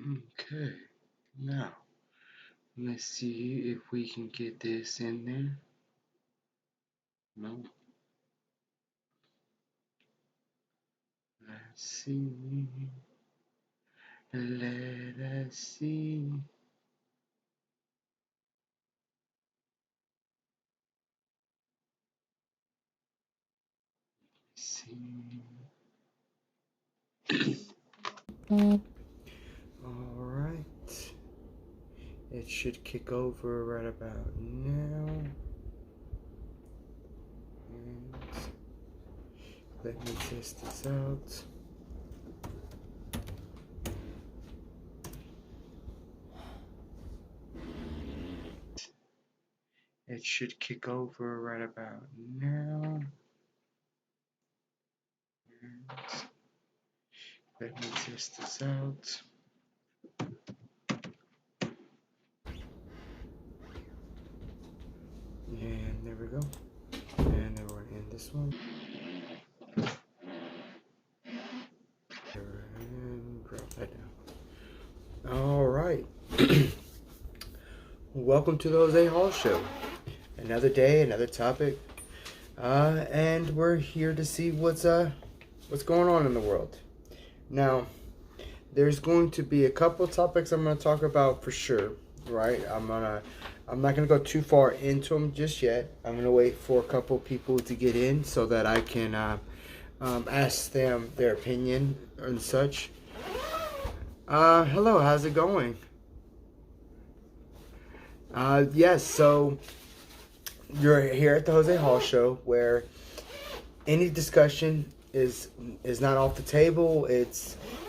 Okay, now let's see if we can get this in there. No. Let's see. Let us see. See. All right. It should kick over right about now. And let me test this out. It should kick over right about now. And let me test this out. And there we go. And then we're gonna end this one. And drop that down. All right. Welcome to the Jose Hall Show. Another day, another topic, and we're here to see what's going on in the world. Now, there's going to be a couple topics I'm going to talk about for sure. Right? I'm not gonna go too far into them just yet. I'm gonna wait for a couple people to get in so that I can ask them their opinion and such. Hello, how's it going? Yes, so you're here at the Jose Hall Show, where any discussion is not off the table.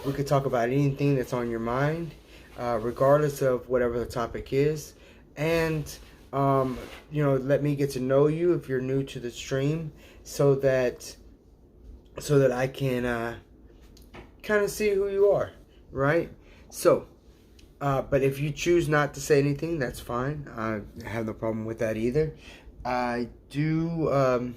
We could talk about anything that's on your mind, regardless of whatever the topic is, and let me get to know you if you're new to the stream, so that I can kind of see who you are, right? So. But if you choose not to say anything, that's fine. I have no problem with that either. I do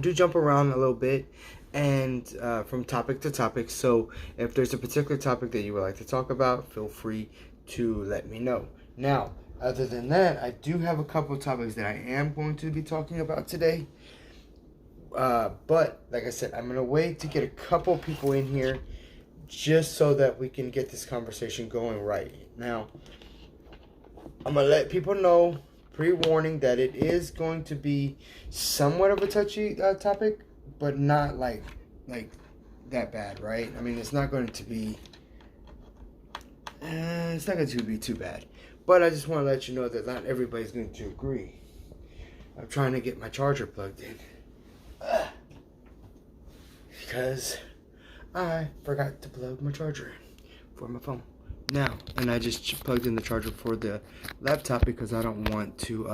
jump around a little bit and from topic to topic. So if there's a particular topic that you would like to talk about, feel free to let me know. Now, other than that, I do have a couple of topics that I am going to be talking about today. But like I said, I'm going to wait to get a couple people in here, just so that we can get this conversation going right. Now, I'm going to let people know, pre-warning, that it is going to be somewhat of a touchy topic, but not like that bad, right? I mean, it's not going to be too bad. But I just want to let you know that not everybody's going to agree. I'm trying to get my charger plugged in. Because I forgot to plug my charger in for my phone. Now, and I just plugged in the charger for the laptop because I don't want to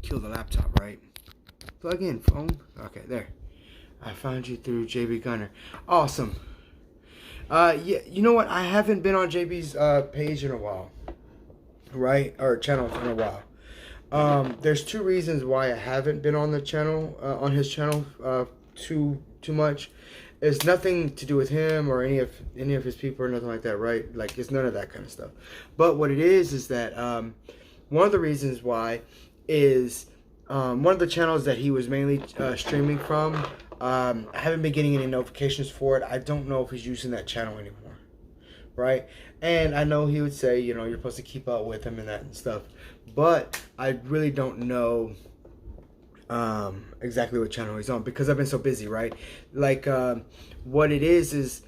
kill the laptop, right? Plug in, phone. Okay, there. I found you through JB Gunner. Awesome. Yeah, you know what? I haven't been on JB's page in a while, right? Or channel in a while. There's two reasons why I haven't been on the channel, on his channel, too much. It's nothing to do with him or any of his people or nothing like that, right? Like, it's none of that kind of stuff. But what it is that one of the reasons why is one of the channels that he was mainly streaming from. I haven't been getting any notifications for it. I don't know if he's using that channel anymore, right? And I know he would say, you're supposed to keep up with him and that and stuff, but I really don't know exactly what channel he's on because I've been so busy, right? Like, what it is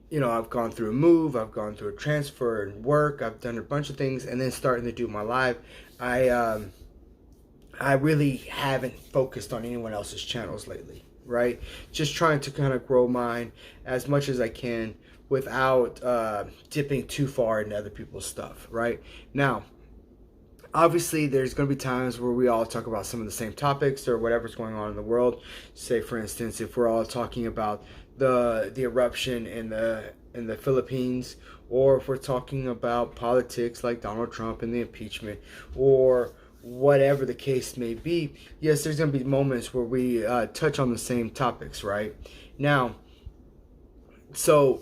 I've gone through a move, I've gone through a transfer and work, I've done a bunch of things, and then starting to do my live, I really haven't focused on anyone else's channels lately, right? Just trying to kind of grow mine as much as I can without dipping too far into other people's stuff, right? Now, obviously, there's going to be times where we all talk about some of the same topics or whatever's going on in the world. Say, for instance, if we're all talking about the eruption in the Philippines, or if we're talking about politics like Donald Trump and the impeachment, or whatever the case may be, yes, there's going to be moments where we touch on the same topics, right? Now, So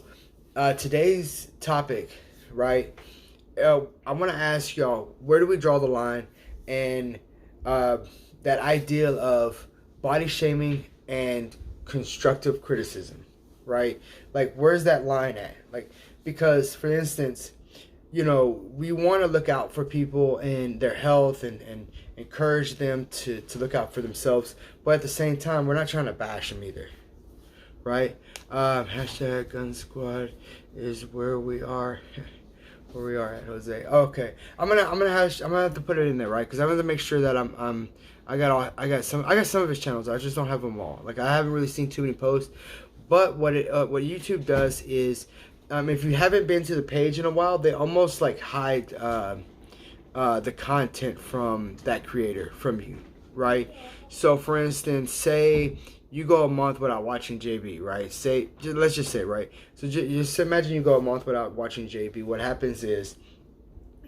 today's topic, right? I want to ask y'all, where do we draw the line, and uh, that ideal of body shaming and constructive criticism, right? Like, where's that line at? Like, because for instance, we want to look out for people and their health, and encourage them to look out for themselves, but at the same time, we're not trying to bash them either, right? Hashtag Gun Squad is where we are. Where we are at, Jose. Okay, I'm gonna have to put it in there, right? Because I want to make sure that I got some of his channels. I just don't have them all. Like, I haven't really seen too many posts. But what YouTube does is, if you haven't been to the page in a while, they almost like hide the content from that creator from you, right? So for instance, say you go a month without watching JB, right? Let's just say, right? So just imagine you go a month without watching JB. What happens is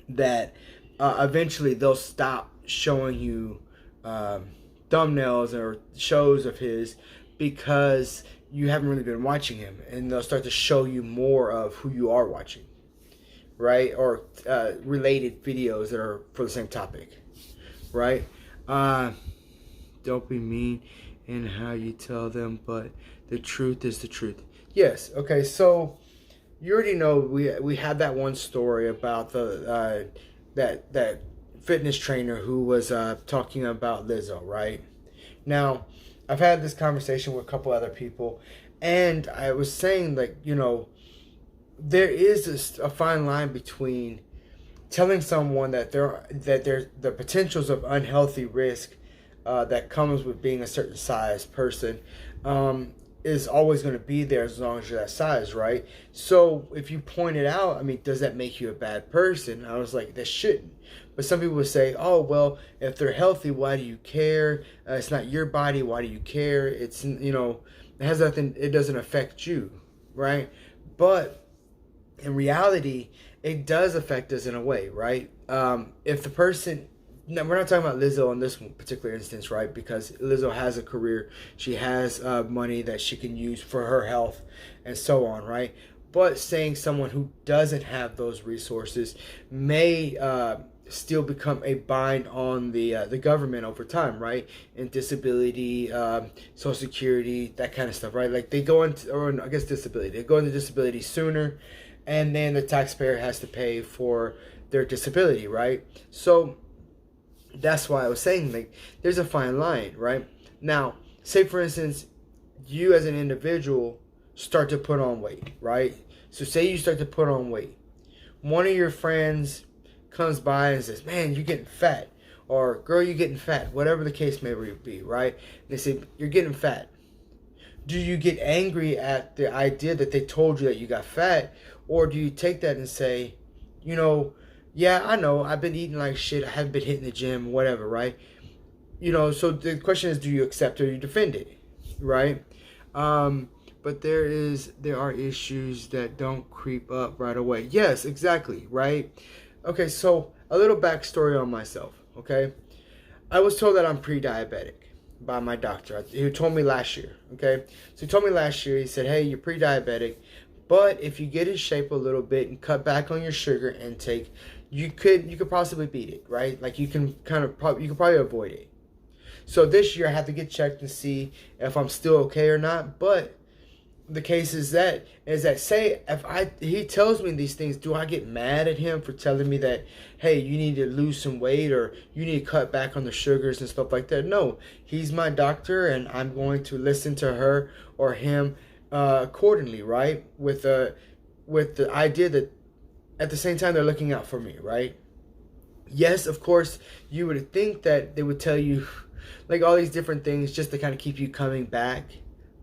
that eventually they'll stop showing you thumbnails or shows of his, because you haven't really been watching him, and they'll start to show you more of who you are watching, right? Or related videos that are for the same topic, right? Don't be mean in how you tell them, but the truth is the truth. Yes. Okay. So you already know we had that one story about the that fitness trainer who was talking about Lizzo, right? Now, I've had this conversation with a couple other people, and I was saying, like, there is a fine line between telling someone that there's the potentials of unhealthy risk that comes with being a certain size person, is always going to be there as long as you're that size, right? So if you point it out, I mean, does that make you a bad person? I was like, that shouldn't. But some people would say, oh, well, if they're healthy, why do you care? It's not your body. Why do you care? It's, it has nothing, it doesn't affect you, right? But in reality, it does affect us in a way, right? If the person, no, we're not talking about Lizzo in this particular instance, right? Because Lizzo has a career, she has money that she can use for her health, and so on, right? But saying someone who doesn't have those resources may still become a bind on the government over time, right? And disability, Social Security, that kind of stuff, right? Like, they go into, or I guess disability, they go into disability sooner, and then the taxpayer has to pay for their disability, right? So that's why I was saying, like, there's a fine line, right? Now, say for instance, you as an individual start to put on weight, right? So say you start to put on weight. One of your friends comes by and says, man, you're getting fat. Or, girl, you're getting fat. Whatever the case may be, right? And they say, you're getting fat. Do you get angry at the idea that they told you that you got fat? Or do you take that and say, yeah, I know, I've been eating like shit, I haven't been hitting the gym, whatever, right? So the question is, do you accept it or you defend it, right? But there are issues that don't creep up right away. Yes, exactly, right? Okay, so a little backstory on myself, okay? I was told that I'm pre-diabetic by my doctor. He told me last year, okay? So he told me last year, he said, hey, you're pre-diabetic, but if you get in shape a little bit and cut back on your sugar intake, you could possibly beat it, right? Like, you can probably avoid it. So this year I have to get checked and see if I'm still okay or not. But the case is that say if he tells me these things, do I get mad at him for telling me that, hey, you need to lose some weight or you need to cut back on the sugars and stuff like that? No, he's my doctor, and I'm going to listen to her or him accordingly, right? With the idea that at the same time they're looking out for me, right? Yes, of course, you would think that they would tell you like all these different things just to kind of keep you coming back,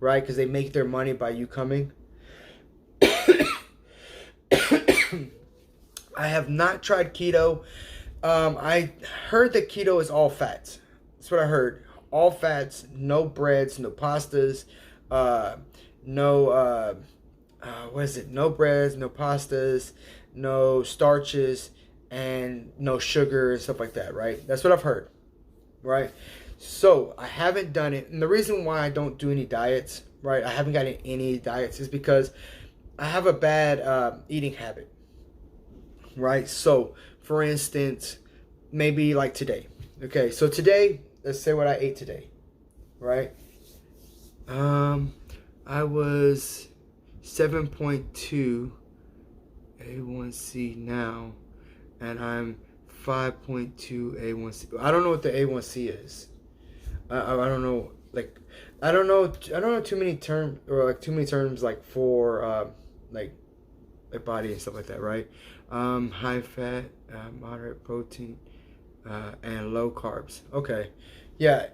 right? Because they make their money by you coming. I have not tried keto. I heard that keto is all fats. That's what I heard. All fats, no breads, no pastas, no no breads, no pastas, no starches, and no sugar and stuff like that, right? That's what I've heard, right? So I haven't done it, and the reason why I don't do any diets, right? I haven't gotten any diets is because I have a bad eating habit, right? So, for instance, maybe like today. Okay, so today, let's say what I ate today, right? Um, I was 7.2 A1C now, and I'm 5.2 A1C. I don't know what the A1C is. I don't know, like, I don't know too many terms, or like too many terms like for like like body and stuff like that, right? High fat, moderate protein, and low carbs. Okay, yeah,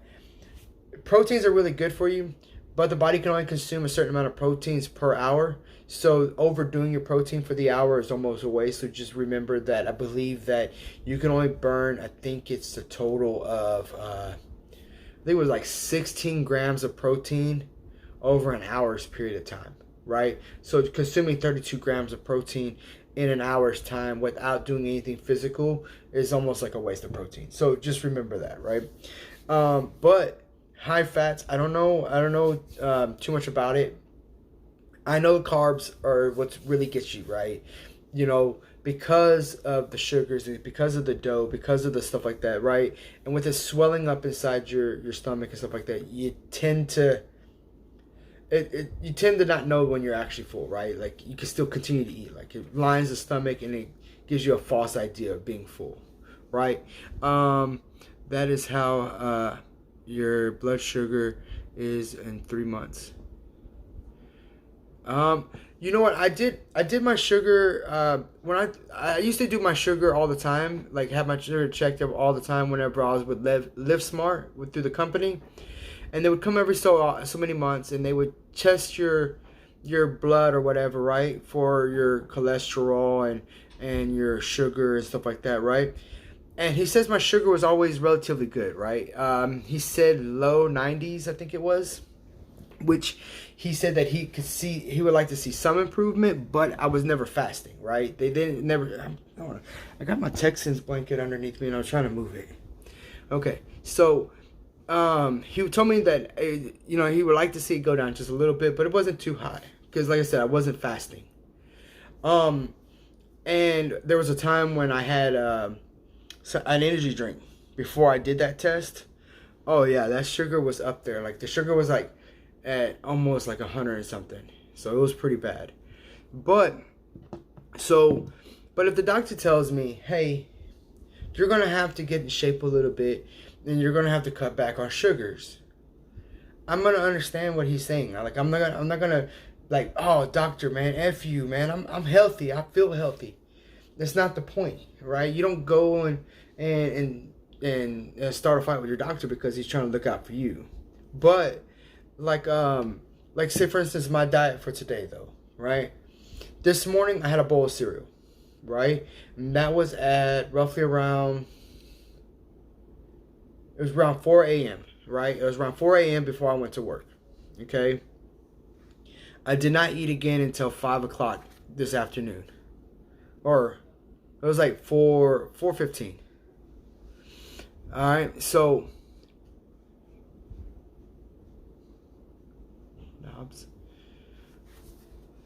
proteins are really good for you, but the body can only consume a certain amount of proteins per hour. So overdoing your protein for the hour is almost a waste. So just remember that I believe that you can only burn, I think it's a total of, I think it was like 16 grams of protein over an hour's period of time, right? So consuming 32 grams of protein in an hour's time without doing anything physical is almost like a waste of protein. So just remember that, right? But high fats, I don't know too much about it. I know carbs are what really gets you, right? You know, because of the sugars, because of the dough, because of the stuff like that, right? And with it swelling up inside your stomach and stuff like that, you tend to you tend to not know when you're actually full, right? Like you can still continue to eat. Like it lines the stomach and it gives you a false idea of being full, right? That is how your blood sugar is in 3 months. You know what? I did my sugar when I used to do my sugar all the time, like have my sugar checked up all the time whenever I was with Live Smart through the company, and they would come every so many months and they would test your blood or whatever, right, for your cholesterol and your sugar and stuff like that, right? And he says my sugar was always relatively good, right? He said low 90s, I think it was, which he said that he would like to see some improvement, but I was never fasting, right? They didn't never. I got my Texans blanket underneath me and I was trying to move it. Okay, so he told me that you know, he would like to see it go down just a little bit, but it wasn't too high because, like I said, I wasn't fasting. And there was a time when I had an energy drink before I did that test. Oh yeah, that sugar was up there. Like the sugar was like at almost like 100 and something. So it was pretty bad. But but if the doctor tells me, hey, you're gonna have to get in shape a little bit and you're gonna have to cut back on sugars, I'm gonna understand what he's saying. Like I'm not gonna like, oh doctor man, F you man, I'm healthy, I feel healthy. That's not the point, right? You don't go and start a fight with your doctor because he's trying to look out for you. But like say for instance my diet for today though, right? This morning I had a bowl of cereal, right? And that was at roughly around, it was around 4 a.m., right? It was around 4 a.m. before I went to work. Okay. I did not eat again until 5 o'clock this afternoon. Or it was like 4:15. Alright, so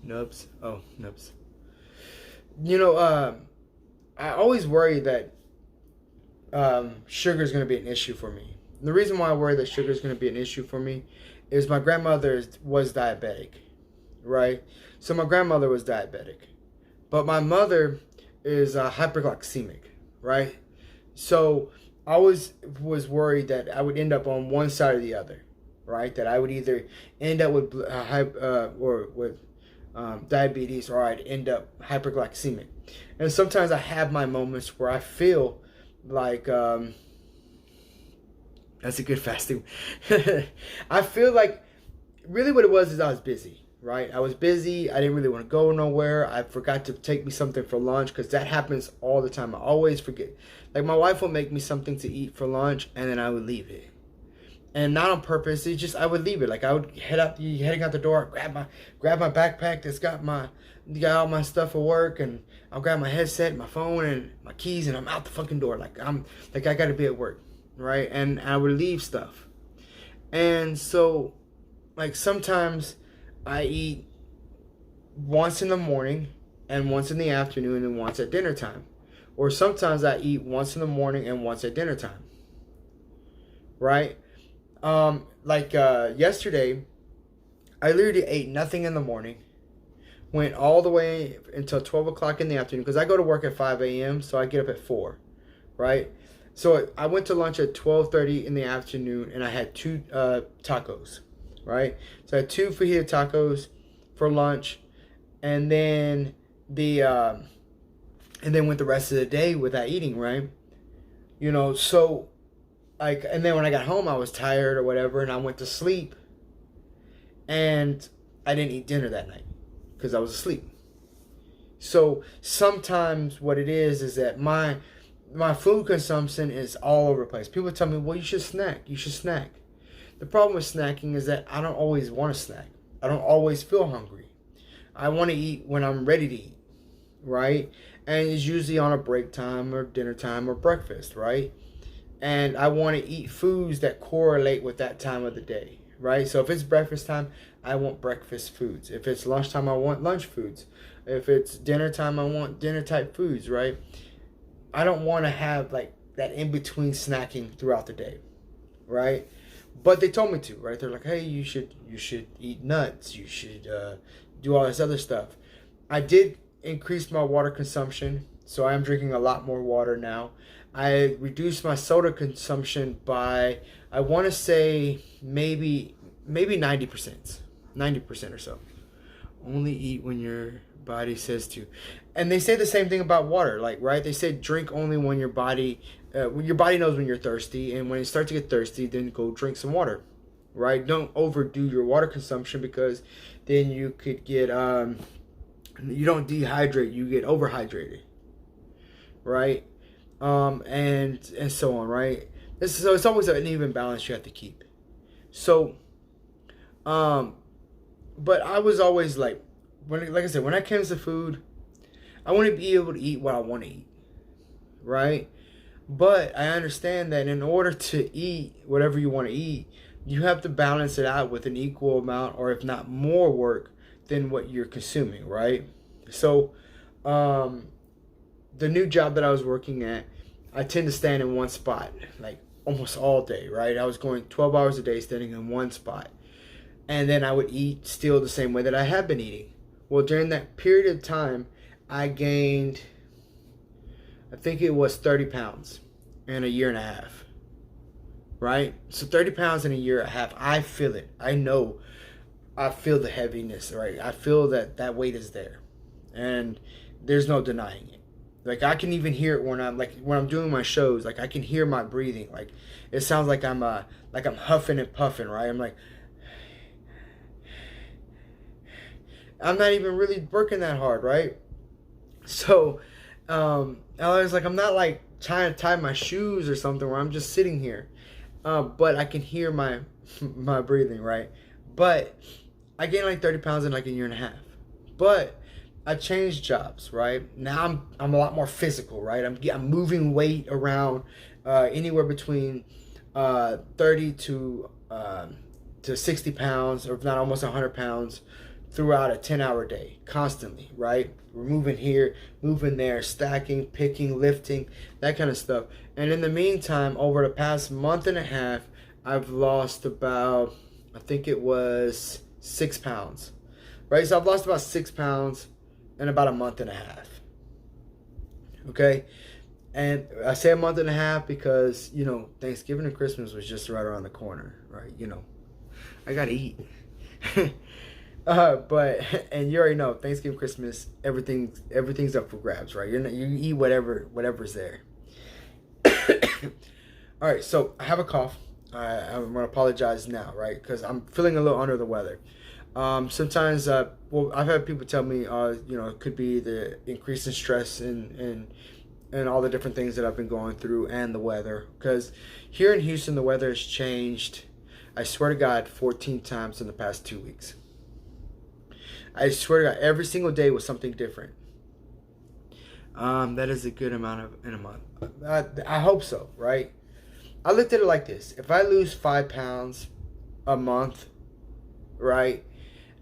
Nubs. You know, I always worry that sugar is going to be an issue for me. And the reason why I worry that sugar is going to be an issue for me is my grandmother was diabetic, right? So my grandmother was diabetic, but my mother is hyperglycemic, right? So I always was worried that I would end up on one side or the other, right? That I would either end up with diabetes or I'd end up hyperglycemic. And sometimes I have my moments where I feel like that's a good fasting. I feel like really what it was is I was busy, right? I was busy. I didn't really want to go nowhere. I forgot to take me something for lunch because that happens all the time. I always forget. Like my wife will make me something to eat for lunch and then I would leave it. And not on purpose. It's just I would leave it. Like I would heading out the door, grab my backpack that's got all my stuff for work, and I'll grab my headset, my phone, and my keys, and I'm out the fucking door. Like I gotta be at work, right? And I would leave stuff. And so, like sometimes I eat once in the morning and once in the afternoon and once at dinner time. Or sometimes I eat once in the morning and once at dinner time. Right? Yesterday, I literally ate nothing in the morning. Went all the way until 12 o'clock in the afternoon because I go to work at 5 a.m. So I get up at 4. Right? So I went to lunch at 12:30 in the afternoon and I had 2 tacos. Right? So I had 2 fajita tacos for lunch, and then went the rest of the day without eating, right? So and then when I got home I was tired or whatever and I went to sleep, and I didn't eat dinner that night because I was asleep. So sometimes what it is that my food consumption is all over the place. People tell me, well, you should snack. The problem with snacking is that I don't always want to snack. I don't always feel hungry. I want to eat when I'm ready to eat, right? And it's usually on a break time or dinner time or breakfast, right? And I want to eat foods that correlate with that time of the day, right? So if it's breakfast time, I want breakfast foods. If it's lunchtime, I want lunch foods. If it's dinner time, I want dinner type foods, right? I don't want to have like that in between snacking throughout the day, right? But they told me to, right? They're like, hey, you should eat nuts. You should do all this other stuff. I did increase my water consumption, so I am drinking a lot more water now. I reduced my soda consumption by, I want to say maybe 90%, 90% or so. Only eat when your body says to. And they say the same thing about water, like, right? They say drink only when your body knows when you're thirsty, and when you start to get thirsty, then go drink some water, right? Don't overdo your water consumption because then you could get you don't dehydrate, you get overhydrated, right? And so on, right? So it's always an even balance you have to keep. So, but I was always like I said, when it comes to food, I want to be able to eat what I want to eat, right? But I understand that in order to eat whatever you want to eat, you have to balance it out with an equal amount, or if not more work than what you're consuming, right? So, the new job that I was working at, I tend to stand in one spot, like almost all day, right? I was going 12 hours a day standing in one spot. And then I would eat still the same way that I had been eating. Well, during that period of time, I gained, I think it was 30 pounds in a year and a half, right? So 30 pounds in a year and a half, I feel it. I know, I feel the heaviness, right? I feel that weight is there, and there's no denying it. Like, I can even hear it when I'm doing my shows. Like, I can hear my breathing. Like, it sounds like I'm huffing and puffing, right? I'm not even really working that hard, right? So, I was like, I'm not like trying to tie my shoes or something where I'm just sitting here, but I can hear my breathing, right? But I gained like 30 pounds in like a year and a half. But I changed jobs, right? Now I'm a lot more physical, right? I'm moving weight around anywhere between 30 to 60 pounds, or if not almost 100 pounds throughout a 10-hour day, constantly, right? We're moving here, moving there, stacking, picking, lifting, that kind of stuff. And in the meantime, over the past month and a half, I've lost about, I think it was 6 pounds, right? So I've lost about 6 pounds in about a month and a half, okay? And I say a month and a half because, Thanksgiving and Christmas was just right around the corner, right? I gotta eat. And you already know, Thanksgiving, Christmas, everything's up for grabs, right? You eat whatever's there. All right, so I have a cough. I'm gonna apologize now, right? Because I'm feeling a little under the weather. Sometimes, I've had people tell me, it could be the increase in stress and all the different things that I've been going through, and the weather. Because here in Houston, the weather has changed, I swear to God, 14 times in the past 2 weeks. I swear to God, every single day was something different. That is a good amount in a month. I hope so, right? I looked at it like this. If I lose 5 pounds a month, right?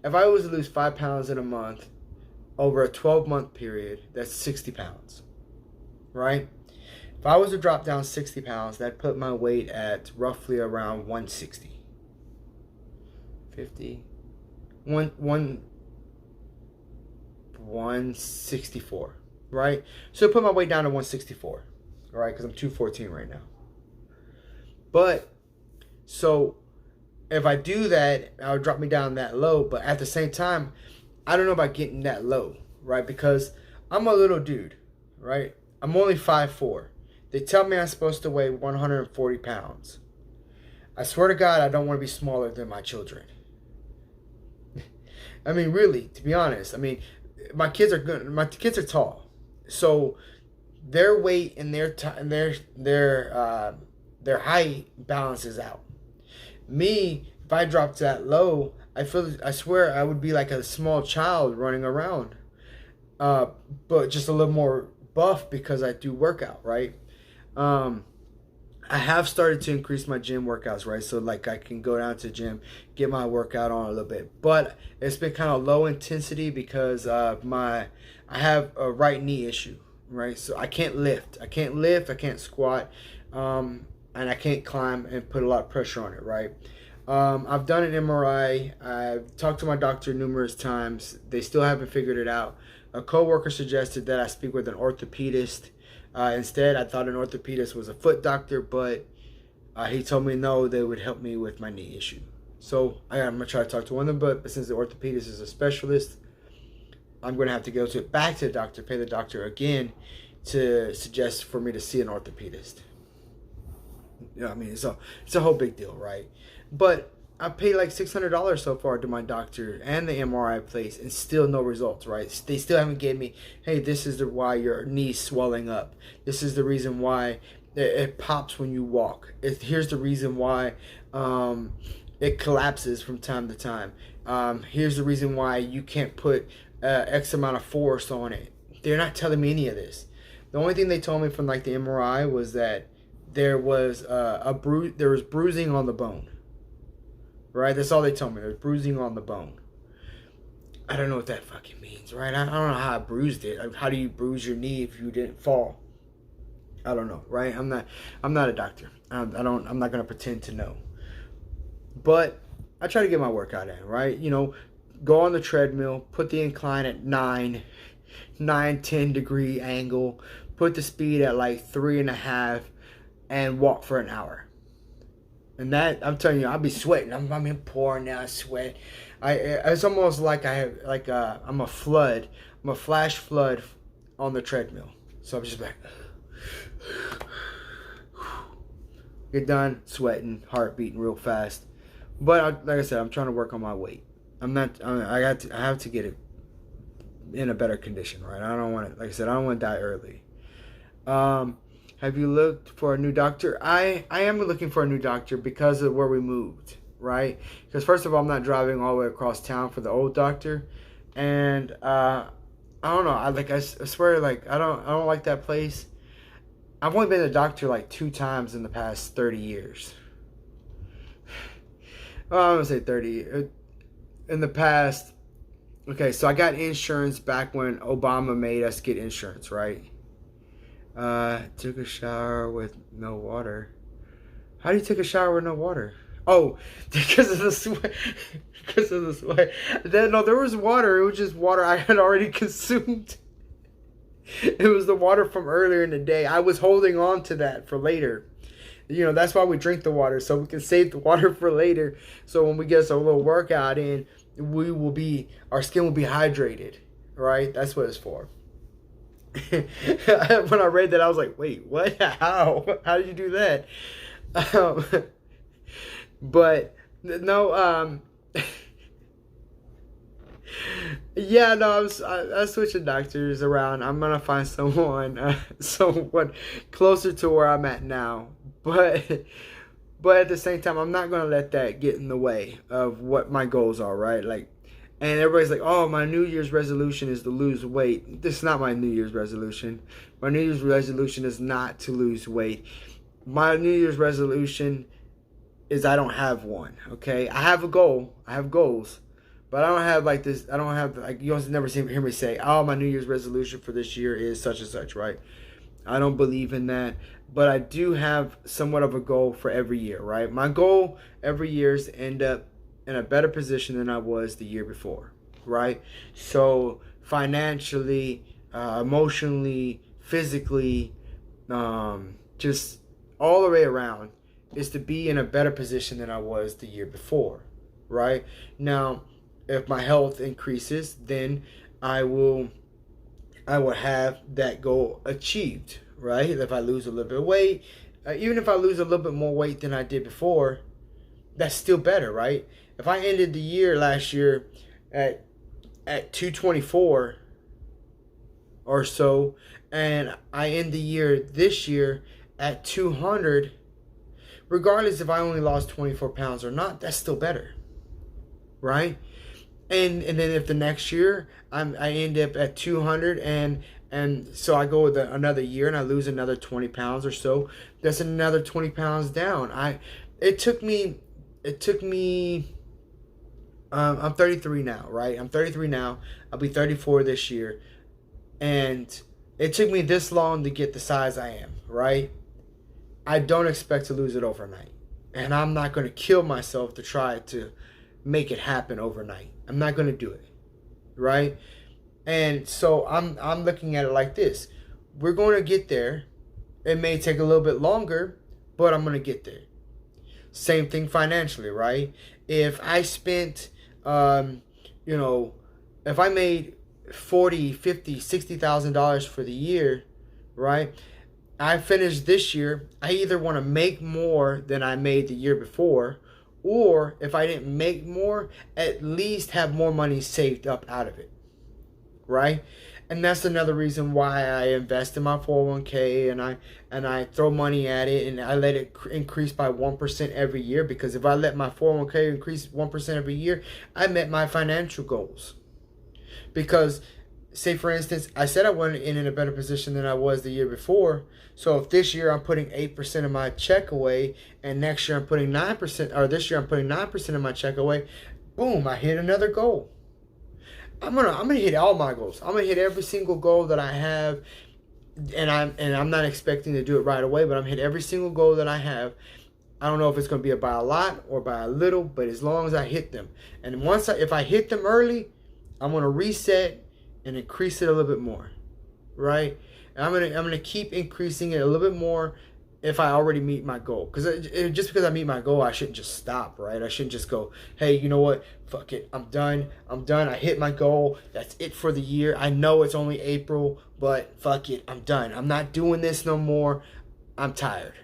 If I was to lose 5 pounds in a month, over a 12-month period, that's 60 pounds, right? If I was to drop down 60 pounds, that put my weight at roughly around 160. 50, 164, right? So put my weight down to 164, right? Because I'm 214 right now. But, so, if I do that, I'll drop me down that low. But at the same time, I don't know about getting that low, right? Because I'm a little dude, right? I'm only 5'4". They tell me I'm supposed to weigh 140 pounds. I swear to God, I don't want to be smaller than my children. I mean, really, to be honest. I mean, my kids are good. My kids are tall, so their weight and their height balances out. Me, if I dropped that low, I swear I would be like a small child running around, but just a little more buff because I do workout, right? I have started to increase my gym workouts, right? So like I can go down to the gym, get my workout on a little bit, but it's been kind of low intensity because I have a right knee issue, right? So I can't lift, I can't squat, and I can't climb and put a lot of pressure on it, right? I've done an MRI. I've talked to my doctor numerous times. They still haven't figured it out. A coworker suggested that I speak with an orthopedist. Instead, I thought an orthopedist was a foot doctor, but he told me no, they would help me with my knee issue. So I'm going to try to talk to one of them, but since the orthopedist is a specialist, I'm going to have to go back to the doctor, pay the doctor again to suggest for me to see an orthopedist. You know what I mean? It's a whole big deal, right? But I paid like $600 so far to my doctor and the MRI place, and still no results, right? They still haven't given me, hey, this is why your knee's swelling up. This is the reason why it pops when you walk. Here's the reason why it collapses from time to time. Here's the reason why you can't put X amount of force on it. They're not telling me any of this. The only thing they told me from like the MRI was that there was there was bruising on the bone. Right? That's all they told me. There's bruising on the bone. I don't know what that fucking means, right? I don't know how I bruised it. How do you bruise your knee if you didn't fall? I don't know, right? I'm not a doctor. I'm not gonna pretend to know. But I try to get my workout in, right? You know, go on the treadmill, put the incline at 10 degree angle, put the speed at like 3.5, and walk for an hour. And that, I'm telling you, I'll be sweating. I'm pouring down sweat. It's almost like I'm a flood. I'm a flash flood on the treadmill. So I'm just like, get done, sweating, heart beating real fast. But like I said, I'm trying to work on my weight. I have to get it in a better condition, right? I don't want to, like I said, I don't want to die early. Have you looked for a new doctor? I am looking for a new doctor because of where we moved, right? Because first of all, I'm not driving all the way across town for the old doctor, and I don't know. I swear, like I don't like that place. I've only been to the doctor like 2 times in the past 30 years. Well, I'm gonna say 30. In the past, okay, so I got insurance back when Obama made us get insurance, right? Took a shower with no water. How do you take a shower with no water? Oh, because of the sweat. Because of the sweat. No, there was water. It was just water I had already consumed. It was the water from earlier in the day. I was holding on to that for later. You know, that's why we drink the water, so we can save the water for later. So when we get a little workout in, our skin will be hydrated, right? That's what it's for. When I read that, I was like, wait, what? How did you do that? But no, yeah, no, I'm switching doctors around. I'm gonna find someone closer to where I'm at now. But at the same time, I'm not gonna let that get in the way of what my goals are, right? Like, and everybody's like, oh, my New Year's resolution is to lose weight. This is not my New Year's resolution. My New Year's resolution is not to lose weight. My New Year's resolution is I don't have one, okay? I have a goal. I have goals. But I don't have like this. I don't have like you don't never hear me say, "Oh, my New Year's resolution for this year is such and such." Right? I don't believe in that. But I do have somewhat of a goal for every year. Right? My goal every year is to end up in a better position than I was the year before. Right? So financially, emotionally, physically, just all the way around, is to be in a better position than I was the year before. Right? Now, if my health increases, then I will have that goal achieved, right? If I lose a little bit of weight, even if I lose a little bit more weight than I did before, that's still better, right? If I ended the year last year at 224 or so, and I end the year this year at 200, regardless if I only lost 24 pounds or not, that's still better, right? And then if the next year I end up at 200 and so I go with another year and I lose another 20 pounds or so, that's another 20 pounds down. It took me I'm 33 now, right? I'm 33 now. I'll be 34 this year. And it took me this long to get the size I am, right? I don't expect to lose it overnight. And I'm not going to kill myself to try to make it happen overnight. I'm not going to do it, right? And so I'm looking at it like this. We're going to get there. It may take a little bit longer, but I'm going to get there. Same thing financially, right? If I spent, if I made $40,000, $50,000, $60,000 for the year, right? I finished this year. I either want to make more than I made the year before, or if I didn't make more, at least have more money saved up out of it, right? And that's another reason why I invest in my 401k and I throw money at it and I let it increase by 1% every year, because if I let my 401k increase 1% every year, I met my financial goals. Because, say for instance, I said I wanted to end in a better position than I was the year before. So if this year I'm putting 8% of my check away, and next year I'm putting 9%, or this year I'm putting 9% of my check away, boom, I hit another goal. I'm gonna hit all my goals. I'm gonna hit every single goal that I have, and I'm not expecting to do it right away, but I'm gonna hit every single goal that I have. I don't know if it's gonna be by a lot or by a little, but as long as I hit them, and if I hit them early, I'm gonna reset and increase it a little bit more, right? And I'm gonna keep increasing it a little bit more if I already meet my goal. Because just because I meet my goal, I shouldn't just stop, right? I shouldn't just go, hey, you know what? Fuck it, I'm done. I hit my goal. That's it for the year. I know it's only April, but fuck it, I'm done. I'm not doing this no more. I'm tired.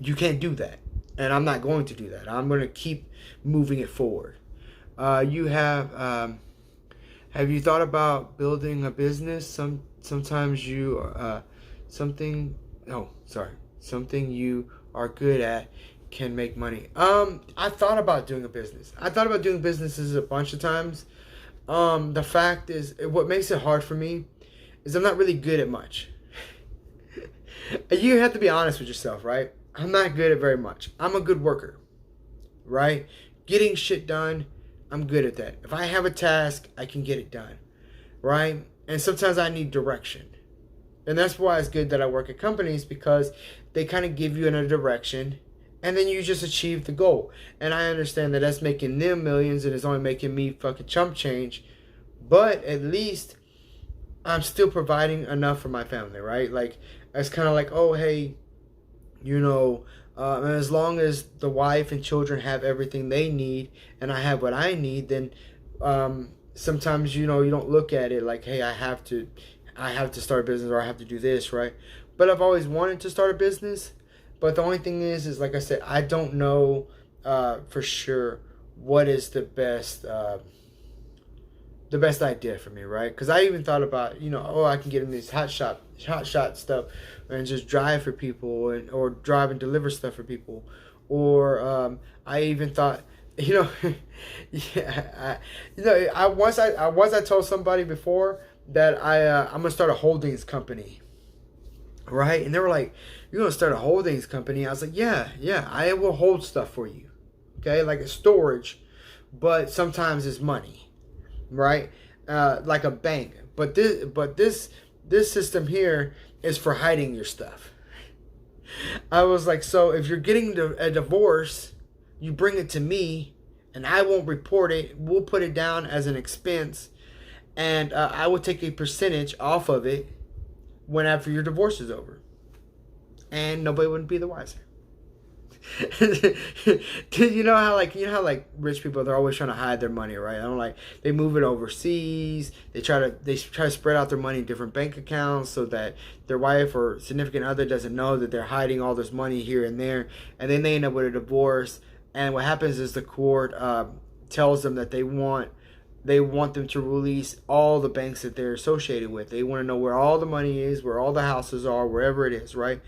You can't do that, and I'm not going to do that. I'm gonna keep moving it forward. Have you thought about building a business? Sometimes something you are good at can make money. I thought about doing a business. I thought about doing businesses a bunch of times. The fact is, what makes it hard for me is I'm not really good at much. You have to be honest with yourself, right? I'm not good at very much. I'm a good worker, right? Getting shit done, I'm good at that. If I have a task, I can get it done, right? And sometimes I need direction. And that's why it's good that I work at companies, because they kind of give you a direction and then you just achieve the goal. And I understand that that's making them millions and it's only making me fucking chump change. But at least I'm still providing enough for my family, right? Like, it's kind of like, oh, hey, and as long as the wife and children have everything they need and I have what I need, then sometimes, you don't look at it like, hey, I have to start a business or I have to do this, right? But I've always wanted to start a business. But the only thing is like I said, I don't know for sure what is the best idea for me, right? Because I even thought about, I can get in this hot shot stuff and just drive for people or drive and deliver stuff for people. Or I even thought, once I told somebody before that I'm gonna start a holdings company, right? And they were like, "You're gonna start a holdings company?" I was like, "Yeah, I will hold stuff for you, okay, like a storage, but sometimes it's money, right? Like a bank. But this system here is for hiding your stuff. I was like, so if you're getting a divorce, you bring it to me, and I won't report it. We'll put it down as an expense, and I will take a percentage off of it whenever your divorce is over, and nobody wouldn't be the wiser. you know how rich people, they're always trying to hide their money, right? I don't like, they move it overseas. They try to spread out their money in different bank accounts so that their wife or significant other doesn't know that they're hiding all this money here and there, and then they end up with a divorce. And what happens is the court tells them that they want them to release all the banks that they're associated with. They want to know where all the money is, where all the houses are, wherever it is, right?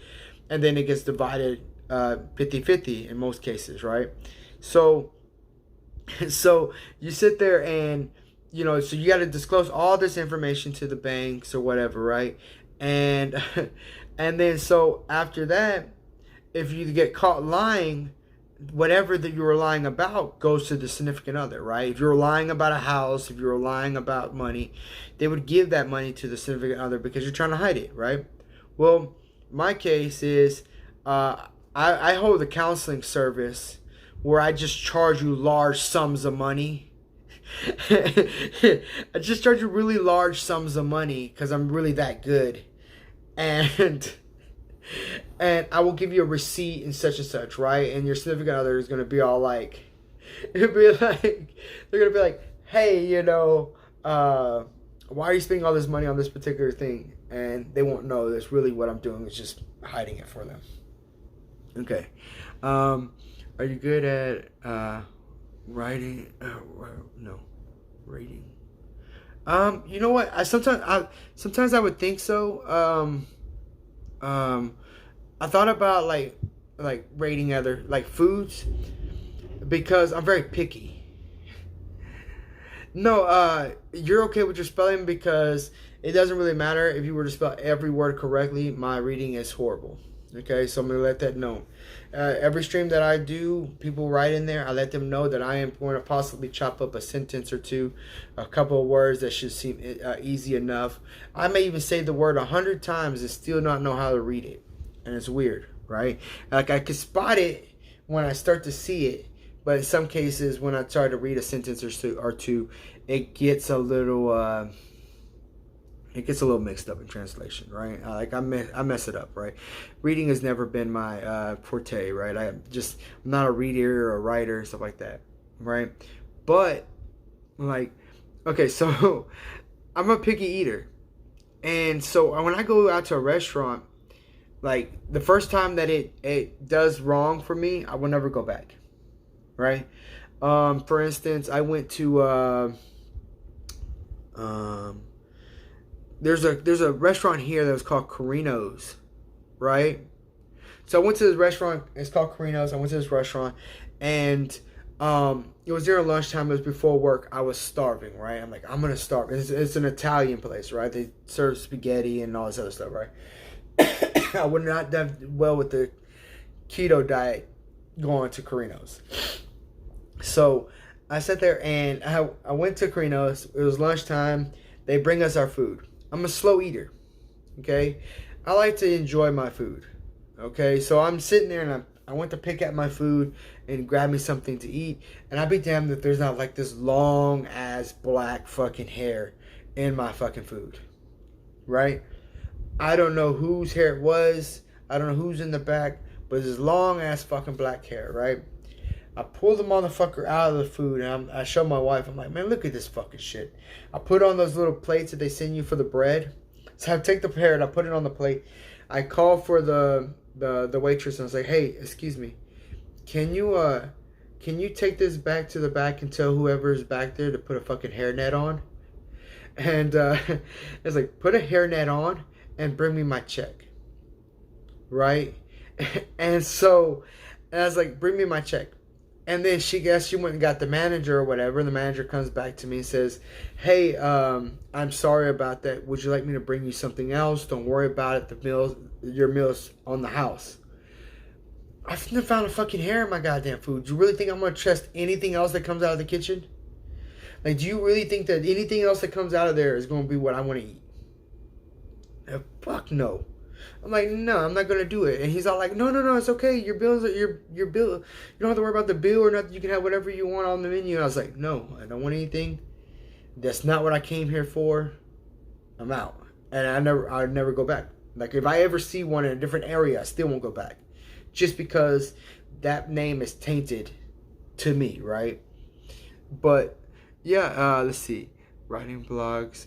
And then it gets divided 50-50 in most cases, right? So you sit there and, so you got to disclose all this information to the banks or whatever, right? And and then so after that, if you get caught lying, whatever that you were lying about goes to the significant other, right? If you're lying about a house, if you're lying about money, they would give that money to the significant other because you're trying to hide it, right? Well, my case is I hold a counseling service where I just charge you large sums of money. I just charge you really large sums of money because I'm really that good. And I will give you a receipt and such, right? And your significant other is going to be all like, they're going to be like, hey, why are you spending all this money on this particular thing? And they won't know that's really what I'm doing is just hiding it for them. Okay. Are you good at writing? No, reading. You know what? Sometimes I would think so. I thought about like rating other like foods because I'm very picky. No, you're okay with your spelling because it doesn't really matter if you were to spell every word correctly. My reading is horrible. Okay, so I'm going to let that know. Every stream that I do, people write in there. I let them know that I am going to possibly chop up a sentence or two, a couple of words that should seem easy enough. I may even say the word 100 times and still not know how to read it. And it's weird, right? Like I could spot it when I start to see it. But in some cases, when I try to read a sentence or two, it gets a little... it gets a little mixed up in translation, right? I mess it up, right? Reading has never been my forte, right? I'm not a reader or a writer, stuff like that, right? But, okay, so I'm a picky eater. And so when I go out to a restaurant, the first time that it does wrong for me, I will never go back, right? For instance, I went to... There's a restaurant here that was called Carino's, right? So I went to this restaurant. It's called Carino's. I went to this restaurant, and it was during lunchtime. It was before work. I was starving, right? I'm like, I'm gonna starve. It's an Italian place, right? They serve spaghetti and all this other stuff, right? I would not done well with the keto diet going to Carino's. So I sat there and I went to Carino's. It was lunchtime. They bring us our food. I'm a slow eater, okay? I like to enjoy my food, okay? So I'm sitting there and I went to pick at my food and grab me something to eat, and I'd be damned if there's not like this long ass black fucking hair in my fucking food, right? I don't know whose hair it was. I don't know who's in the back, but it's this long ass fucking black hair, right? I pull the motherfucker out of the food, and I show my wife. I'm like, man, look at this fucking shit. I put on those little plates that they send you for the bread. So I take the parrot, I put it on the plate. I call for the waitress, and I was like, hey, excuse me, can you take this back to the back and tell whoever's back there to put a fucking hairnet on? And it's like, put a hairnet on and bring me my check, right? And I was like, bring me my check. And then she went and got the manager or whatever. And the manager comes back to me and says, hey, I'm sorry about that. Would you like me to bring you something else? Don't worry about it. Your meal's on the house. I've found a fucking hair in my goddamn food. Do you really think I'm gonna trust anything else that comes out of the kitchen? Like, do you really think that anything else that comes out of there is gonna be what I want to eat? Fuck no. I'm like, no, I'm not gonna do it. And he's all like, no, no, no, it's okay. Your bills, your bill. You don't have to worry about the bill or nothing. You can have whatever you want on the menu. And I was like, no, I don't want anything. That's not what I came here for. I'm out. And I'd never go back. Like, if I ever see one in a different area, I still won't go back, just because that name is tainted to me, right? But yeah, let's see, writing blogs.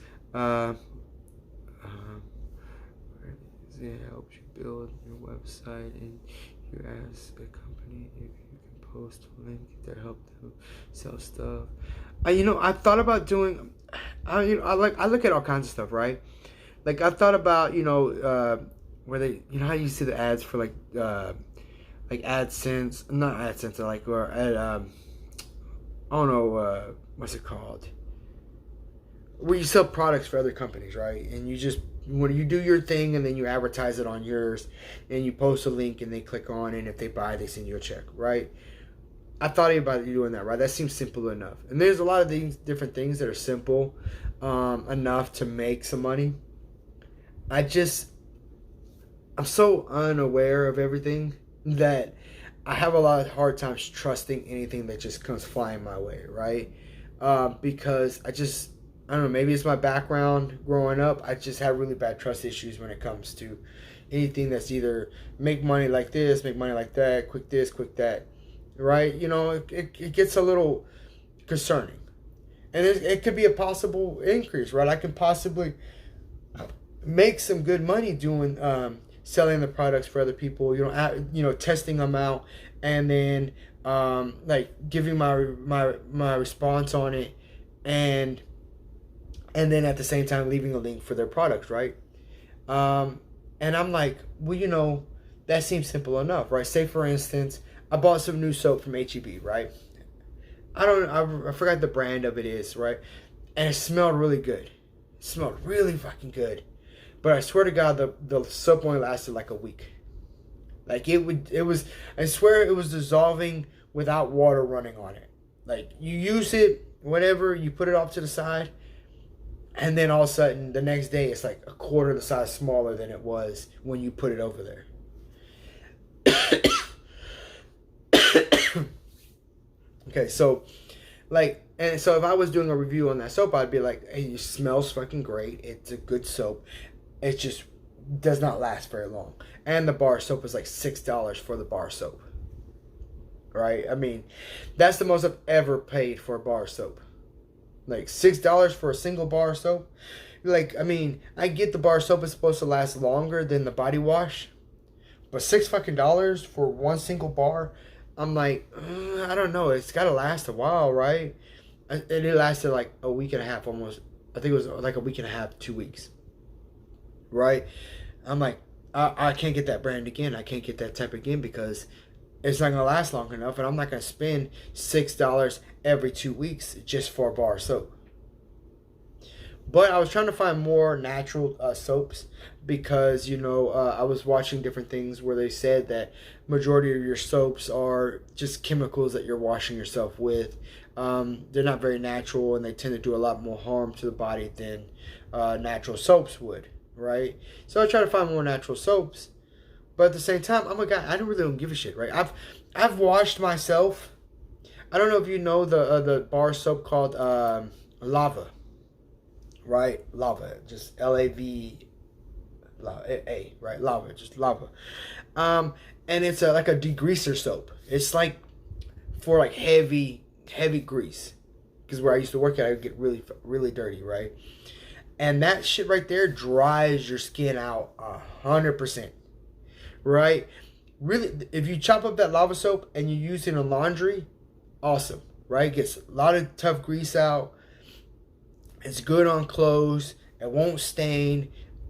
It helps you build your website, and you ask a company if you can post a link that help them sell stuff. I thought about doing. I look at all kinds of stuff, right? Like, I thought about where they, how you see the ads for like AdSense, not AdSense, or at I don't know what's it called, where you sell products for other companies, right? And you just, when you do your thing and then you advertise it on yours and you post a link and they click on it, and if they buy, they send you a check, right? I thought about you doing that, right? That seems simple enough. And there's a lot of these different things that are simple enough to make some money. I'm so unaware of everything that I have a lot of hard times trusting anything that just comes flying my way, right? Because I don't know, maybe it's my background growing up. I just have really bad trust issues when it comes to anything that's either make money like this, make money like that, quick this, quick that, right? It gets a little concerning. And it could be a possible increase, right? I can possibly make some good money doing selling the products for other people, testing them out, and then like giving my response on it, and then at the same time leaving a link for their products, right? And I'm like, well, that seems simple enough, right? Say for instance, I bought some new soap from HEB, right? I forgot the brand of it is, right? And it smelled really good. It smelled really fucking good. But I swear to God, the soap only lasted like a week. Like, I swear it was dissolving without water running on it. Like, you use it, whatever, you put it off to the side, and then all of a sudden, the next day, it's like a quarter the size smaller than it was when you put it over there. Okay, so, and so if I was doing a review on that soap, I'd be like, hey, it smells fucking great. It's a good soap. It just does not last very long. And the bar soap is like $6 for the bar soap. Right? I mean, that's the most I've ever paid for a bar soap. Like, $6 for a single bar soap. Like, I mean, I get the bar soap is supposed to last longer than the body wash, but $6 for one single bar, I'm like, I don't know. It's got to last a while, right? And it lasted like a week and a half almost. I think it was like a week and a half, 2 weeks. Right? I'm like, I can't get that brand again. I can't get that type again because it's not going to last long enough. And I'm not going to spend $6 every 2 weeks just for a bar of soap. But I was trying to find more natural soaps because, I was watching different things where they said that majority of your soaps are just chemicals that you're washing yourself with. They're not very natural, and they tend to do a lot more harm to the body than natural soaps would, right? So I try to find more natural soaps. But at the same time, I'm a guy, I don't give a shit, right? I've washed myself. I don't know if you know the bar soap called Lava. Right? Lava. Just Lava, right? Lava. Just Lava. And it's like a degreaser soap. It's like for like heavy grease. Because where I used to work at, I would get really, really dirty, right? And that shit right there dries your skin out 100%. Right? Really, if you chop up that lava soap and you use it in laundry, awesome. Right? Gets a lot of tough grease out. It's good on clothes. It won't stain.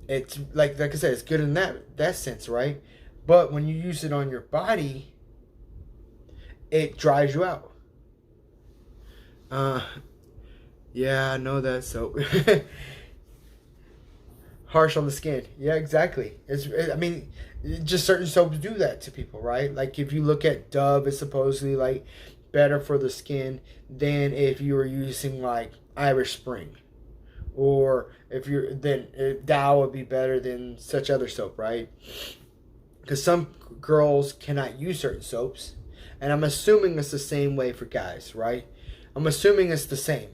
It's like I said, it's good in that sense, right? But when you use it on your body, it dries you out. Yeah, I know that soap. Harsh on the skin. Yeah, exactly. I mean, just certain soaps do that to people, right? Like if you look at Dove, it's supposedly like better for the skin than if you were using like Irish Spring, or if you're then Dow would be better than such other soap, right? Because some girls cannot use certain soaps, and I'm assuming it's the same way for guys, right? I'm assuming it's the same,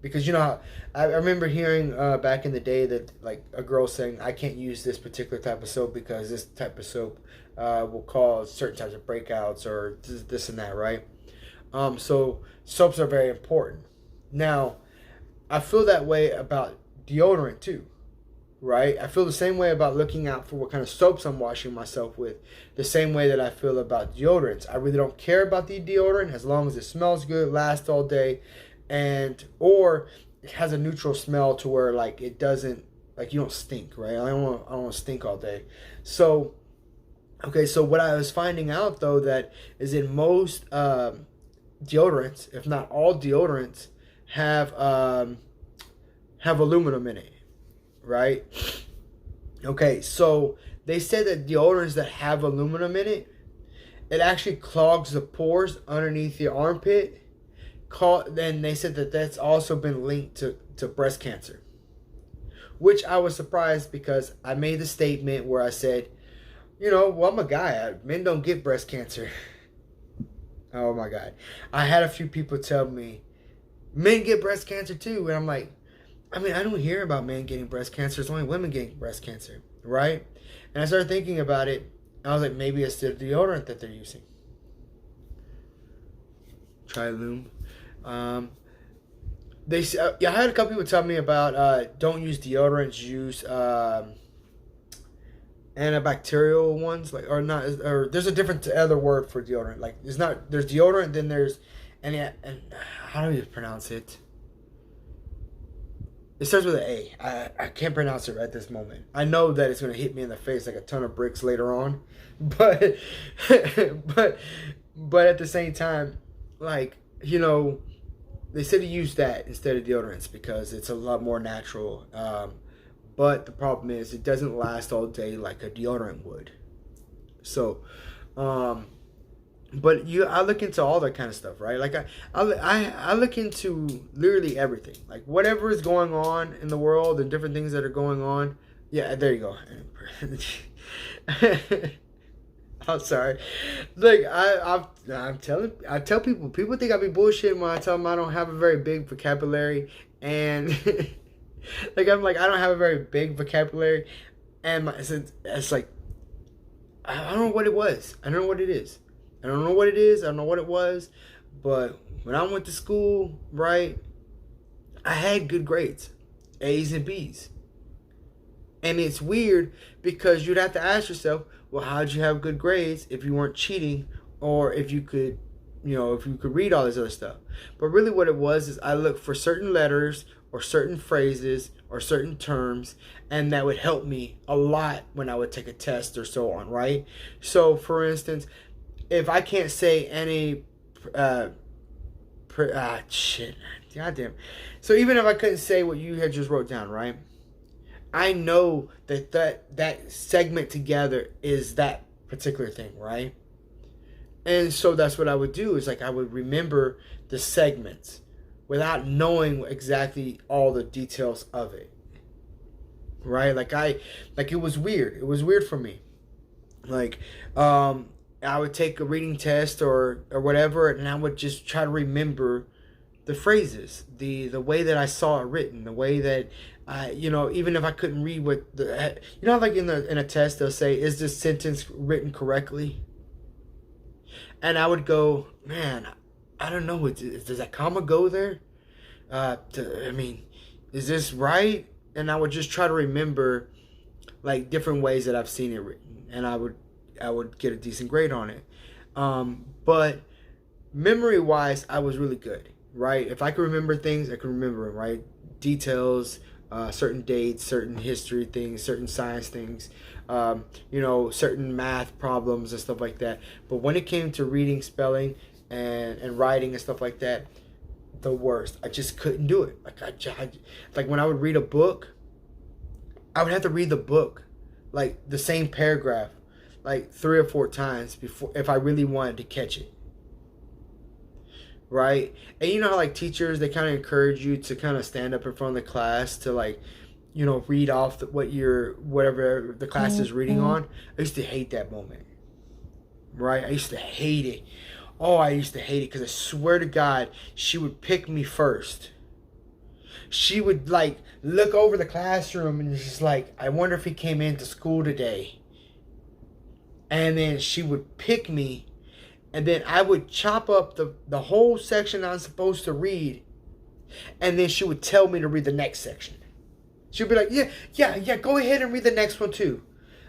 because you know how I remember hearing back in the day that like a girl saying I can't use this particular type of soap because this type of soap will cause certain types of breakouts or this and that, right? So soaps are very important. Now, I feel that way about deodorant too, right? I feel the same way about looking out for what kind of soaps I'm washing myself with. The same way that I feel about deodorants. I really don't care about the deodorant as long as it smells good, lasts all day, and or it has a neutral smell to where like it doesn't like you don't stink, right? I don't want to stink all day. So okay, so what I was finding out though that is in most deodorants, if not all deodorants, have have aluminum in it, right? Okay, so they said that deodorants that have aluminum in it, it actually clogs the pores underneath your armpit. Then they said that that's also been linked to breast cancer, which I was surprised because I made the statement where I said, you know, well, I'm a guy. Men don't get breast cancer. Oh my God. I had a few people tell me, men get breast cancer too. And I'm like, I mean, I don't hear about men getting breast cancer. It's only women getting breast cancer, right? And I started thinking about it. I was like, maybe it's the deodorant that they're using. Trilume. I had a couple people tell me about don't use deodorants, use antibacterial ones, like or not, or there's a different other word for deodorant. Like there's deodorant, then there's and how do you pronounce it? It starts with an A. I can't pronounce it right this moment. I know that it's gonna hit me in the face like a ton of bricks later on, but but at the same time, like you know, they said to use that instead of deodorants because it's a lot more natural. But the problem is it doesn't last all day like a deodorant would. So, but I look into all that kind of stuff, right? Like I look into literally everything, like whatever is going on in the world and different things that are going on. Yeah, there you go. I'm sorry. Like I tell people think I be bullshitting when I tell them I don't have a very big vocabulary, and like I'm like I don't have a very big vocabulary, and it's like I don't know what it was. I don't know what it is. I don't know what it is. I don't know what it was. But when I went to school, right, I had good grades, A's and B's. And it's weird because you'd have to ask yourself, well, how'd you have good grades if you weren't cheating or if you could, if you could read all this other stuff. But really what it was is I looked for certain letters or certain phrases or certain terms, and that would help me a lot when I would take a test or so on, right? So, for instance, if I can't say any, shit, goddamn. So even if I couldn't say what you had just wrote down, right? I know that segment together is that particular thing, right? And so that's what I would do is like I would remember the segments without knowing exactly all the details of it, right? Like it was weird. It was weird for me. Like I would take a reading test or whatever, and I would just try to remember the phrases, the way that I saw it written, the way that even if I couldn't read what like in a test they'll say, is this sentence written correctly? And I would go, man, I don't know, does that comma go there? Is this right? And I would just try to remember like different ways that I've seen it written, and I would get a decent grade on it. But memory wise, I was really good, right? If I could remember things, I could remember them, right? Details, certain dates, certain history things, certain science things, certain math problems and stuff like that. But when it came to reading, spelling, and writing and stuff like that, the worst. I just couldn't do it. Like when I would read a book, I would have to read the book, like the same paragraph, like 3 or 4 times before if I really wanted to catch it. Right? And you know how like teachers, they kind of encourage you to kind of stand up in front of the class to like, read off whatever the class is reading on. I used to hate that moment. Right? I used to hate it. Oh, I used to hate it because I swear to God, she would pick me first. She would like look over the classroom and just like, I wonder if he came into school today. And then she would pick me, and then I would chop up the whole section I'm supposed to read, and then she would tell me to read the next section. She'd be like, yeah, go ahead and read the next one too.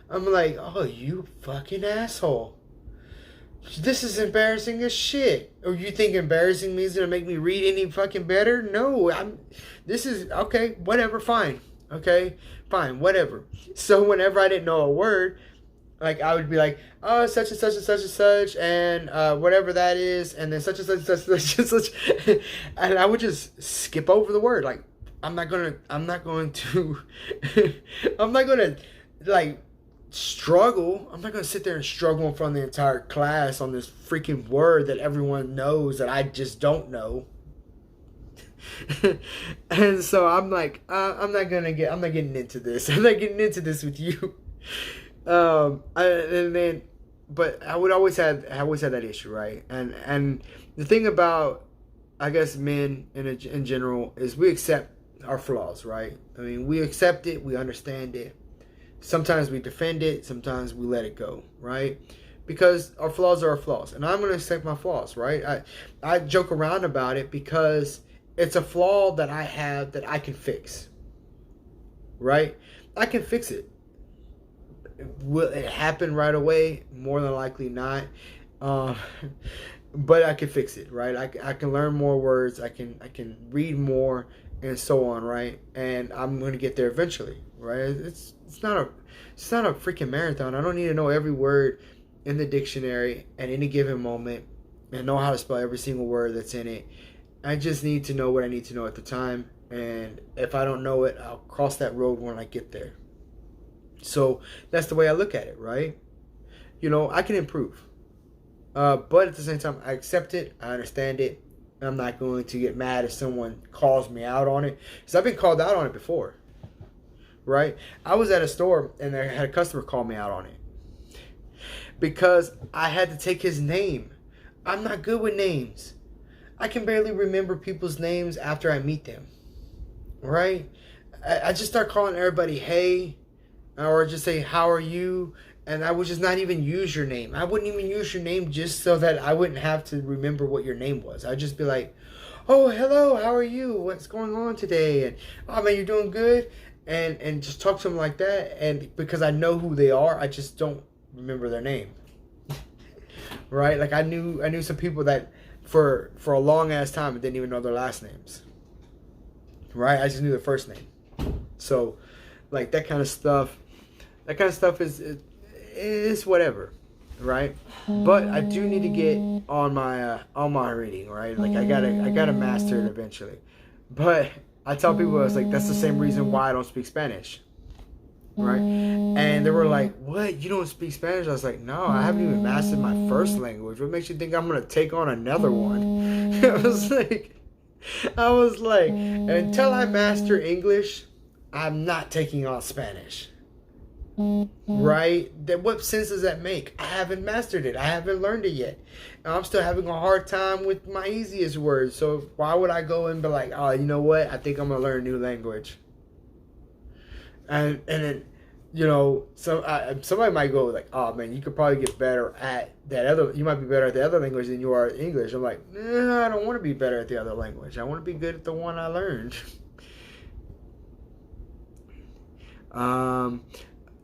I'm like, oh, you fucking asshole. This is embarrassing as shit. Or you think embarrassing me is going to make me read any fucking better? No, this is, okay, whatever, fine. Okay, fine, whatever. So whenever I didn't know a word, like I would be like, oh, such and such and such and such, and whatever that is, and then such and such and such and such, and I would just skip over the word. Like, I'm not going to like struggle. I'm not going to sit there and struggle in front of the entire class on this freaking word that everyone knows that I just don't know. And so I'm like, I'm not getting into this. I'm not getting into this with you. But I always had that issue, right? And the thing about, I guess, men in general is we accept our flaws, right? I mean, we accept it, we understand it. Sometimes we defend it, sometimes we let it go, right? Because our flaws are our flaws, and I'm going to accept my flaws, right? I joke around about it because it's a flaw that I have that I can fix, right? I can fix it. Will it happen right away? More than likely not. But I can fix it, right? I can learn more words. I can read more, and so on, right? And I'm going to get there eventually, right? It's not a freaking marathon. I don't need to know every word in the dictionary at any given moment and know how to spell every single word that's in it. I just need to know what I need to know at the time, and if I don't know it, I'll cross that road when I get there. So that's the way I look at it, right? I can improve. But at the same time, I accept it. I understand it. I'm not going to get mad if someone calls me out on it. Because I've been called out on it before. Right? I was at a store and I had a customer call me out on it. Because I had to take his name. I'm not good with names. I can barely remember people's names after I meet them. Right? I just start calling everybody, hey, or just say, how are you? And I would just not even use your name. I wouldn't even use your name just so that I wouldn't have to remember what your name was. I'd just be like, oh, hello, how are you? What's going on today? And, oh, man, you're doing good? And just talk to them like that. And because I know who they are, I just don't remember their name. Right? Like I knew some people that for a long ass time I didn't even know their last names. Right? I just knew their first name. So, like that kind of stuff is whatever, right? But I do need to get on my reading, right? Like I gotta master it eventually. But I tell people, it's like that's the same reason why I don't speak Spanish, right? And they were like, "What? You don't speak Spanish?" I was like, "No, I haven't even mastered my first language. What makes you think I'm gonna take on another one?" I was like, until I master English, I'm not taking on Spanish. Right? What sense does that make? I haven't mastered it. I haven't learned it yet. And I'm still having a hard time with my easiest words. So why would I go and be like, oh, you know what? I think I'm going to learn a new language. And then, somebody might go like, oh, man, you could probably get better at that other. You might be better at the other language than you are at English. I'm like, nah, I don't want to be better at the other language. I want to be good at the one I learned.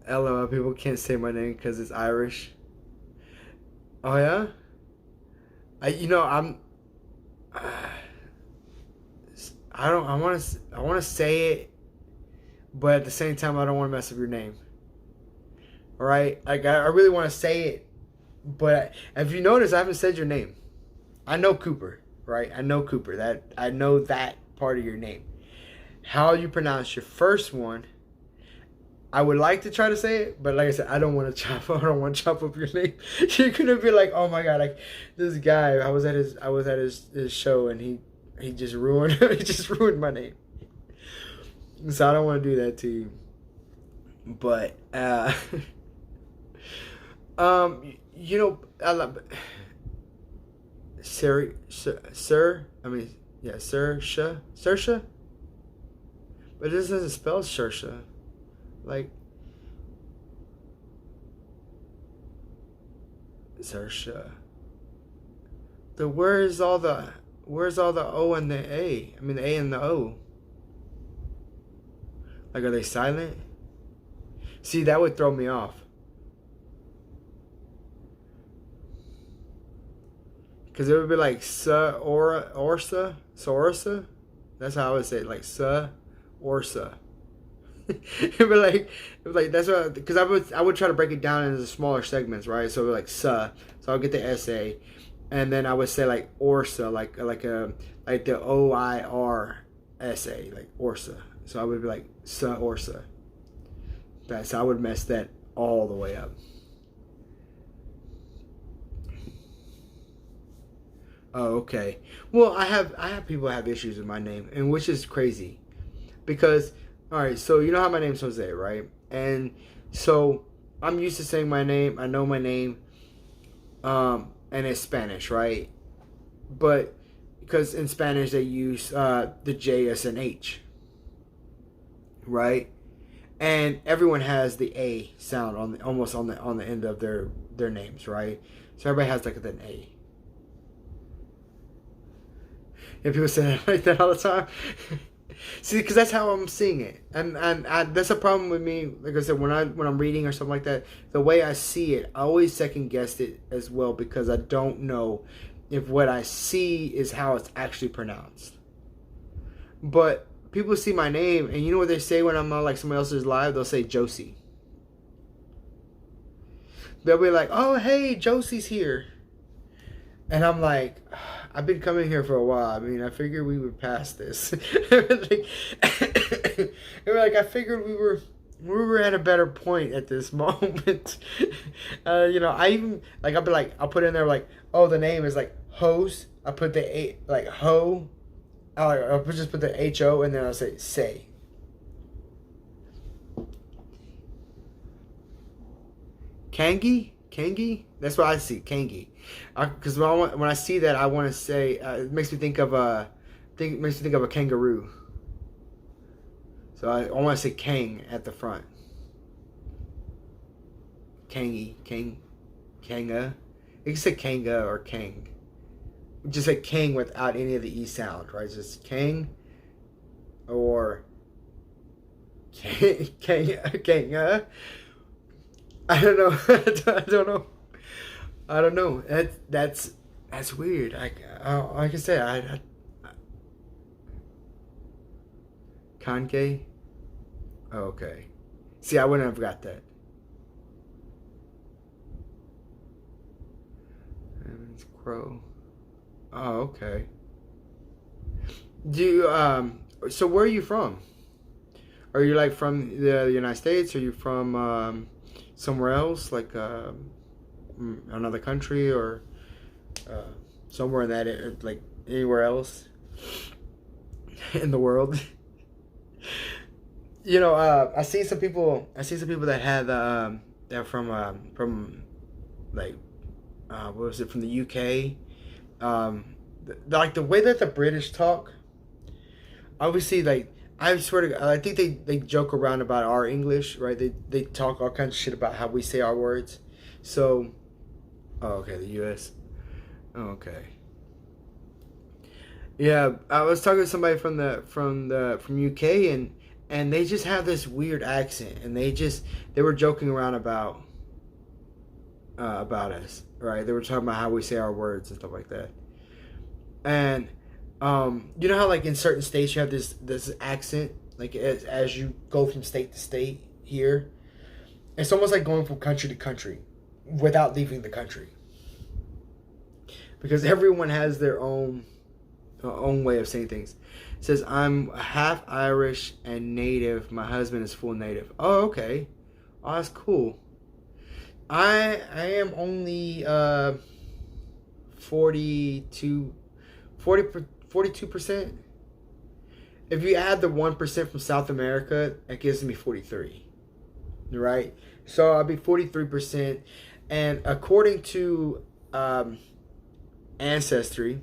LOL, people can't say my name because it's Irish. Oh yeah? I want to say it, but at the same time I don't want to mess up your name. All right? Like I really want to say it, but if you notice, I haven't said your name. I know Cooper, right? I know Cooper. I know that part of your name. How you pronounce your first one, I would like to try to say it, but like I said, I don't want to chop. I don't want to chop up your name. You're gonna be like, oh my god, like this guy. I was at his show and he just ruined he just ruined my name. So I don't want to do that to you. But you know, I love Sir. I mean, yeah, Saoirse. But this doesn't spell Saoirse. Like Saoirse. Where's all the O and the A? I mean the A and the O. Like, are they silent? See, that would throw me off. Because it would be like Orsa. That's how I would say it, like Orsa. It would like that's what, because I would try to break it down into smaller segments, right? So like so I'll get the SA, and then I would say like Orsa, like the OIRSA, like Orsa. So I would be like Orsa. So I would mess that all the way up. Oh, okay. Well, I have people have issues with my name, and which is crazy, because all right. So you know how my name's Jose, right? And so I'm used to saying my name. I know my name, and it's Spanish, right? But because in Spanish they use the J as an H, right? And everyone has the A sound almost on the end of their names, right? So everybody has like an A. And people say that like that all the time. See, because that's how I'm seeing it, and that's a problem with me. Like I said, when I'm reading or something like that, the way I see it, I always second guess it as well, because I don't know if what I see is how it's actually pronounced. But people see my name, and you know what they say when I'm on like somebody else's live? They'll say Josie. They'll be like, "Oh, hey, Josie's here," and I'm like, I've been coming here for a while. I mean, I figured we would pass this. like, I figured we were at a better point at this moment. You know, I even like I'll put in there like, oh, the name is like Hose. I put the A like Ho. I'll just put the HO and then I'll say. Kangi? That's what I see, Kangi. Because when I see that, I want to say it makes me think of a kangaroo. So I want to say Kang at the front. Kanga. You can say Kanga or Kang. Just say Kang without any of the E sound, right? Just Kang or Kanga. I don't know. I don't know. That's weird. Like I said, Kanke. Oh, okay. See, I wouldn't have got that. It's Crow. Oh, okay. Do you, so where are you from? Are you like from the United States? Are you from somewhere else, like another country, or somewhere in that, like anywhere else in the world? You know, I see some people that had they're from like what was it, from the UK. Like the way that the British talk, obviously, like I swear to God, I think they joke around about our English, right? They talk all kinds of shit about how we say our words. So, oh, okay, the U.S. Oh, okay. Yeah, I was talking to somebody from UK, and they just have this weird accent, and they were joking around about us, right? They were talking about how we say our words and stuff like that. And you know how like in certain states you have this accent, like as you go from state to state here, it's almost like going from country to country without leaving the country, because everyone has their own own way of saying things. It says, I'm half Irish and native. My husband is full native. Oh, okay. Oh, that's cool. I am only 42, 42%. If you add the 1% from South America, that gives me 43. Right? So I'll be 43%. And according to Ancestry,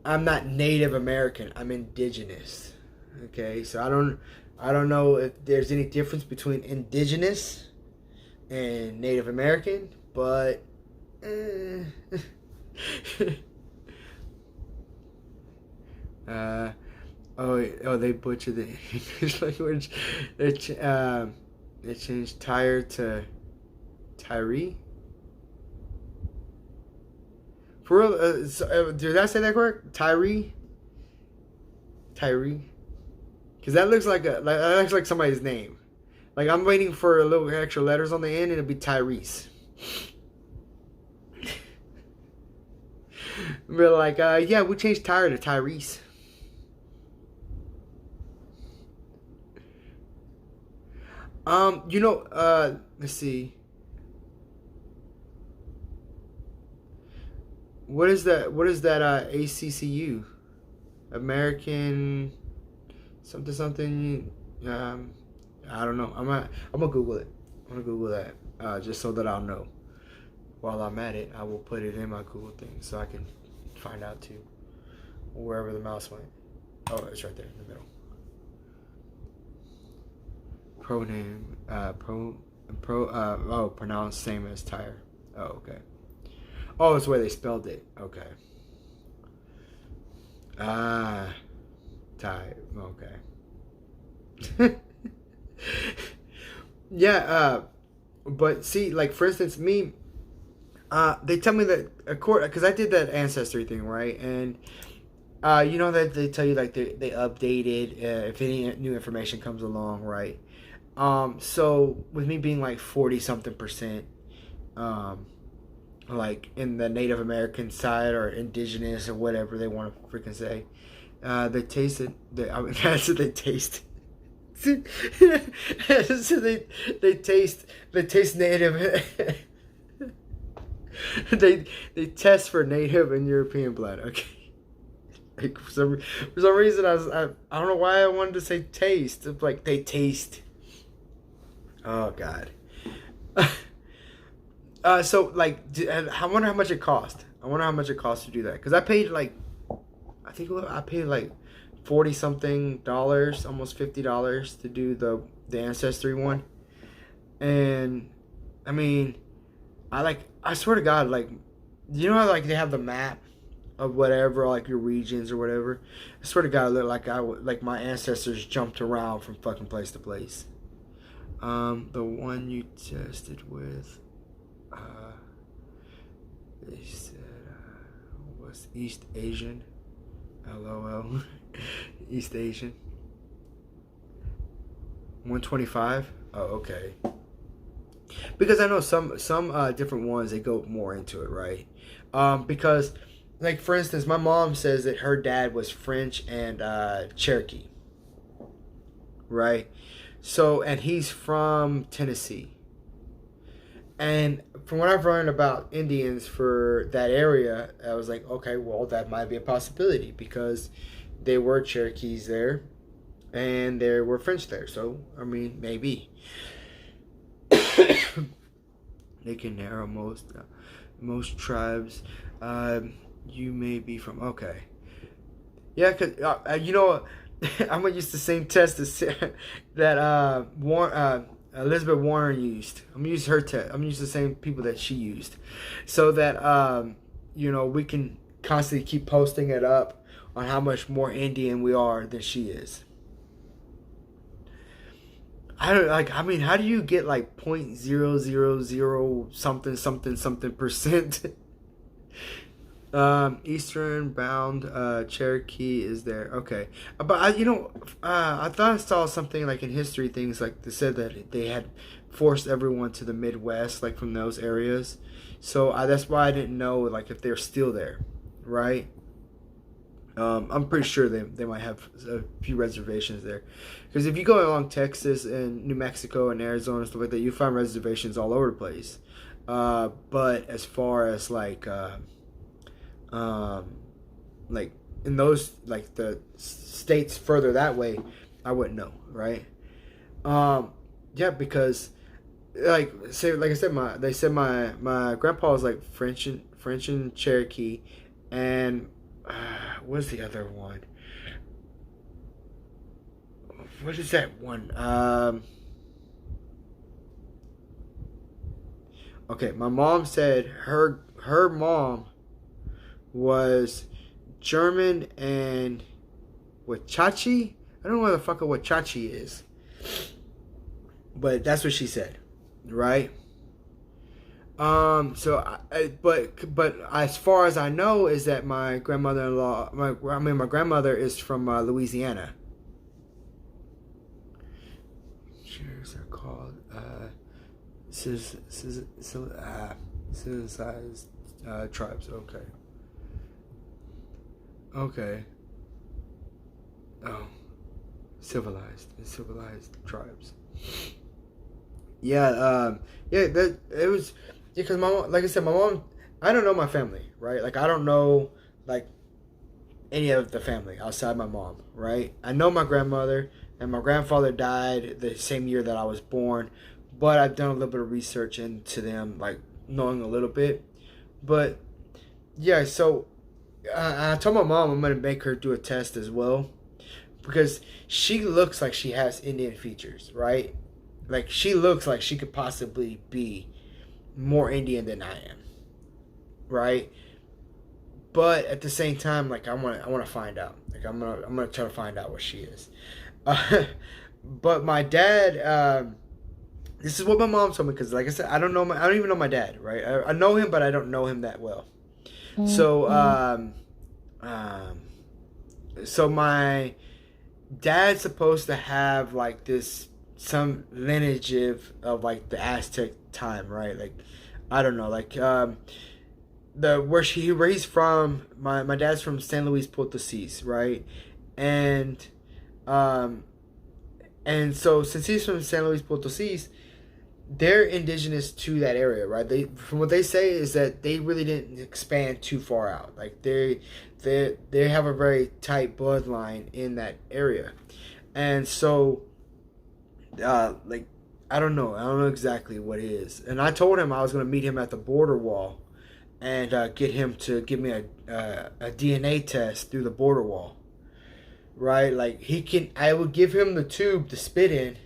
I'm not Native American. I'm indigenous. Okay, so I don't know if there's any difference between indigenous and Native American, but they butchered the English language. They changed Tyre to Tyree. For real, did I say that correct? Tyree. Because that looks like somebody's name. Like I'm waiting for a little extra letters on the end, and it'll be Tyrese. We're like, yeah, we changed Tyre to Tyrese. Let's see. What is that? ACCU, American, something. I don't know. I'm gonna Google it. I'm gonna Google that just so that I'll know. While I'm at it, I will put it in my Google thing so I can find out too. Wherever the mouse went. Oh, it's right there in the middle. Pronounced same as Tyre. Oh, okay. Oh, it's the way they spelled it. Okay. Ty. Okay. Yeah. But see, like for instance, me. They tell me that because I did that ancestry thing, right? And you know that they tell you like they updated if any new information comes along, right? So with me being like 40 something percent, like in the Native American side or indigenous or whatever they want to freaking say, they tasted. That's what they taste. So they taste native. they test for native and European blood. Okay. Like for some reason I don't know why I wanted to say taste. It's like they taste. Oh God. So like, I wonder how much it cost. I wonder how much it cost to do that because I paid like, I think I paid like $40 something, almost $50 to do the ancestry one, and I mean, I swear to God, like, you know how like they have the map of whatever, like your regions or whatever. I swear to God, I look like my ancestors jumped around from fucking place to place. The one you tested with, they said was East Asian. LOL. East Asian. 125. Oh, okay. Because I know some different ones they go more into it, right? Because like for instance, my mom says that her dad was French and Cherokee, right? So and he's from Tennessee. And from what I've learned about Indians for that area, I was like, okay, well, that might be a possibility because they were Cherokees there and there were French there. So, I mean, maybe. They can narrow most tribes. You may be from, okay. Yeah, because, you know, I'm going to use the same test that Elizabeth Warren used. I'm gonna use her test. I'm gonna use the same people that she used, so that you know, we can constantly keep posting it up on how much more Indian we are than she is. I don't like. I mean, how do you get like 0.000 something percent? Eastern bound Cherokee is there. Okay, but I thought I saw something like in history things like they said that they had forced everyone to the Midwest, like from those areas. So that's why I didn't know like if they're still there, right? I'm pretty sure they might have a few reservations there, because if you go along Texas and New Mexico and Arizona and stuff like that, you find reservations all over the place. But as far as like in those, like the states further that way, I wouldn't know, right? Yeah, because like I said, my grandpa was like French and Cherokee, and what's the other one? What is that one? Okay, my mom said her mom was German and Wachachi. I don't know what the fuck a Wachachi is, but that's what she said, right? But as far as I know, is that my grandmother-in-law, my grandmother is from Louisiana. Shares are called synthesized tribes. Okay. Okay. Oh, civilized tribes. Yeah. Yeah. That it was. Yeah, because my mom, like I said, my mom. I don't know my family, right? Like I don't know like any of the family outside my mom, right? I know my grandmother and my grandfather died the same year that I was born, but I've done a little bit of research into them, like knowing a little bit. But yeah, so I told my mom I'm gonna make her do a test as well, because she looks like she has Indian features, right? Like she looks like she could possibly be more Indian than I am, right? But at the same time, like I want to find out. Like I'm gonna try to find out what she is. But my dad, this is what my mom told me, because like I said, I don't even know my dad, right? I know him, but I don't know him that well. So so my dad's supposed to have like this some lineage of like the Aztec time, right? Like I don't know, like the where he's from. My dad's from San Luis Potosí, right? And so since he's from San Luis Potosí, they're indigenous to that area, right? They, from what they say, is that they really didn't expand too far out. Like they have a very tight bloodline in that area, and so like I don't know exactly what it is. And I told him I was gonna meet him at the border wall, and get him to give me a DNA test through the border wall, right? Like I would give him the tube to spit in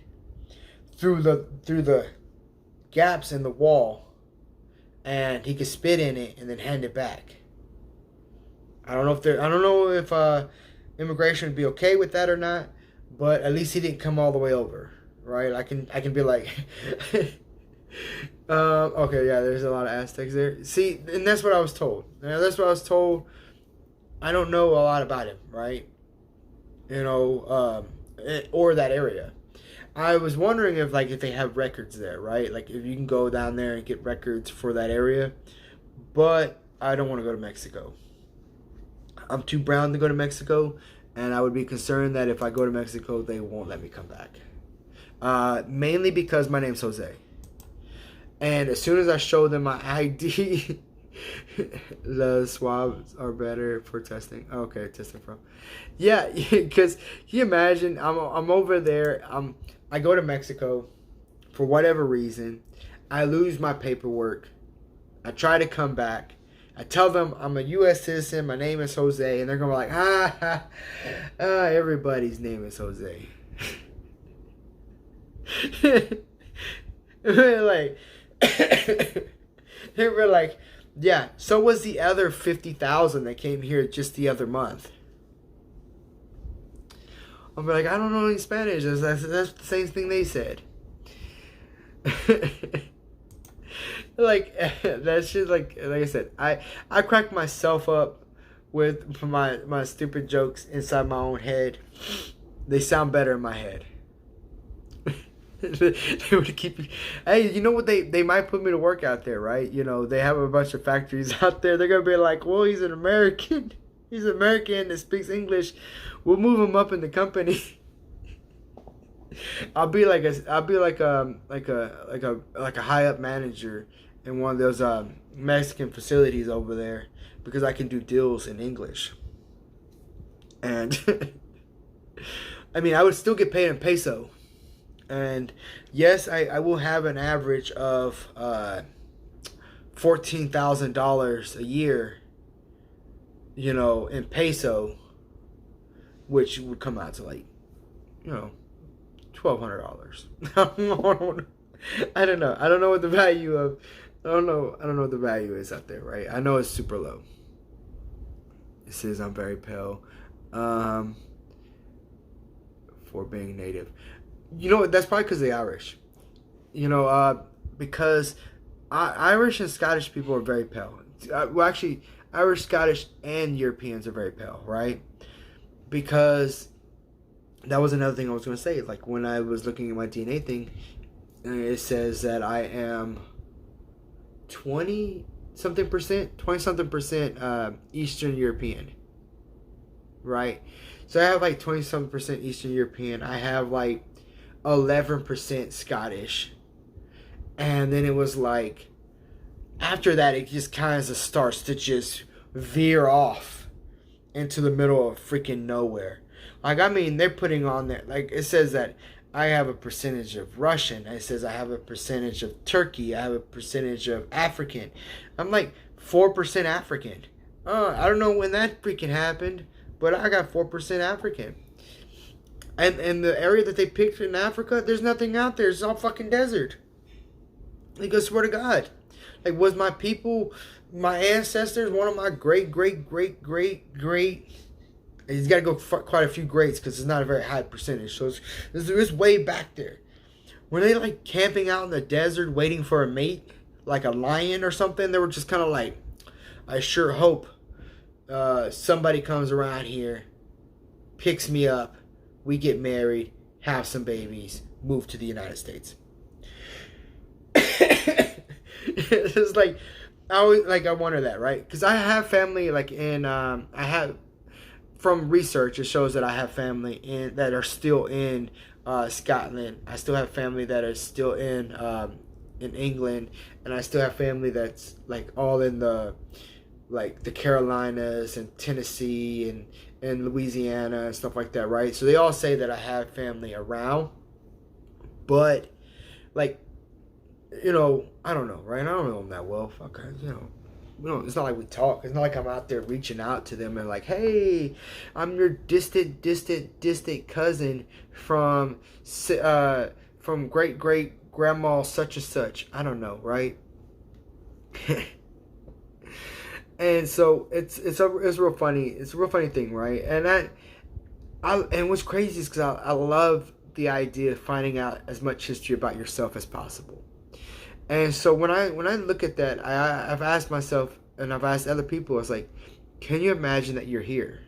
through the gaps in the wall, and he could spit in it and then hand it back. I don't know if immigration would be okay with that or not, but at least he didn't come all the way over, right? I can be like, okay, yeah, there's a lot of Aztecs there. See, and that's what I was told. That's what I was told. I don't know a lot about him, right? You know, or that area. I was wondering if they have records there, right? Like if you can go down there and get records for that area. But I don't want to go to Mexico. I'm too brown to go to Mexico, and I would be concerned that if I go to Mexico, they won't let me come back. Mainly because my name's Jose. And as soon as I show them my ID, the swabs are better for testing. Okay, testing from. Yeah, because can you imagine? I'm over there. I go to Mexico for whatever reason. I lose my paperwork. I try to come back. I tell them I'm a U.S. citizen. My name is Jose, and they're gonna be like, everybody's name is Jose. Like, they were like, yeah. So was the other 50,000 that came here just the other month. I'm like, I don't know any Spanish. That's the same thing they said. Like that shit. Like I said, I crack myself up with my stupid jokes inside my own head. They sound better in my head. They would keep. Hey, you know what? They might put me to work out there, right? You know, they have a bunch of factories out there. They're gonna be like, well, he's an American. he's American that speaks English. We'll move him up in the company. I'll be like a high up manager in one of those Mexican facilities over there because I can do deals in English. And I mean, I would still get paid in peso. And yes, I will have an average of $14,000 a year, you know, in peso, which would come out to like, you know, $1,200. I don't know. I don't know what the value of. I don't know what the value is out there, right? I know it's super low. It says I'm very pale, for being native. You know what? That's probably because of the Irish. You know, because Irish and Scottish people are very pale. Well, actually, Irish, Scottish, and Europeans are very pale, right? Because that was another thing I was going to say. Like when I was looking at my DNA thing, it says that I am 20 something percent Eastern European, right? So I have like 20 something percent Eastern European. I have like 11% Scottish, and then it was like after that it just kind of starts to just veer off into the middle of freaking nowhere. Like, I mean, they're putting on there, like, it says that I have a percentage of Russian. It says I have a percentage of Turkey. I have a percentage of African. I'm like 4% African. I don't know when that freaking happened, but I got 4% African. And the area that they picked in Africa, there's nothing out there. It's all fucking desert. Like, I swear to God. Like, was my people, my ancestors, one of my great, he's got to go quite a few greats because it's not a very high percentage. So it's way back there. Were they like camping out in the desert waiting for a mate, like a lion or something? They were just kind of like, I sure hope somebody comes around here, picks me up, we get married, have some babies, move to the United States. It's like, I wonder that, right? Because I have family like in, I have, from research, it shows that I have family that are still in Scotland. I still have family that are still in England, and I still have family that's like all in the Carolinas and Tennessee and Louisiana and stuff like that, right? So they all say that I have family around, but like, you know, I don't know, right? I don't know them that well. Fuck, you know. It's not like we talk. It's not like I'm out there reaching out to them and like, hey, I'm your distant cousin from great grandma such and such. I don't know, right? And so it's real funny. It's a real funny thing, right? And and what's crazy is because I love the idea of finding out as much history about yourself as possible. And so when I look at that, I've asked myself, and I've asked other people, it's like, can you imagine that you're here?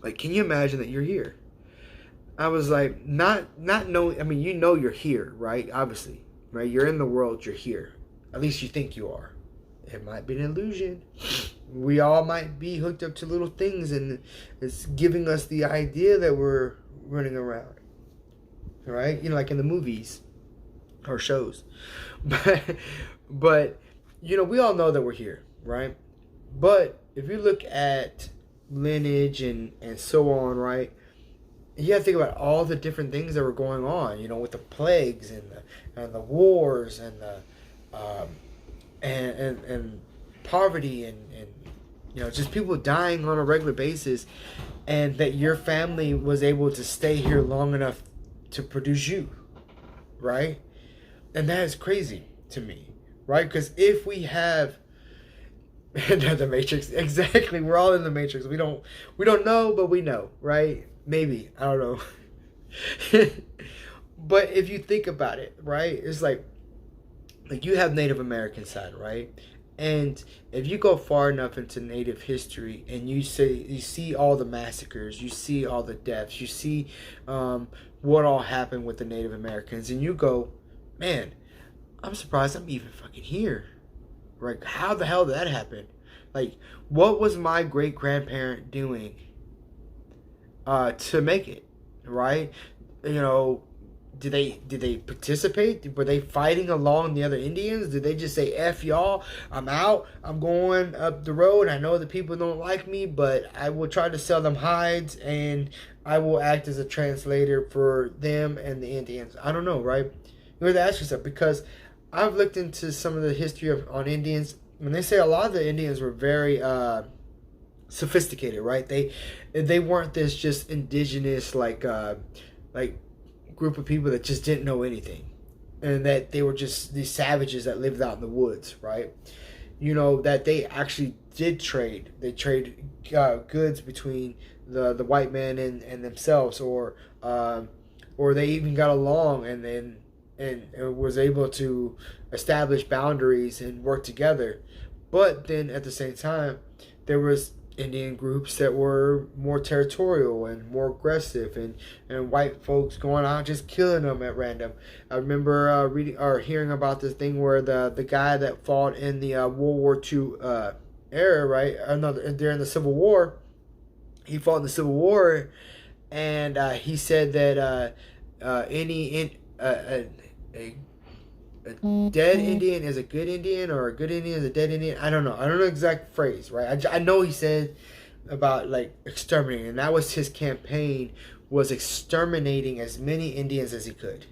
Like, can you imagine that you're here? I was like, not knowing. I mean, you know you're here, right? Obviously, right? You're in the world. You're here. At least you think you are. It might be an illusion. We all might be hooked up to little things, and it's giving us the idea that we're running around, right? You know, like in the movies or shows. But you know, we all know that we're here, right? But if you look at lineage and so on, right, you have to think about all the different things that were going on, you know, with the plagues and the wars and the and poverty and you know, just people dying on a regular basis, and that your family was able to stay here long enough to produce you, right? And that is crazy to me, right? Because if we have the Matrix, exactly, we're all in the Matrix. We don't know, but we know, right? Maybe, I don't know. But if you think about it, right, it's like you have Native American side, right? And if you go far enough into Native history and you see all the massacres, you see all the deaths, you see what all happened with the Native Americans, and you go, man, I'm surprised I'm even fucking here. Right? How the hell did that happen? Like, what was my great grandparent doing to make it, right? You know, did they participate? Were they fighting along the other Indians? Did they just say "F y'all, I'm out, I'm going up the road. I know the people don't like me, but I will try to sell them hides, and I will act as a translator for them and the Indians." I don't know, right? You have to ask yourself, because I've looked into some of the history of on Indians. When they say a lot of the Indians were very sophisticated, right? They weren't this just indigenous like group of people that just didn't know anything, and that they were just these savages that lived out in the woods, right? You know, that they actually did trade. They trade goods between the white man and themselves, or they even got along and was able to establish boundaries and work together. But then at the same time, there was Indian groups that were more territorial and more aggressive, and white folks going out just killing them at random. I remember reading or hearing about this thing where the guy that fought in the World War II era, right? Another during the Civil War, he fought in the Civil War, and he said that a dead Indian is a good Indian, or a good Indian is a dead Indian. I don't know. I don't know the exact phrase, right? I know he said about like exterminating, and that was his campaign, was exterminating as many Indians as he could,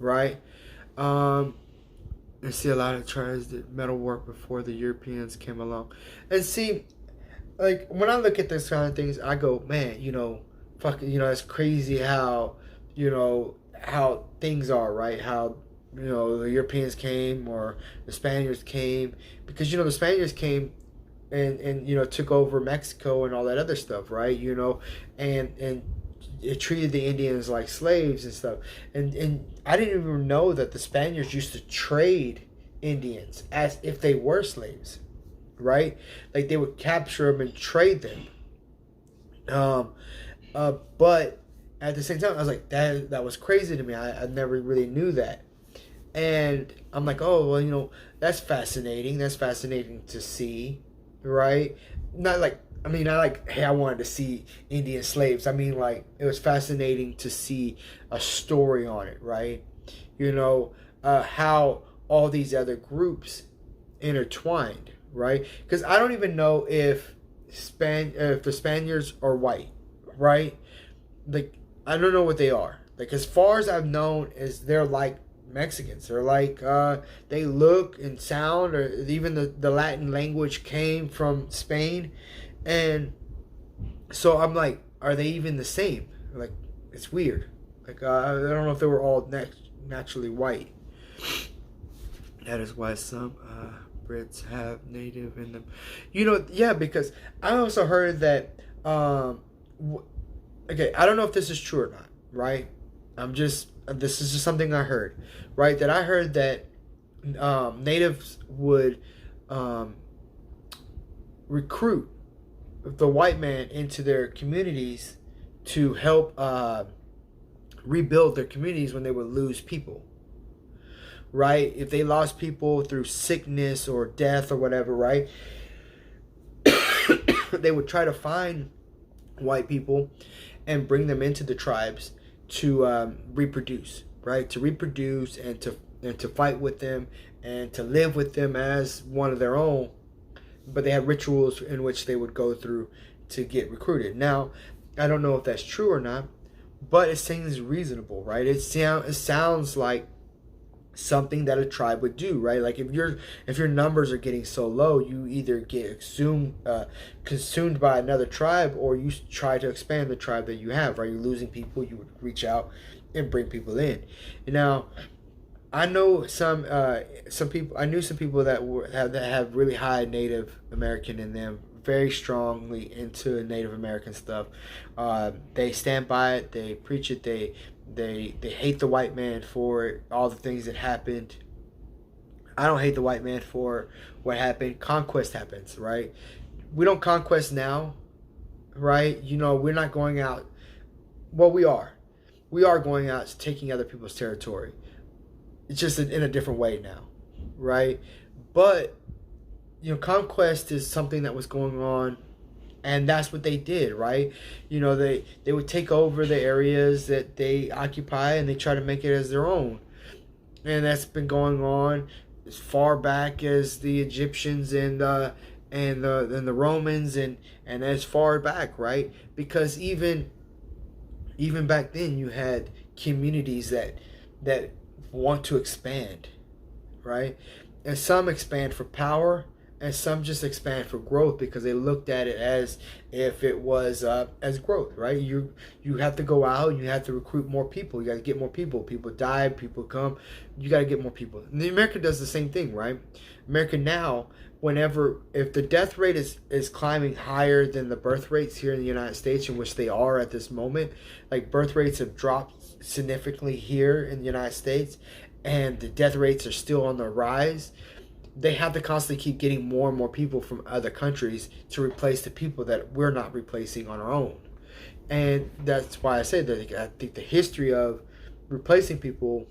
right? And see, a lot of tribes did metal work before the Europeans came along, and see, like when I look at this kind of things, I go, man, it's crazy how, how things are, right? How the Europeans came, or the Spaniards came, because the Spaniards came and took over Mexico and all that other stuff, right? And it treated the Indians like slaves and stuff. And I didn't even know that the Spaniards used to trade Indians as if they were slaves, right? Like they would capture them and trade them. But at the same time, I was like, that was crazy to me. I never really knew that. And I'm like, oh, well, that's fascinating. That's fascinating to see, right? Not like, hey, I wanted to see Indian slaves. I mean, like, it was fascinating to see a story on it, right? How all these other groups intertwined, right? Because I don't even know if the Spaniards are white, right? Like, I don't know what they are. Like, as far as I've known, is they're like Mexicans. They're like, they look and sound, or even the Latin language came from Spain. And so I'm like, are they even the same? Like, it's weird. Like, I don't know if they were all naturally white. That is why some Brits have native in them. Yeah, because I also heard that, okay, I don't know if this is true or not, right? This is just something I heard, right? That I heard that natives would recruit the white man into their communities to help rebuild their communities when they would lose people, right? If they lost people through sickness or death or whatever, right? They would try to find white people and bring them into the tribes to reproduce, right? To reproduce and to fight with them and to live with them as one of their own. But they had rituals in which they would go through to get recruited. Now, I don't know if that's true or not, but it seems reasonable, right? It sounds like something that a tribe would do, right? Like if your numbers are getting so low, you either get consumed by another tribe, or you try to expand the tribe that you have, right? You're losing people, you would reach out and bring people in. And now, I know some people. I knew some people that have really high Native American in them, very strongly into Native American stuff. They stand by it. They preach it. They hate the white man for it, all the things that happened. I don't hate the white man for what happened. Conquest happens, right? We don't conquest now, right? We're not going out. Well, we are. We are going out taking other people's territory. It's just in a different way now, right? But conquest is something that was going on, and that's what they did, right? They would take over the areas that they occupy, and they try to make it as their own. And that's been going on as far back as the Egyptians and the Romans, and as far back, right? Because even back then you had communities that want to expand, right? And some expand for power, and some just expand for growth because they looked at it as if it was as growth, right? You have to go out, you have to recruit more people, you got to get more people. People die, people come, you got to get more people. And America does the same thing, right? America now, if the death rate is climbing higher than the birth rates here in the United States, in which they are at this moment, like birth rates have dropped significantly here in the United States, and the death rates are still on the rise. They have to constantly keep getting more and more people from other countries to replace the people that we're not replacing on our own. And that's why I say that I think the history of replacing people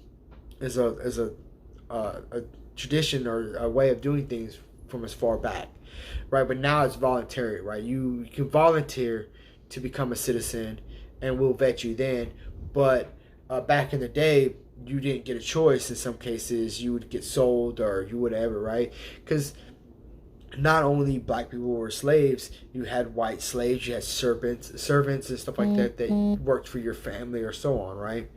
is a tradition or a way of doing things from as far back, right? But now it's voluntary, right? You can volunteer to become a citizen, and we'll vet you then. But back in the day, you didn't get a choice. In some cases, you would get sold or you whatever, right? Because not only black people were slaves, you had white slaves, you had servants and stuff like that worked for your family or so on, right?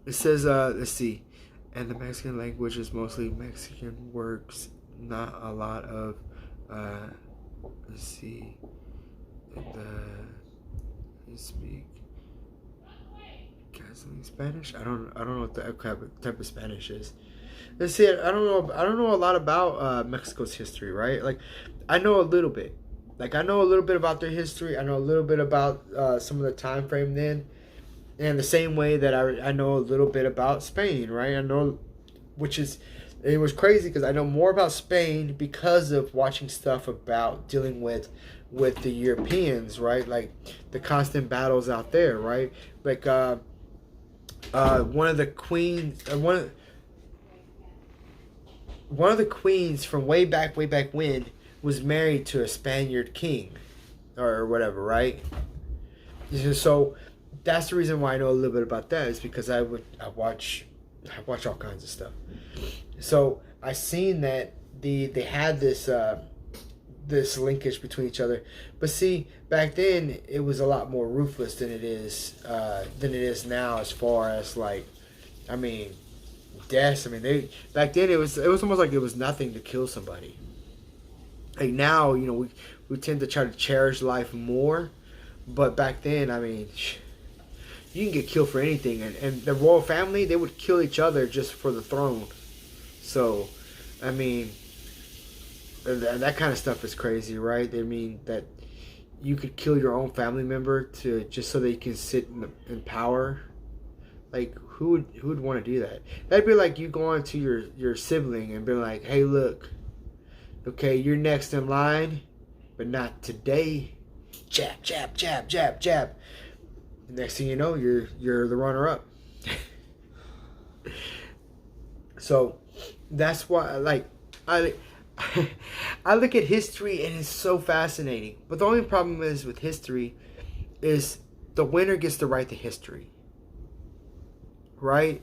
It says, let's see, and the Mexican language is mostly Mexican works, not a lot of, let's see, you speak gasoline Spanish. I don't know what the type of Spanish is. Let's see. I don't know a lot about Mexico's history, right? Like, I know a little bit. Like, I know a little bit about their history. I know a little bit about some of the time frame then, and the same way that I know a little bit about Spain, right? I know, it was crazy because I know more about Spain because of watching stuff about dealing with the Europeans, right? Like the constant battles out there, right? Like one of the queens from way back when was married to a Spaniard king or whatever, right? So that's the reason why I know a little bit about that, is because I watch all kinds of stuff. So I seen that they had this linkage between each other, but see, back then it was a lot more ruthless than it is now, as far as deaths. They back then it was almost like it was nothing to kill somebody. Like now, we tend to try to cherish life more, but back then, you can get killed for anything, and the royal family, they would kill each other just for the throne. So, that kind of stuff is crazy, right? That you could kill your own family member just so they can sit in power. Like, who would want to do that? That'd be like you going to your sibling and be like, "Hey, look, okay, you're next in line, but not today." Jab, jab, jab, jab, jab. Next thing you know, you're the runner-up. So that's why, I look at history and it's so fascinating. But the only problem is with history is the winner gets to write the history, right?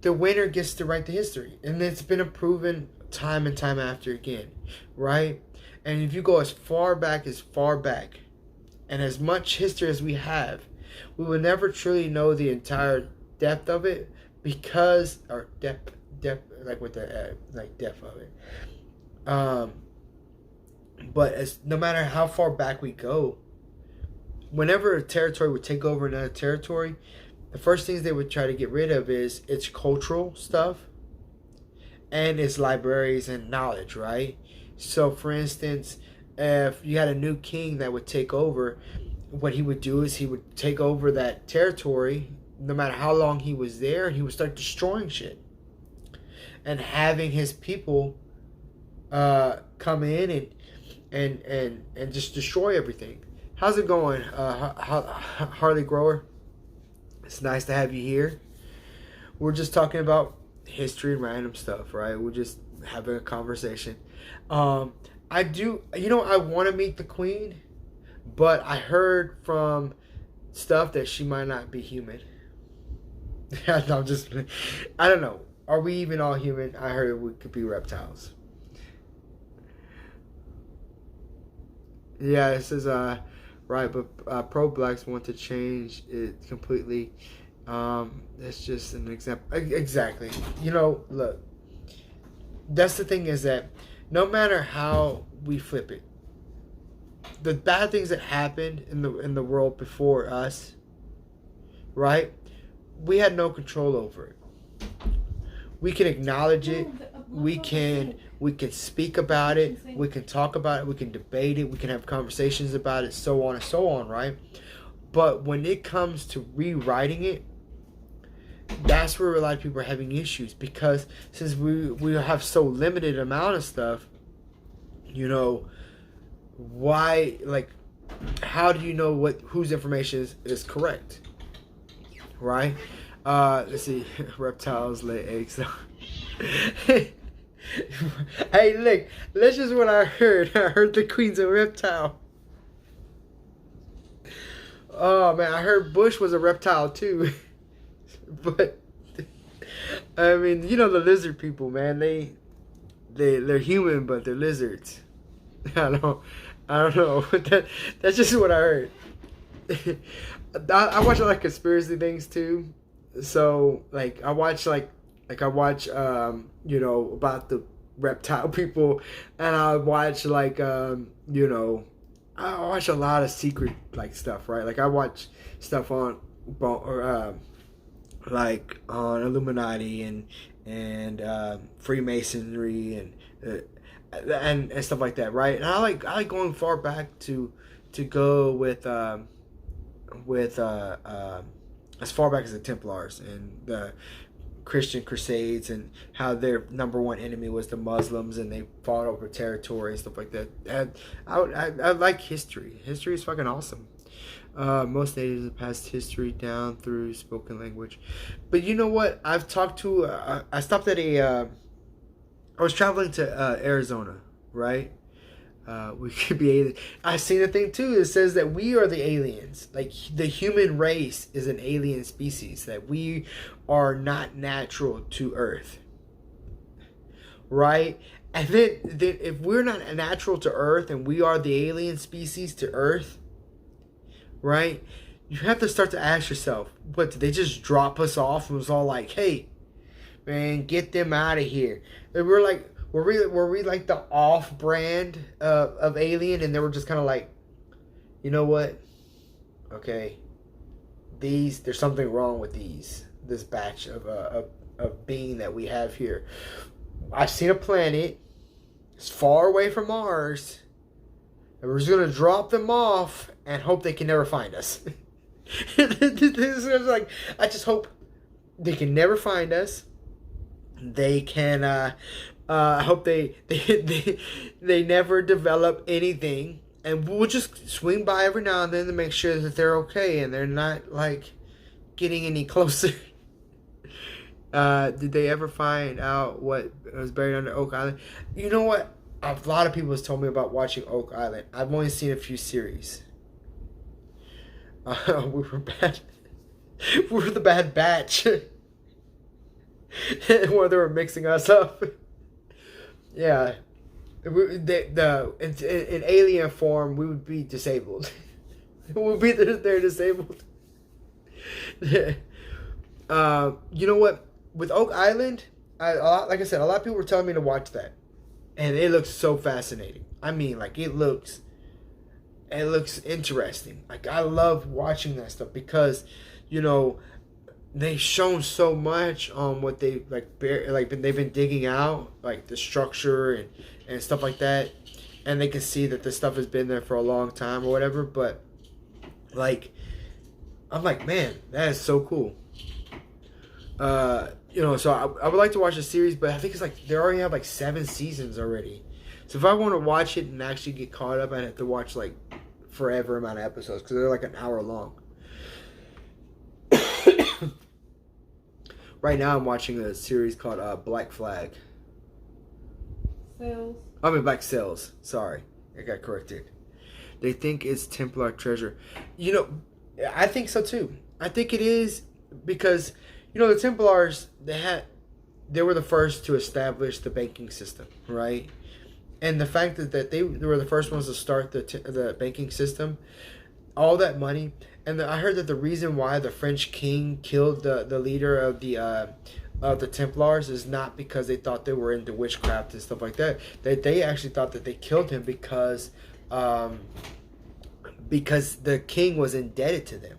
The winner gets to write the history, and it's been proven time and time after again, right? And if you go as far back, and as much history as we have, we will never truly know the entire depth of it, because, or depth, like with the depth of it. But no matter how far back we go, whenever a territory would take over another territory, the first things they would try to get rid of is its cultural stuff and its libraries and knowledge, right? So, for instance, if you had a new king that would take over, what he would do is he would take over that territory, no matter how long he was there, and he would start destroying shit and having his people come in and just destroy everything. How's it going, Harley Grower? It's nice to have you here. We're just talking about history and random stuff, right? We're just having a conversation. I do, I want to meet the queen, but I heard from stuff that she might not be human. No, I don't know. Are we even all human? I heard we could be reptiles. Yeah, this is right, but pro blacks want to change it completely. That's just an example. Exactly. Look, that's the thing is that no matter how we flip it, the bad things that happened in the world before us, right? We had no control over it. We can acknowledge it. We can speak about it. We can talk about it. We can debate it. We can have conversations about it, so on and so on, right? But when it comes to rewriting it, that's where a lot of people are having issues, because since we have so limited amount of stuff, why, like, how do you know whose information is correct, right? Let's see. Reptiles lay eggs. Hey, look, that's just what I heard. I heard the queen's a reptile. Oh man, I heard Bush was a reptile too. But I mean, the lizard people, man, they're human, but they're lizards. I don't know. That's just what I heard. I watch a lot of conspiracy things too. So like I watch about the reptile people, and I watch I watch a lot of secret stuff, right? Like I watch stuff on on Illuminati and Freemasonry and stuff like that, right? And I like going far back to go with as far back as the Templars and the Christian Crusades, and how their number one enemy was the Muslims, and they fought over territory and stuff like that. And I like history. History is fucking awesome. Most natives have passed history down through spoken language. But you know what? I've talked to. I stopped at I was traveling to Arizona, right? We could be aliens. I seen a thing too. It says that we are the aliens. Like the human race is an alien species. That we are not natural to Earth, right? And then if we're not natural to Earth and we are the alien species to Earth, right? You have to start to ask yourself, what, did they just drop us off and was all like, hey, man, get them out of here? And we're like, were we like the off brand of alien, and they were just kind of like, you know what? Okay, there's something wrong with this batch of being that we have here. I've seen a planet. It's far away from Mars. And we're just going to drop them off and hope they can never find us. This is like, I just hope they can never find us. They can, I hope they never develop anything. And we'll just swing by every now and then to make sure that they're okay and they're not, like, getting any closer. Did they ever find out what was buried under Oak Island? You know what? A lot of people has told me about watching Oak Island. I've only seen a few series. We were bad. We were the bad batch. Where they were mixing us up. Yeah. In alien form, we would be disabled. We would be they're disabled. You know what? With Oak Island, like I said, a lot of people were telling me to watch that. And it looks so fascinating. I mean, like, it looks interesting. Like, I love watching that stuff because, they've shown so much on what they they've been digging out, like the structure and stuff like that, and they can see that this stuff has been there for a long time or whatever. But like, I'm like, man, that is so cool. So I would like to watch the series, but I think it's like they already have like 7 seasons already. So if I want to watch it and actually get caught up, I'd have to watch like forever amount of episodes because they're like an hour long. Right now I'm watching a series called Black Flag. Sales. I mean, Black Sails. Sorry, I got corrected. They think it's Templar treasure. You know, I think so too. I think it is because the Templars they were the first to establish the banking system, right? And the fact that they were the first ones to start the banking system, all that money, and I heard that the reason why the French king killed the leader of the Templars is not because they thought they were into witchcraft and stuff like that. They actually thought that they killed him because the king was indebted to them.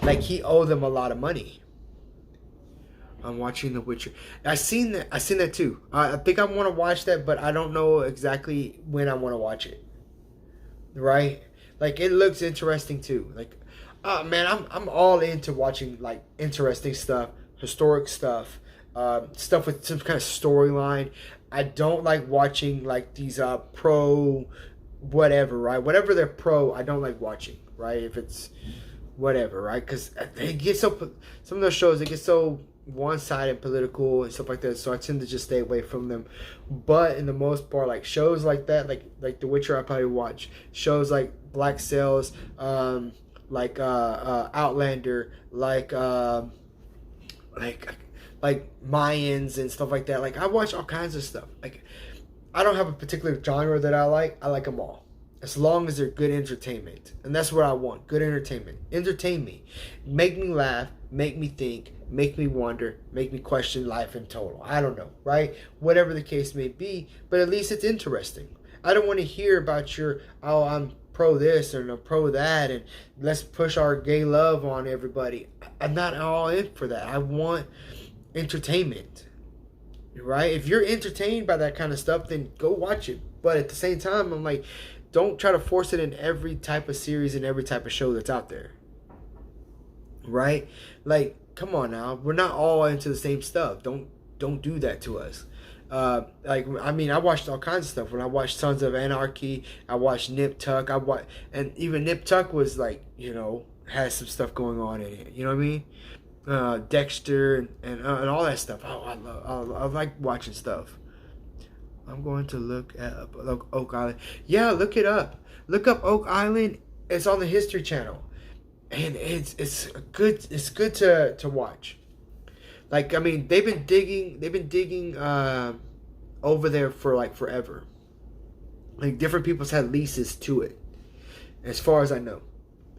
Like he owed them a lot of money. I'm watching The Witcher. I seen that too. I think I want to watch that, but I don't know exactly when I want to watch it. Right? Like it looks interesting too. Like, man, I'm all into watching like interesting stuff, historic stuff, stuff with some kind of storyline. I don't like watching like these pro whatever, right? Whatever they're pro, I don't like watching, right? If it's whatever, right? Because they get some of those shows, they get so one-sided political and stuff like that, so I tend to just stay away from them. But in the most part, like shows like that, like The Witcher, I probably watch. Shows like Black Sails, like Outlander, like Mayans and stuff like that. Like I watch all kinds of stuff. Like I don't have a particular genre that I like. I like them all. As long as they're good entertainment. And that's what I want. Good entertainment. Entertain me. Make me laugh. Make me think. Make me wonder. Make me question life in total. I don't know, right? Whatever the case may be. But at least it's interesting. I don't want to hear about I'm pro this or no pro that and let's push our gay love on everybody. I'm not all in for that. I want entertainment. Right? If you're entertained by that kind of stuff, then go watch it. But at the same time, I'm like, don't try to force it in every type of series and every type of show that's out there. Right? Like, come on now. We're not all into the same stuff. Don't do that to us. I watched all kinds of stuff. When I watched Sons of Anarchy, I watched Nip Tuck. And even Nip Tuck was like, has some stuff going on in it. You know what I mean? Dexter and all that stuff. I like watching stuff. I'm going to look at Oak Island. Yeah, look it up. Look up Oak Island. It's on the History Channel, and it's good. It's good to watch. Like I mean, they've been digging over there for like forever. Like different people's had leases to it, as far as I know.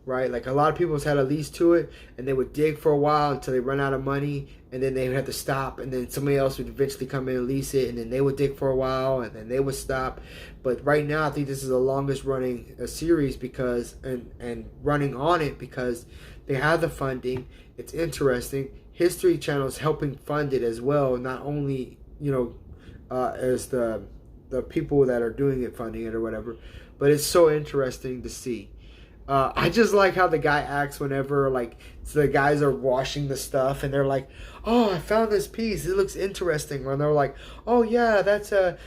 Right, like a lot of people's had a lease to it, and they would dig for a while until they run out of money, and then they would have to stop, and then somebody else would eventually come in and lease it, and then they would dig for a while, and then they would stop. But right now, I think this is the longest running series because and running on it because they have the funding. It's interesting. History Channel is helping fund it as well. Not only as the people that are doing it funding it or whatever, but it's so interesting to see. I just like how the guy acts whenever the guys are washing the stuff and they're like, "Oh, I found this piece. It looks interesting." Or they're like, "Oh yeah, that's a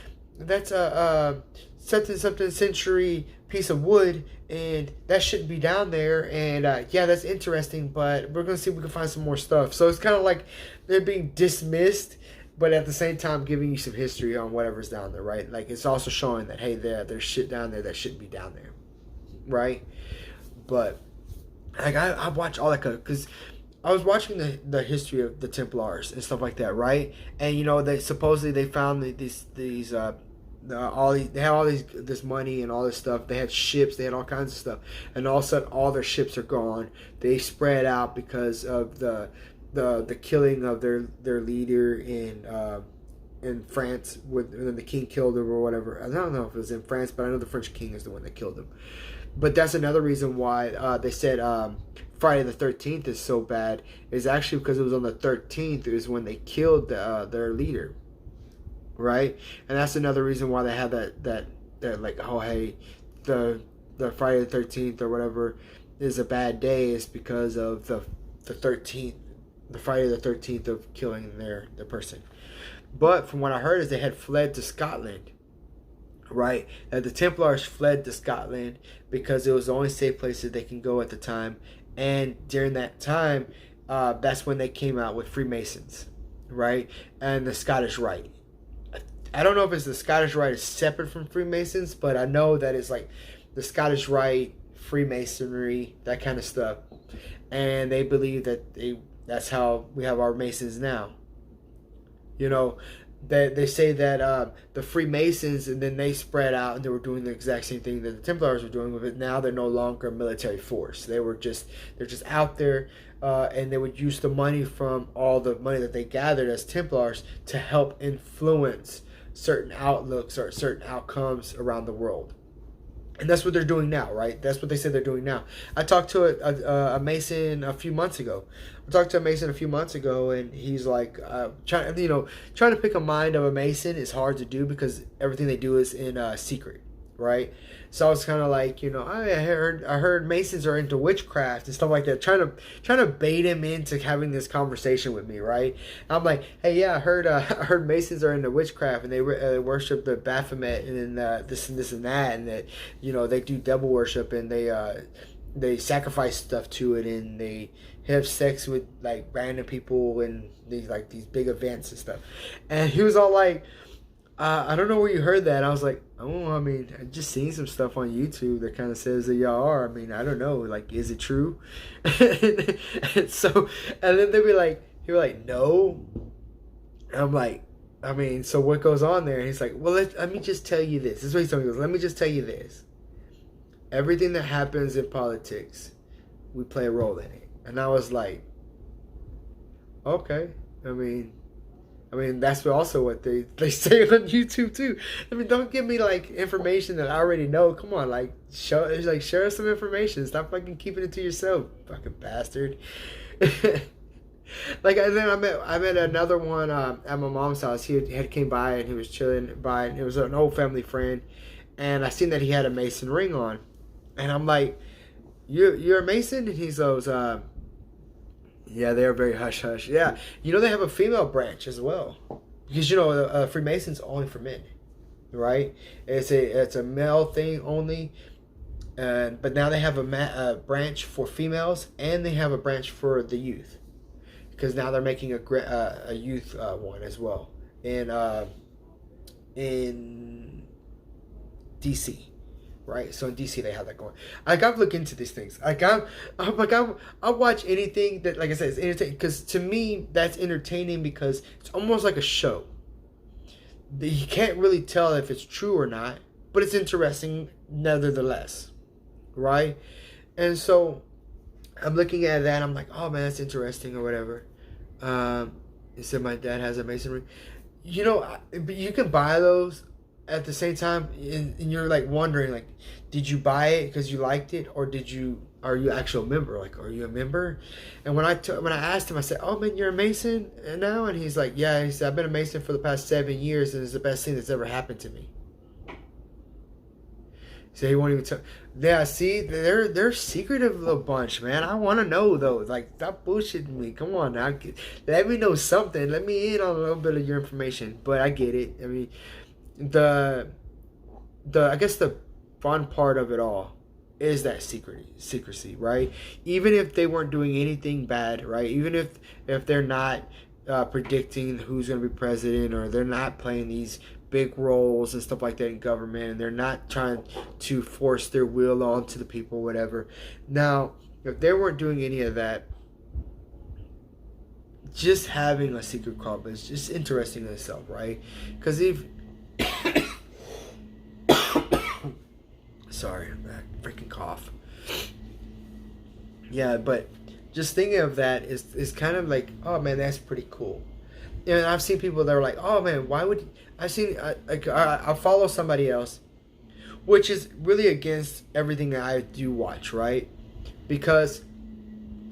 something century piece of wood and that shouldn't be down there. And yeah, that's interesting, but we're gonna see if we can find some more stuff." So it's kind of like they're being dismissed, but at the same time giving you some history on whatever's down there, right? Like it's also showing that hey, there's shit down there that shouldn't be down there, right? But like I watch all that because I was watching the history of the Templars and stuff like that, right? And they supposedly found they had all this money and all this stuff. They had ships, they had all kinds of stuff, and all of a sudden all their ships are gone. They spread out because of the killing of their leader in France when the king killed him or whatever. I don't know if it was in France, but I know the French king is the one that killed him. But that's another reason why they said Friday the 13th is so bad. Is actually because it was on the 13th is when they killed their leader, right? And that's another reason why they have that like, oh hey, the Friday the 13th or whatever is a bad day is because of the 13th, the Friday the 13th of killing their person. But from what I heard is they had fled to Scotland. Right, that the Templars fled to Scotland because it was the only safe places they can go at the time, and during that time, that's when they came out with Freemasons, right, and the Scottish Rite. I don't know if it's the Scottish Rite is separate from Freemasons, but I know that it's like the Scottish Rite, Freemasonry, that kind of stuff, and they believe that that's how we have our Masons now. You know, they say that the Freemasons, and then they spread out and they were doing the exact same thing that the Templars were doing with it. Now they're no longer a military force. They're just out there, and they would use the money from all the money that they gathered as Templars to help influence certain outlooks or certain outcomes around the world. And that's what they're doing now, right? That's what they said they're doing now. I talked to a Mason a few months ago. And he's like, trying to pick a mind of a Mason is hard to do because everything they do is in secret, right? So I was kind of like, I heard Masons are into witchcraft and stuff like that, trying to bait him into having this conversation with me, right? And I'm like, hey, yeah, I heard Masons are into witchcraft and they worship the Baphomet and this and this and that, and that they do devil worship and they sacrifice stuff to it and they have sex with like random people and these big events and stuff. And he was all like, I don't know where you heard that. I was like, oh, I mean, I just seen some stuff on YouTube that kind of says that y'all are. I mean, I don't know. Like, is it true? and then he were like, no. And I'm like, I mean, so what goes on there? And he's like, well, let me just tell you this. This is what he told me. He goes, let me just tell you this. Everything that happens in politics, we play a role in it. And I was like, okay. I mean, that's also what they say on YouTube too. I mean, don't give me like information that I already know. Come on, share some information. Stop fucking keeping it to yourself, fucking bastard. And then I met another one at my mom's house. He had came by and he was chilling by, and it was an old family friend. And I seen that he had a Mason ring on, and I'm like, "You're a Mason?" And he goes, yeah, they're very hush hush. Yeah, they have a female branch as well, because Freemason's only for men, right? It's a male thing only, but now they have a branch for females and they have a branch for the youth, because now they're making a youth one as well in DC. Right, so in DC they have that going. I gotta look into these things. I'll watch anything that, like I said, is entertaining. Because to me, that's entertaining because it's almost like a show. You can't really tell if it's true or not, but it's interesting nevertheless, right? And so I'm looking at that. I'm like, oh man, that's interesting or whatever. He said my dad has a masonry. But you can buy those. At the same time, and you're like wondering, like, did you buy it because you liked it, or are you actually a member? Like, are you a member? And when I asked him, I said, "Oh man, you're a Mason now?" And he's like, "Yeah." He said, "I've been a Mason for the past 7 years, and it's the best thing that's ever happened to me." So he won't even tell. Yeah, see, they're secretive a bunch, man. I want to know though. Like, stop bullshitting me. Come on now, let me know something. Let me in on a little bit of your information. But I get it. I mean. I guess the fun part of it all is that secrecy, right? Even if they weren't doing anything bad, right? Even if they're not predicting who's going to be president, or they're not playing these big roles and stuff like that in government, and they're not trying to force their will onto the people, whatever. Now, if they weren't doing any of that, just having a secret club is just interesting in itself, right? Because if sorry, that freaking cough. Yeah, but just thinking of that is kind of like, oh man, that's pretty cool. And I've seen people that are like, oh man, why would I'll follow somebody else, which is really against everything that I do watch, right? Because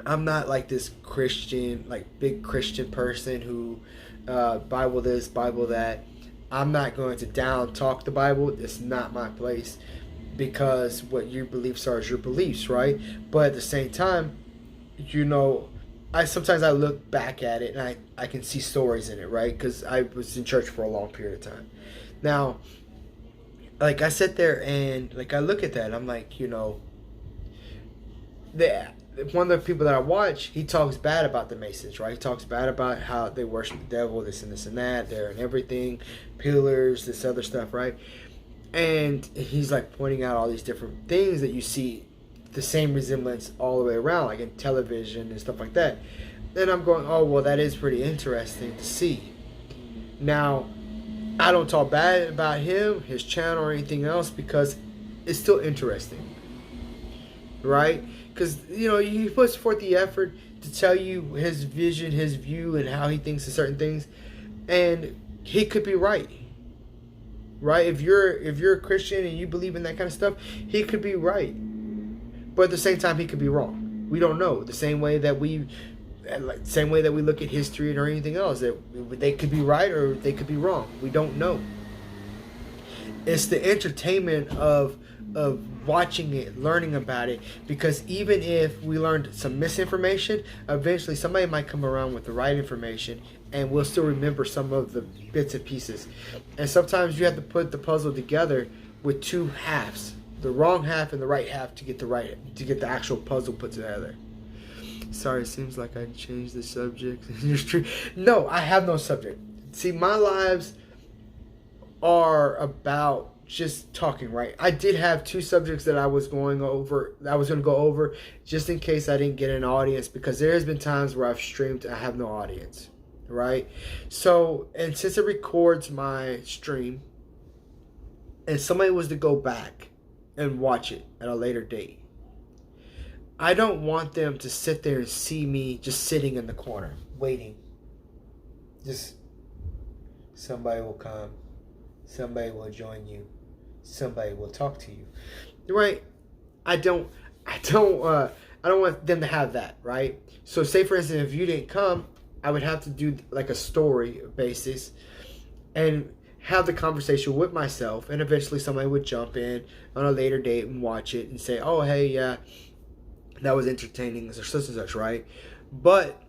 I'm not like this Christian, like big Christian person who Bible this, Bible that. I'm not going to down talk the Bible. It's not my place, because what your beliefs are is your beliefs, right? But at the same time, sometimes I look back at it and I can see stories in it, right? Because I was in church for a long period of time. Now, like I sit there and like I look at that, and I'm like, one of the people that I watch, he talks bad about the Masons, right? He talks bad about how they worship the devil, this and that, they're and everything, pillars, this other stuff, right? And he's like pointing out all these different things that you see the same resemblance all the way around, like in television and stuff like that. Then I'm going, oh, well, that is pretty interesting to see. Now, I don't talk bad about him, his channel, or anything else because it's still interesting, right? Because, you know, he puts forth the effort to tell you his vision, his view, and how he thinks of certain things. And he could be right. Right? If you're a Christian and you believe in that kind of stuff, he could be right. But at the same time, he could be wrong. We don't know. The same way that we look at history or anything else, that they could be right or they could be wrong. We don't know. It's the entertainment of watching it, learning about it, because even if we learned some misinformation, eventually somebody might come around with the right information and we'll still remember some of the bits and pieces. And sometimes you have to put the puzzle together with two halves, the wrong half and the right half, to get the actual puzzle put together. Sorry, it seems like I changed the subject. No, I have no subject. See, my lives are about just talking, right? I did have two subjects that I was going to go over just in case I didn't get an audience, because there has been times where I've streamed and I have no audience, right? So, and since it records my stream and somebody was to go back and watch it at a later date, I don't want them to sit there and see me just sitting in the corner waiting. Just somebody will come, somebody will join you, somebody will talk to you, right? I don't want them to have that, right? So say for instance, if you didn't come, I would have to do like a story basis and have the conversation with myself, and eventually somebody would jump in on a later date and watch it and say, oh, hey, yeah, that was entertaining, or such and such, right? But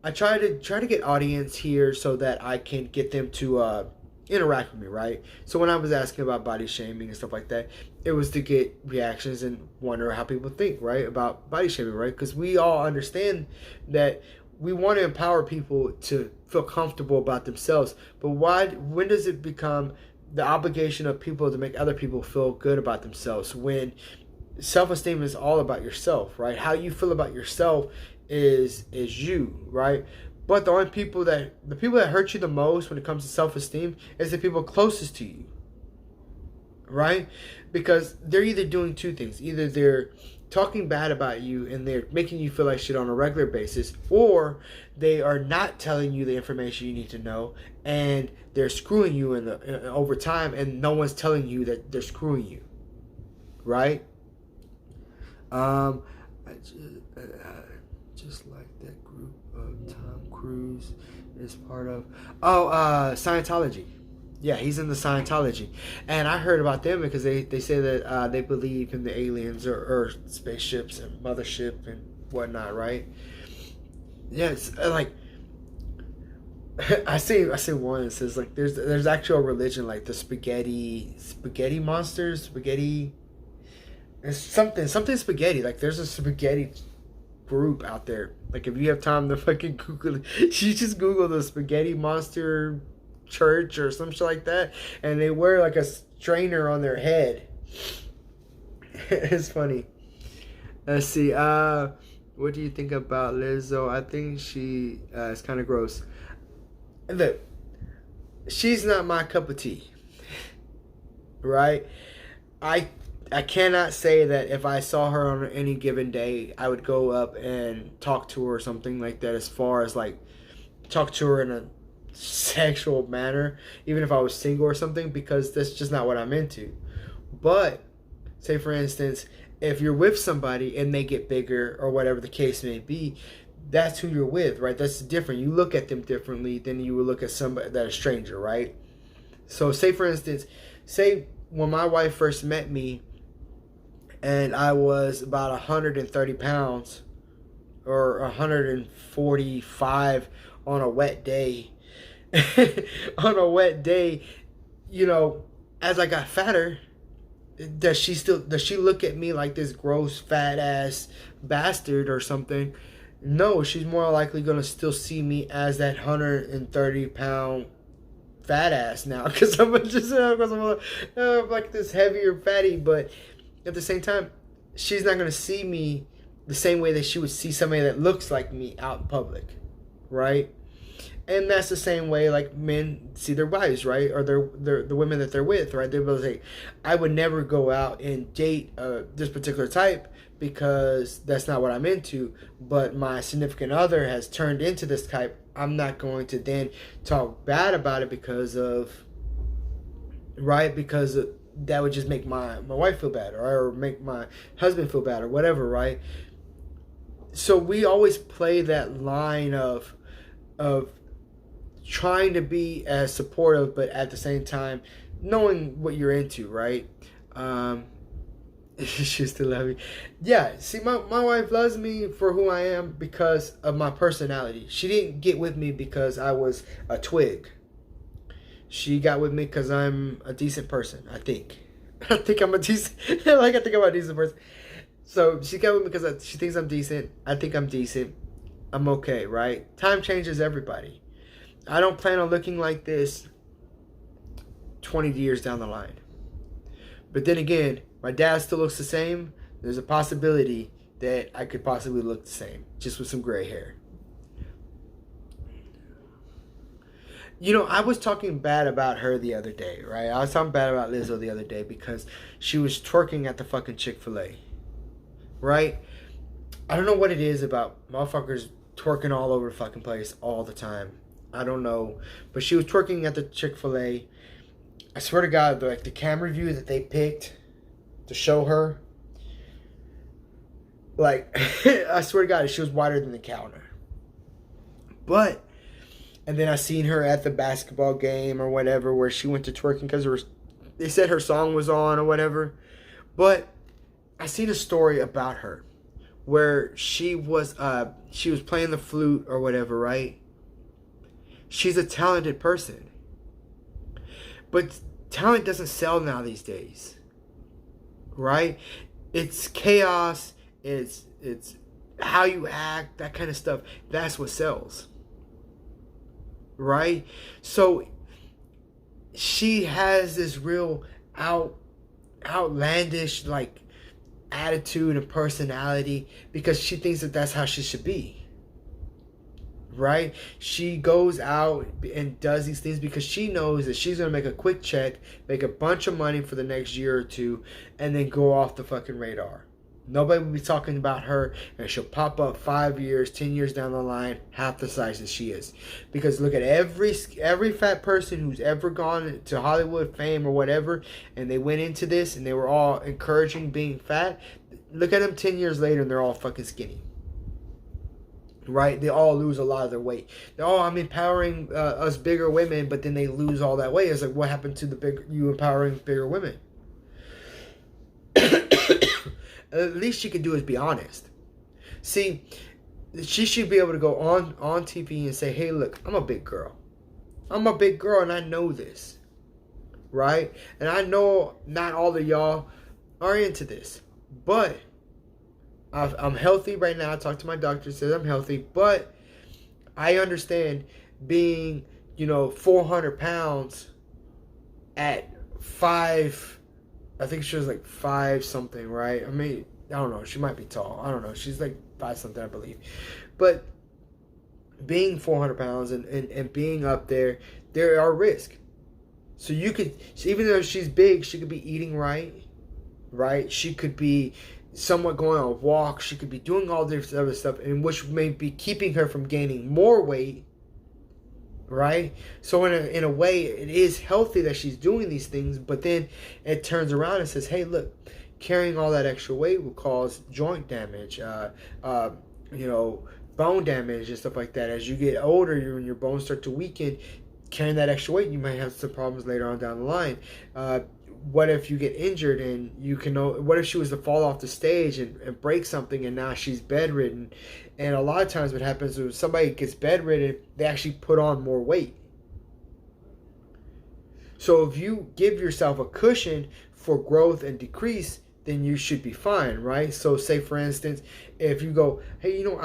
I try to get audience here so that I can get them to interact with me, right? So when I was asking about body shaming and stuff like that, it was to get reactions and wonder how people think, right, about body shaming, right? Because we all understand that we want to empower people to feel comfortable about themselves, but when does it become the obligation of people to make other people feel good about themselves, when self-esteem is all about yourself, right? How you feel about yourself is you, right? But the people that hurt you the most when it comes to self-esteem is the people closest to you, right? Because they're either doing two things. Either they're talking bad about you and they're making you feel like shit on a regular basis, or they are not telling you the information you need to know and they're screwing you over time, and no one's telling you that they're screwing you, right? I just like that group of Tom Cruise is part of. Scientology. Yeah, he's in the Scientology. And I heard about them because they say that they believe in the aliens or spaceships and mothership and whatnot, right? Yes, like I see one that says like there's actual religion, like the spaghetti monsters, spaghetti. It's something spaghetti. Like there's a spaghetti group out there. Like if you have time to fucking Google it, you just Google the spaghetti monster church or some shit like that, and they wear like a strainer on their head. It's funny. Let's see. What do you think about Lizzo? I think she is kind of gross. Look, she's not my cup of tea. Right? I cannot say that if I saw her on any given day, I would go up and talk to her or something like that, as far as like talk to her in a sexual manner, even if I was single or something, because that's just not what I'm into. But say for instance, if you're with somebody and they get bigger or whatever the case may be, that's who you're with, right? That's different. You look at them differently than you would look at somebody that's a stranger, right? So say for instance, when my wife first met me and I was about 130 pounds or 145 on a wet day, on a wet day, you know, as I got fatter, does she look at me like this gross fat ass bastard or something? No, she's more likely gonna still see me as that 130 pound fat ass now because I'm just because I'm like this heavier fatty. But at the same time, she's not gonna see me the same way that she would see somebody that looks like me out in public, right? And that's the same way like men see their wives, right? Or the women that they're with, right? They'll be able to say, I would never go out and date this particular type because that's not what I'm into. But my significant other has turned into this type. I'm not going to then talk bad about it because of, right? Because that would just make my wife feel bad, or make my husband feel bad, or whatever, right? So we always play that line of trying to be as supportive, but at the same time knowing what you're into, right? She still love me. Yeah, see, my wife loves me for who I am because of my personality. She didn't get with me because I was a twig. She got with me because I'm a decent person, I think. I think I'm a decent, I think I'm a decent person. So she got with me because she thinks I'm decent. I think I'm decent. I'm okay, right? Time changes everybody. I don't plan on looking like this 20 years down the line. But then again, my dad still looks the same. There's a possibility that I could possibly look the same, just with some gray hair. You know, I was talking bad about her the other day, right? I was talking bad about Lizzo the other day because she was twerking at the fucking Chick-fil-A, right? I don't know what it is about motherfuckers twerking all over the fucking place all the time. I don't know. But she was twerking at the Chick-fil-A. I swear to God, like the camera view that they picked to show her, like, I swear to God, she was wider than the counter. But, and then I seen her at the basketball game or whatever where she went to twerking because they said her song was on or whatever. But I seen a story about her where she was playing the flute or whatever, right? She's a talented person. But talent doesn't sell now these days. Right? It's chaos, it's how you act, that kind of stuff. That's what sells. Right? So she has this real outlandish like attitude and personality because she thinks that that's how she should be. Right? She goes out and does these things because she knows that she's going to make a quick check, make a bunch of money for the next year or two, and then go off the fucking radar. Nobody will be talking about her, and she'll pop up 5 years, 10 years down the line, half the size that she is. Because look at every fat person who's ever gone to Hollywood, fame, or whatever, and they went into this, and they were all encouraging being fat. Look at them 10 years later, and they're all fucking skinny. Right? They all lose a lot of their weight. I'm empowering us bigger women, but then they lose all that weight. It's like, what happened to you empowering bigger women? At least she can do is be honest. See, she should be able to go on TV and say, hey, look, I'm a big girl. I'm a big girl and I know this. Right? And I know not all of y'all are into this. But I'm healthy right now. I talked to my doctor, says I'm healthy, but I understand being, 400 pounds at 5, I think she was like 5 something, right? I mean, I don't know. She might be tall. I don't know. She's like 5 something, I believe. But being 400 pounds and being up there are risks. So you could, even though she's big, she could be eating right? She could be somewhat going on walks. She could be doing all this other stuff, and which may be keeping her from gaining more weight, right? So in a way, it is healthy that she's doing these things, but then it turns around and says, hey, look, carrying all that extra weight will cause joint damage, bone damage and stuff like that. As you get older, your bones start to weaken. Carrying that extra weight, you might have some problems later on down the line. What if you get injured and what if she was to fall off the stage and break something and now she's bedridden? And a lot of times what happens is when somebody gets bedridden, they actually put on more weight. So if you give yourself a cushion for growth and decrease, then you should be fine, right? So say for instance, if you go, hey, you know,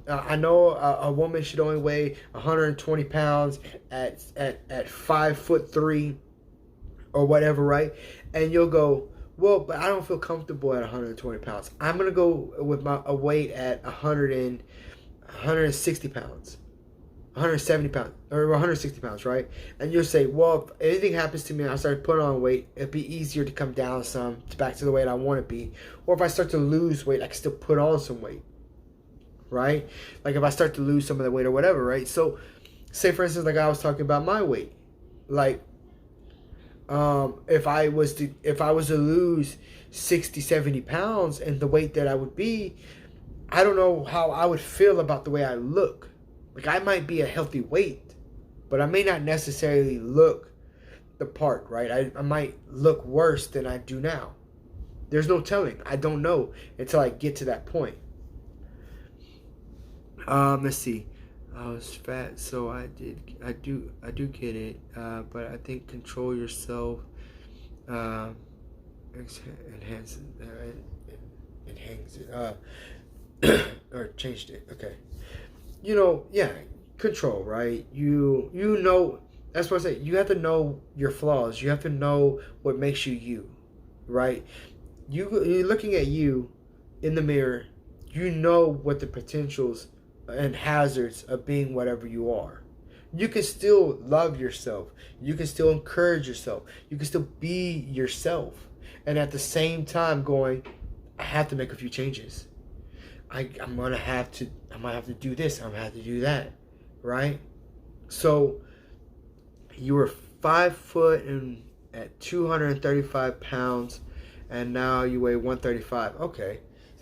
I know a woman should only weigh 120 pounds at 5'3" or whatever, right? And you'll go, well, but I don't feel comfortable at 120 pounds. I'm gonna go with a weight at 160 pounds. 170 pounds or 160 pounds, right? And you'll say, well, if anything happens to me and I start putting on weight, it'd be easier to come down some back to the weight I want to be. Or if I start to lose weight, I can still put on some weight, right? Like if I start to lose some of the weight or whatever, right? So say for instance, like I was talking about my weight, like if I was to lose 60, 70 pounds and the weight that I would be, I don't know how I would feel about the way I look. Like I might be a healthy weight, but I may not necessarily look the part, right? I might look worse than I do now. There's no telling. I don't know until I get to that point. Let's see. I was fat, so I do get it. But I think control yourself, enhance it, or changed it. Okay. You know, yeah, control, right? You know, that's what I say. You have to know your flaws. You have to know what makes you, right? You're looking at you in the mirror. You know what the potentials and hazards of being whatever you are. You can still love yourself. You can still encourage yourself. You can still be yourself. And at the same time going, I have to make a few changes. I'm gonna have to do this. I'm gonna have to do that, right? So you were 5 foot and at 235 pounds, and now you weigh 135. Okay,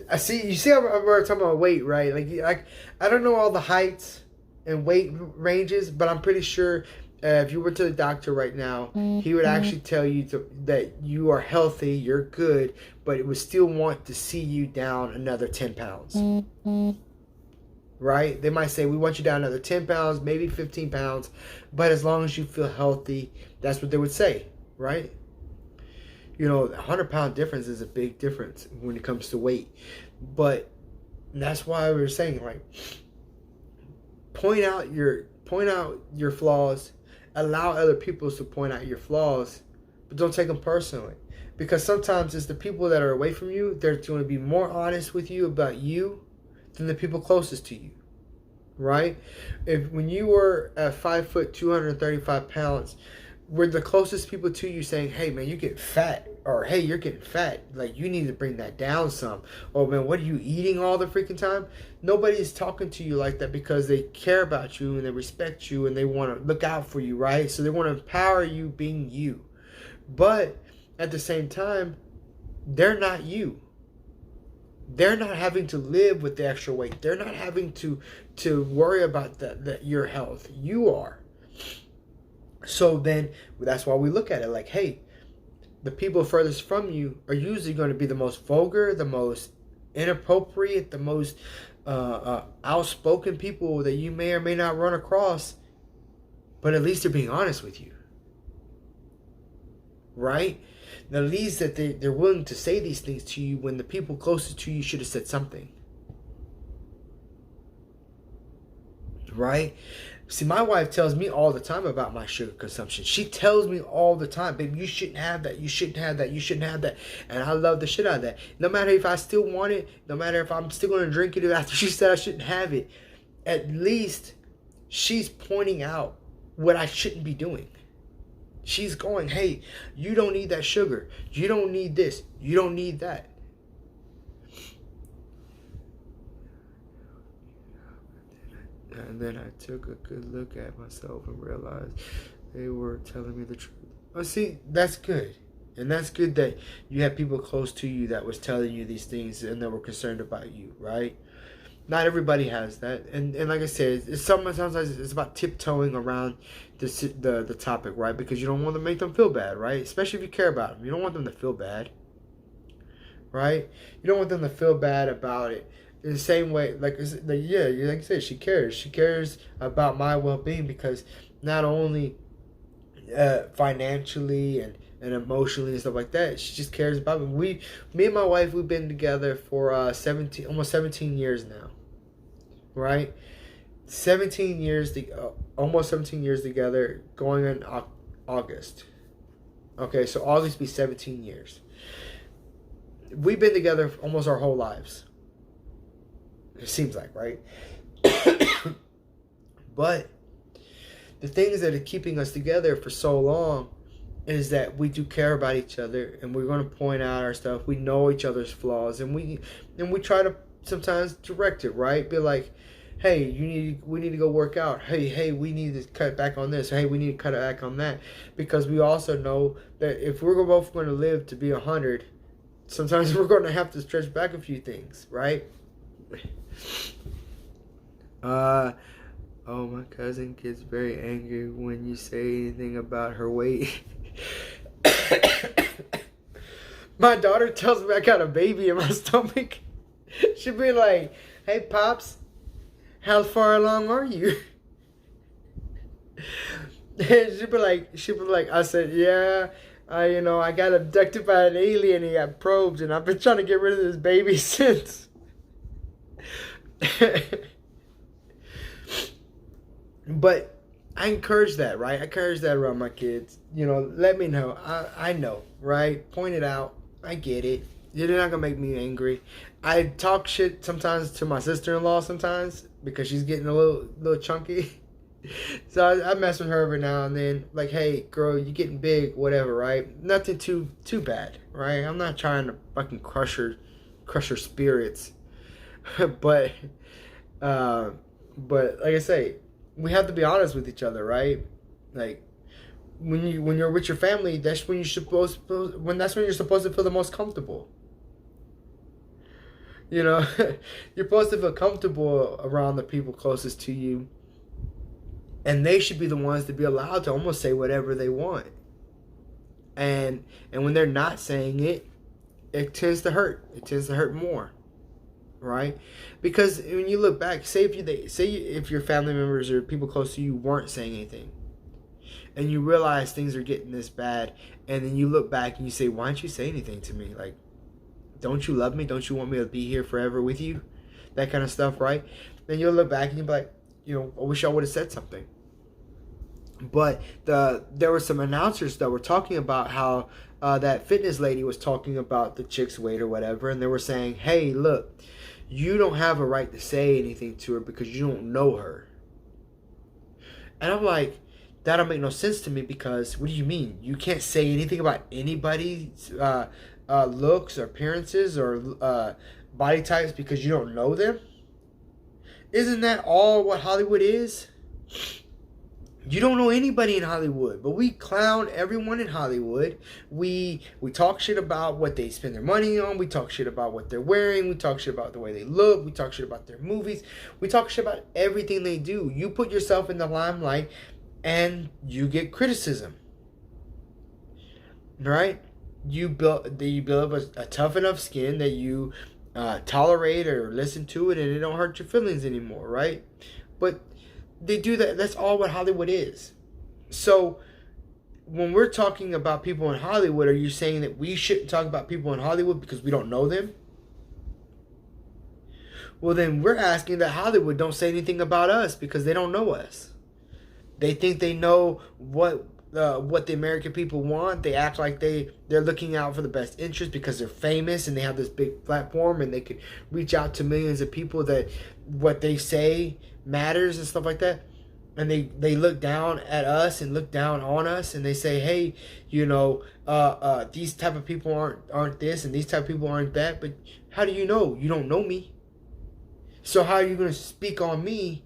I see. You see, we're talking about weight, right? Like I don't know all the heights and weight ranges, but I'm pretty sure if you were to the doctor right now, he would actually tell you that you are healthy, you're good, but it would still want to see you down another 10 pounds. Right? They might say, we want you down another 10 pounds, maybe 15 pounds, but as long as you feel healthy, that's what they would say, right? You know, a 100-pound difference is a big difference when it comes to weight. But that's why we were saying, like, point out your flaws. Allow other people to point out your flaws, but don't take them personally. Because sometimes it's the people that are away from you, they're going to be more honest with you about you than the people closest to you, right? When you were at 5 foot, 235 pounds, were the closest people to you saying, hey man, you get fat, or hey, you're getting fat, like you need to bring that down some, or man, what are you eating all the freaking time? Nobody's talking to you like that because they care about you and they respect you and they want to look out for you, right? So they want to empower you being you. But at the same time, they're not you. They're not having to live with the extra weight. They're not having to worry about your health. You are. So then that's why we look at it like, hey, the people furthest from you are usually going to be the most vulgar, the most inappropriate, the most outspoken people that you may or may not run across. But at least they're being honest with you. Right? At least that they're willing to say these things to you when the people closest to you should have said something. Right? See, my wife tells me all the time about my sugar consumption. She tells me all the time, babe, you shouldn't have that. You shouldn't have that. You shouldn't have that. And I love the shit out of that. No matter if I still want it, no matter if I'm still going to drink it after she said I shouldn't have it, at least she's pointing out what I shouldn't be doing. She's going, hey, you don't need that sugar. You don't need this. You don't need that. And then I took a good look at myself and realized they were telling me the truth. Oh, see, that's good. And that's good that you had people close to you that was telling you these things and that were concerned about you, right? Not everybody has that. And like I said, sometimes it's about tiptoeing around the topic, right? Because you don't want to make them feel bad, right? Especially if you care about them. You don't want them to feel bad, right? You don't want them to feel bad about it. In the same way, like I said, she cares. She cares about my well-being because not only financially and and emotionally and stuff like that. She just cares about me. Me and my wife, we've been together for almost 17 years now, right? 17 years, almost 17 years together, going in August. Okay, so August be 17 years. We've been together almost our whole lives. It seems like, right? But the things that are keeping us together for so long is that we do care about each other, and we're going to point out our stuff. We know each other's flaws, and we try to sometimes direct it, right? Be like, hey, we need to go work out. Hey, we need to cut back on this. Hey, we need to cut back on that, because we also know that if we're both going to live to be 100, sometimes we're going to have to stretch back a few things, right? Oh, my cousin gets very angry when you say anything about her weight. My daughter tells me I got a baby in my stomach. She'll be like, hey, Pops, how far along are you? And she'll be like, I said, yeah, I got abducted by an alien. He got probes, and I've been trying to get rid of this baby since. But I encourage that, right? I encourage that around my kids. Let me know. I know, right? Point it out. I get it. You're not going to make me angry. I talk shit sometimes to my sister-in-law sometimes because she's getting a little chunky. So I mess with her every now and then. Like, hey, girl, you getting big, whatever, right? Nothing too bad, right? I'm not trying to fucking crush her spirits. But like I say, we have to be honest with each other, right? Like, when you're with your family, that's when you're supposed to feel the most comfortable. You're supposed to feel comfortable around the people closest to you, and they should be the ones to be allowed to almost say whatever they want. And when they're not saying it, it tends to hurt. It tends to hurt more. Right? Because when you look back, say if your family members or people close to you weren't saying anything, and you realize things are getting this bad, and then you look back and you say, why didn't you say anything to me? Like, don't you love me? Don't you want me to be here forever with you? That kind of stuff, right? Then you'll look back and you'll be like, I wish I would have said something. But there were some announcers that were talking about how that fitness lady was talking about the chick's weight or whatever, and they were saying, hey, look, you don't have a right to say anything to her because you don't know her. And I'm like, that don't make no sense to me, because what do you mean? You can't say anything about anybody's looks or appearances or body types because you don't know them? Isn't that all what Hollywood is? You don't know anybody in Hollywood, but we clown everyone in Hollywood. We talk shit about what they spend their money on. We talk shit about what they're wearing. We talk shit about the way they look. We talk shit about their movies. We talk shit about everything they do. You put yourself in the limelight and you get criticism. Right? You build up a tough enough skin that you tolerate or listen to it, and it don't hurt your feelings anymore, right? But they do that. That's all what Hollywood is. So when we're talking about people in Hollywood, are you saying that we shouldn't talk about people in Hollywood because we don't know them? Well, then we're asking that Hollywood don't say anything about us because they don't know us. They think they know what the American people want. They act like they're looking out for the best interest because they're famous and they have this big platform and they could reach out to millions of people that what they say matters and stuff like that. And they look down at us and look down on us and they say, hey, these type of people aren't this and these type of people aren't that. But how do you know? You don't know me. So how are you going to speak on me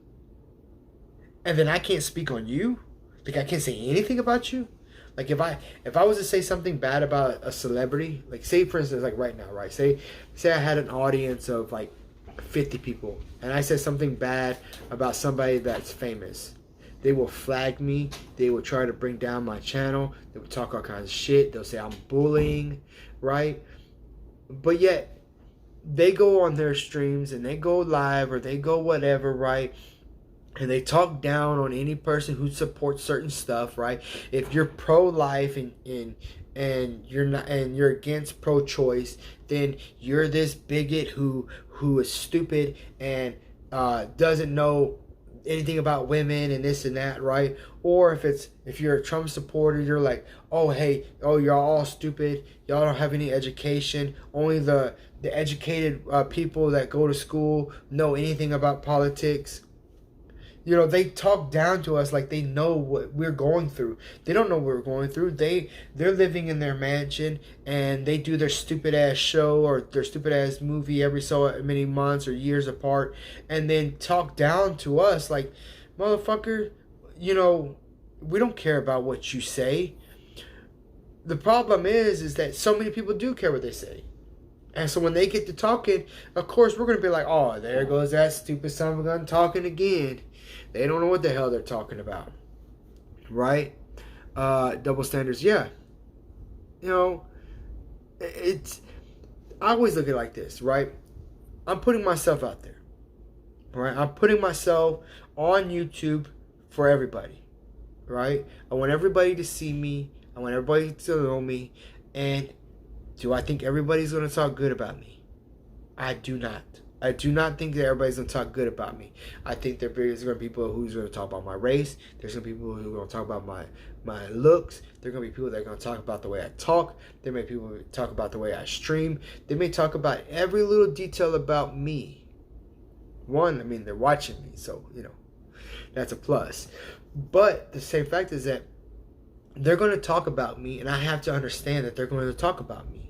and then I can't speak on you? Like, I can't say anything about you? Like, if I was to say something bad about a celebrity, like, say, for instance, like right now, right? Say I had an audience of, like, 50 people, and I said something bad about somebody that's famous. They will flag me. They will try to bring down my channel. They will talk all kinds of shit. They'll say I'm bullying, right? But yet, they go on their streams, and they go live, or they go whatever, right? And they talk down on any person who supports certain stuff, right? If you're pro-life and and you're not, and you're against pro-choice, then you're this bigot who is stupid and doesn't know anything about women and this and that, right? Or if you're a Trump supporter, you're like, oh hey, oh you're all stupid, y'all don't have any education. Only the educated people that go to school know anything about politics. You know, they talk down to us like they know what we're going through. They don't know what we're going through. They're living in their mansion and they do their stupid ass show or their stupid ass movie every so many months or years apart, and then talk down to us like, motherfucker, you know, we don't care about what you say. The problem is that so many people do care what they say. And so when they get to talking, of course, we're going to be like, oh, there goes that stupid son of a gun talking again. They don't know what the hell they're talking about. Right? Double standards. Yeah. You know, I always look at it like this, right? I'm putting myself out there. Right? I'm putting myself on YouTube for everybody. Right? I want everybody to see me. I want everybody to know me. And do I think everybody's going to talk good about me? I do not. I do not think that everybody's going to talk good about me. I think there's going to be people who's going to talk about my race. There's going to be people who are going to talk about my looks. There are going to be people that are going to talk about the way I talk. There may be people who talk about the way I stream. They may talk about every little detail about me. One, I mean, they're watching me, so, you know, that's a plus. But the same fact is that they're going to talk about me, and I have to understand that they're going to talk about me.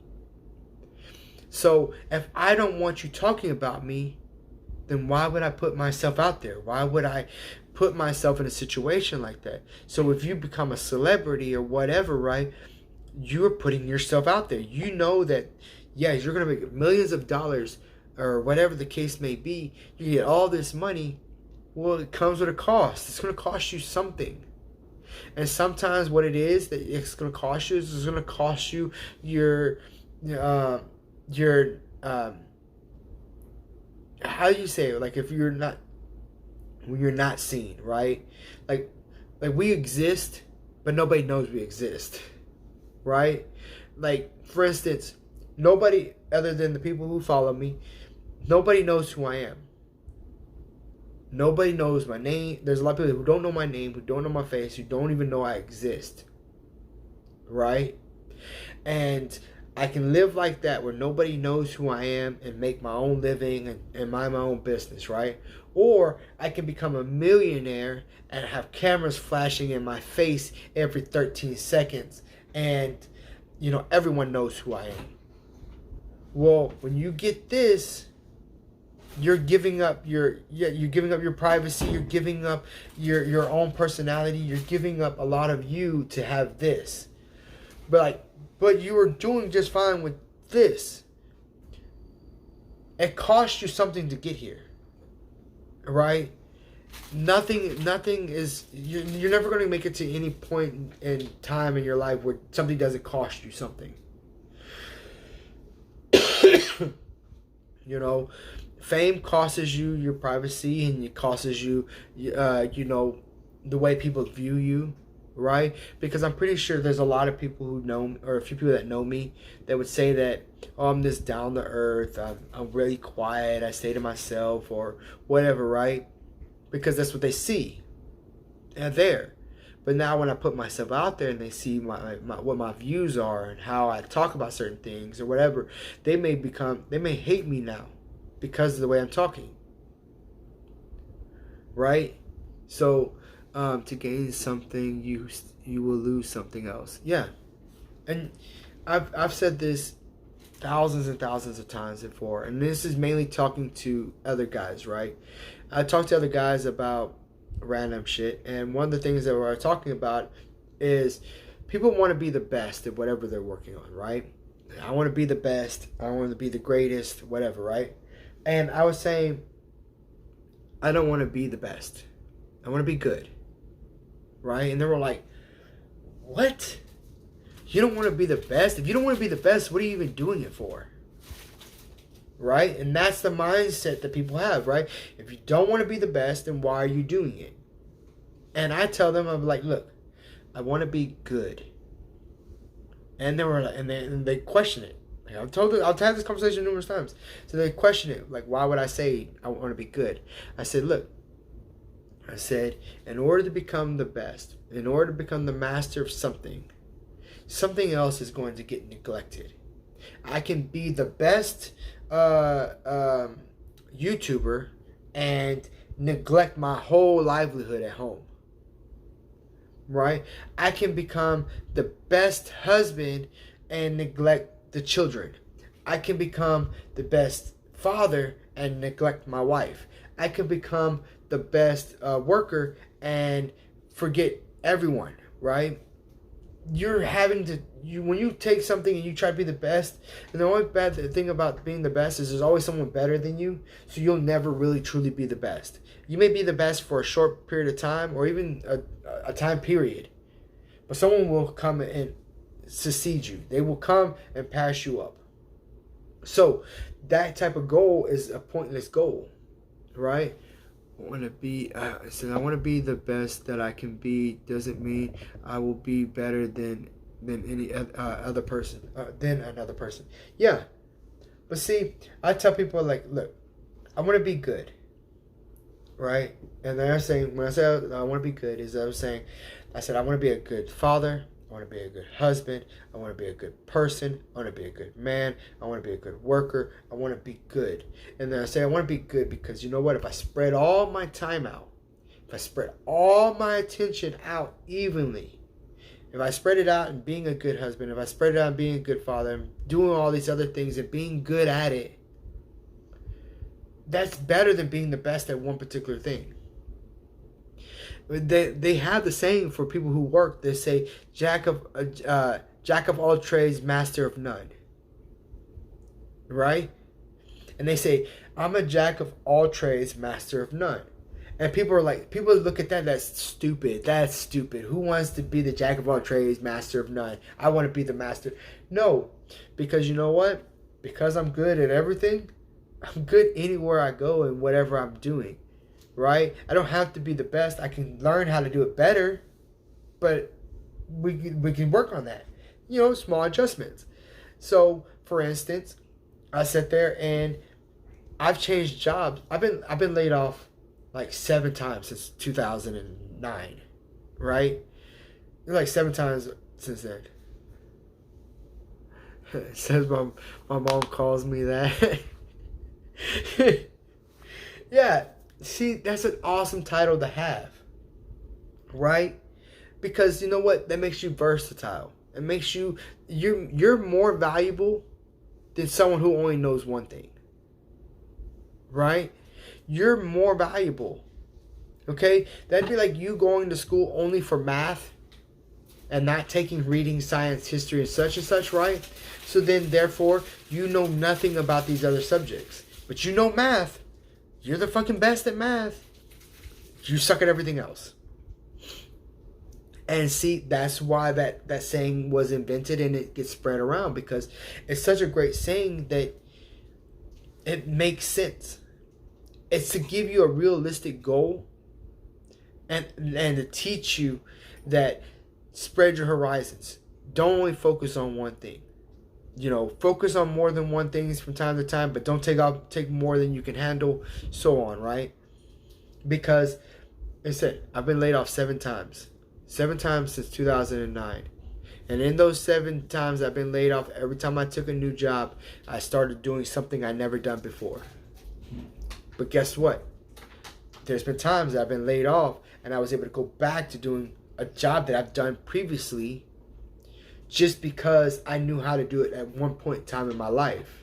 So if I don't want you talking about me, then why would I put myself out there? Why would I put myself in a situation like that? So if you become a celebrity or whatever, right, you're putting yourself out there. You know that, yes, you're going to make millions of dollars or whatever the case may be. You get all this money. Well, it comes with a cost. It's going to cost you something. And sometimes what it is that it's going to cost you is it's going to cost you your how do you say it? Like if when you're not seen, right? Like we exist, but nobody knows we exist, right? Like for instance, nobody other than the people who follow me, nobody knows who I am. Nobody knows my name. There's a lot of people who don't know my name, who don't know my face, who don't even know I exist. Right? And I can live like that where nobody knows who I am and make my own living and mind my own business, right? Or I can become a millionaire and have cameras flashing in my face every 13 seconds and, you know, everyone knows who I am. Well, when you get this, you're giving up your privacy, you're giving up your own personality, you're giving up a lot of you to have this. But you were doing just fine with this. It cost you something to get here. Right? Nothing is you're never going to make it to any point in time in your life where something doesn't cost you something. You know, fame costs you your privacy, and it costs you, you know, the way people view you, right? Because I'm pretty sure there's a lot of people who know, or a few people that know me, that would say that, oh, I'm this down to earth, I'm really quiet, I stay to myself, or whatever, right? Because that's what they see. And there. But now when I put myself out there and they see what my views are and how I talk about certain things or whatever, they may hate me now because of the way I'm talking. Right? So to gain something, you will lose something else. Yeah. And I've said this thousands and thousands of times before, and this is mainly talking to other guys, right? I talk to other guys about random shit, and one of the things that we're talking about is people want to be the best at whatever they're working on, right? I want to be the best, I want to be the greatest, whatever, right? And I was saying, I don't want to be the best, I want to be good, right? And they were like, what? You don't want to be the best? If you don't want to be the best, what are you even doing it for? Right? And that's the mindset that people have, right? If you don't want to be the best, then why are you doing it? And I tell them, I'm like, look, I want to be good. And they were like, and they question it. Like I've had this conversation numerous times. So they question it, like, why would I say I want to be good? I said, look, I said, in order to become the best, in order to become the master of something, something else is going to get neglected. I can be the best YouTuber and neglect my whole livelihood at home. Right? I can become the best husband and neglect the children. I can become the best father and neglect my wife. I can become the best worker and forget everyone, right? You're having to, when you take something and you try to be the best, and the only bad thing about being the best is there's always someone better than you, so you'll never really truly be the best. You may be the best for a short period of time or even a time period, but someone will come and succeed you. They will come and pass you up. So that type of goal is a pointless goal, right? I want to be the best that I can be. Doesn't mean I will be better than any other person, than another person. Yeah, but see, I tell people, like, look, I want to be good, right? And they're saying, when I say I want to be good, I said I want to be a good father. I want to be a good husband. I want to be a good person. I want to be a good man. I want to be a good worker. I want to be good. And then I say I want to be good because, you know what? If I spread all my time out, if I spread all my attention out evenly, if I spread it out in being a good husband, if I spread it out in being a good father, and doing all these other things and being good at it, that's better than being the best at one particular thing. They have the saying for people who work. They say, jack of all trades, master of none. Right? And they say, I'm a jack of all trades, master of none. And people look at that, that's stupid. That's stupid. Who wants to be the jack of all trades, master of none? I want to be the master. No, because you know what? Because I'm good at everything, I'm good anywhere I go and whatever I'm doing. Right? I don't have to be the best. I can learn how to do it better, but we can work on that. You know, small adjustments. So, for instance, I sit there and I've changed jobs. I've been laid off like 7 times since 2009, right? Like 7 times since then. It says my mom calls me that. Yeah. See, that's an awesome title to have, right? Because you know what? That makes you versatile. It makes you're more valuable than someone who only knows one thing, right? You're more valuable, okay? That'd be like you going to school only for math and not taking reading, science, history, and such, right? So then, therefore, you know nothing about these other subjects, but you know math. You're the fucking best at math. You suck at everything else. And see, that's why that saying was invented and it gets spread around, because it's such a great saying that it makes sense. It's to give you a realistic goal and to teach you that spread your horizons. Don't only focus on one thing. You know, focus on more than one thing from time to time, but don't take more than you can handle, so on, right? Because, like I said, I've been laid off 7 times. 7 times since 2009. And in those 7 times I've been laid off, every time I took a new job, I started doing something I never done before. But guess what? There's been times that I've been laid off and I was able to go back to doing a job that I've done previously, just because I knew how to do it at one point in time in my life.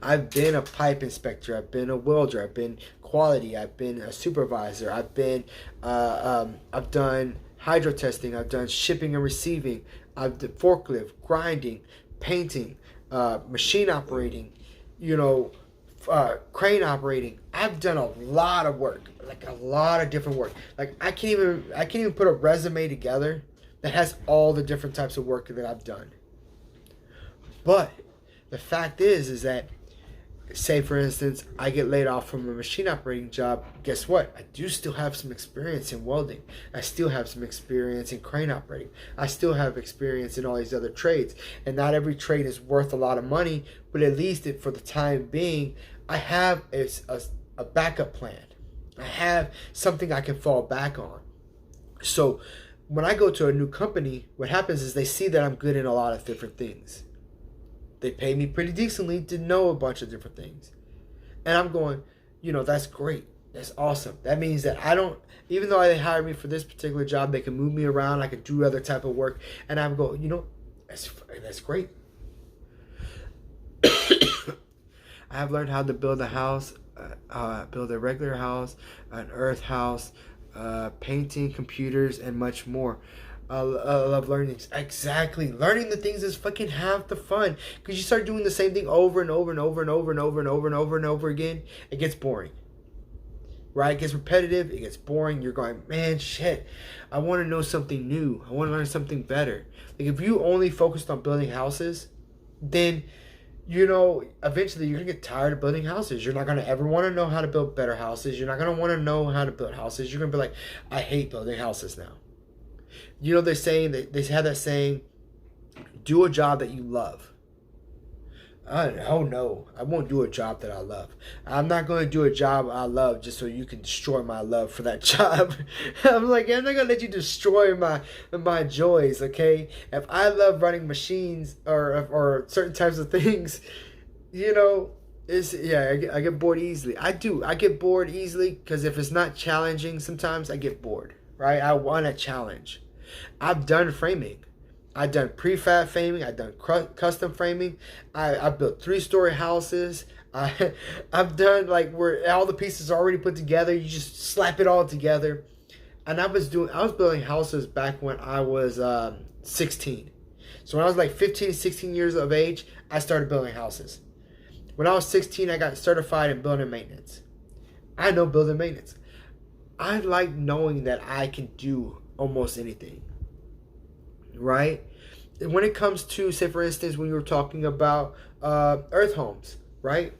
I've been a pipe inspector. I've been a welder. I've been quality. I've been a supervisor. I've done hydro testing. I've done shipping and receiving. I've done forklift, grinding, painting, machine operating, crane operating. I've done a lot of work, like a lot of different work. Like I can't even put a resume together that has all the different types of work that I've done. But the fact is that say for instance I get laid off from a machine operating job, guess what? I do still have some experience in welding. I still have some experience in crane operating. I still have experience in all these other trades. And not every trade is worth a lot of money, but at least for the time being, I have a backup plan. I have something I can fall back on. So when I go to a new company, what happens is they see that I'm good in a lot of different things. They pay me pretty decently to know a bunch of different things. And I'm going, that's great. That's awesome. That means that even though they hire me for this particular job, they can move me around. I can do other type of work. And I'm going, that's great. I have learned how to build a house, build a regular house, an earth house, painting, computers, and much more. I love learning things. Exactly. Learning the things is fucking half the fun. Because you start doing the same thing over and over and over and over and over and over and over and over again, it gets boring. Right? It gets repetitive. It gets boring. You're going, man, shit. I want to know something new. I want to learn something better. Like if you only focused on building houses, then eventually you're going to get tired of building houses. You're not going to ever want to know how to build better houses. You're not going to want to know how to build houses. You're going to be like, I hate building houses now. They're saying they have that saying, do a job that you love. Oh no, I won't do a job that I love. I'm not going to do a job I love just so you can destroy my love for that job. I'm not going to let you destroy my joys, okay? If I love running machines or certain types of things, I get bored easily. I get bored easily because if it's not challenging, sometimes I get bored, right? I want a challenge. I've done framing. I've done prefab framing. I've done custom framing. I've built 3-story houses. I've done where all the pieces are already put together. You just slap it all together. And I was building houses back when I was 16. So when I was 15, 16 years of age, I started building houses. When I was 16, I got certified in building maintenance. I know building maintenance. I like knowing that I can do almost anything, right? When it comes to, say for instance, when you were talking about earth homes, right?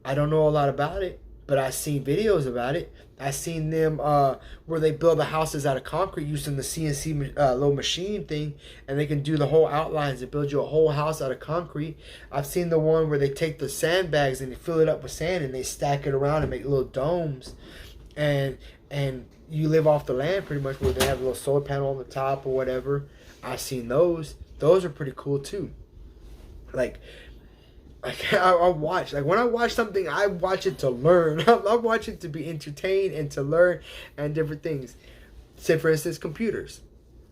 I don't know a lot about it, but I've seen videos about it. I've seen them where they build the houses out of concrete using the CNC little machine thing, and they can do the whole outlines and build you a whole house out of concrete. I've seen the one where they take the sandbags and they fill it up with sand and they stack it around and make little domes, and you live off the land pretty much, where they have a little solar panel on the top or whatever. I've seen those. Those are pretty cool too. I watch. When I watch something, I watch it to learn. I watch it to be entertained and to learn and different things. Say for instance, computers.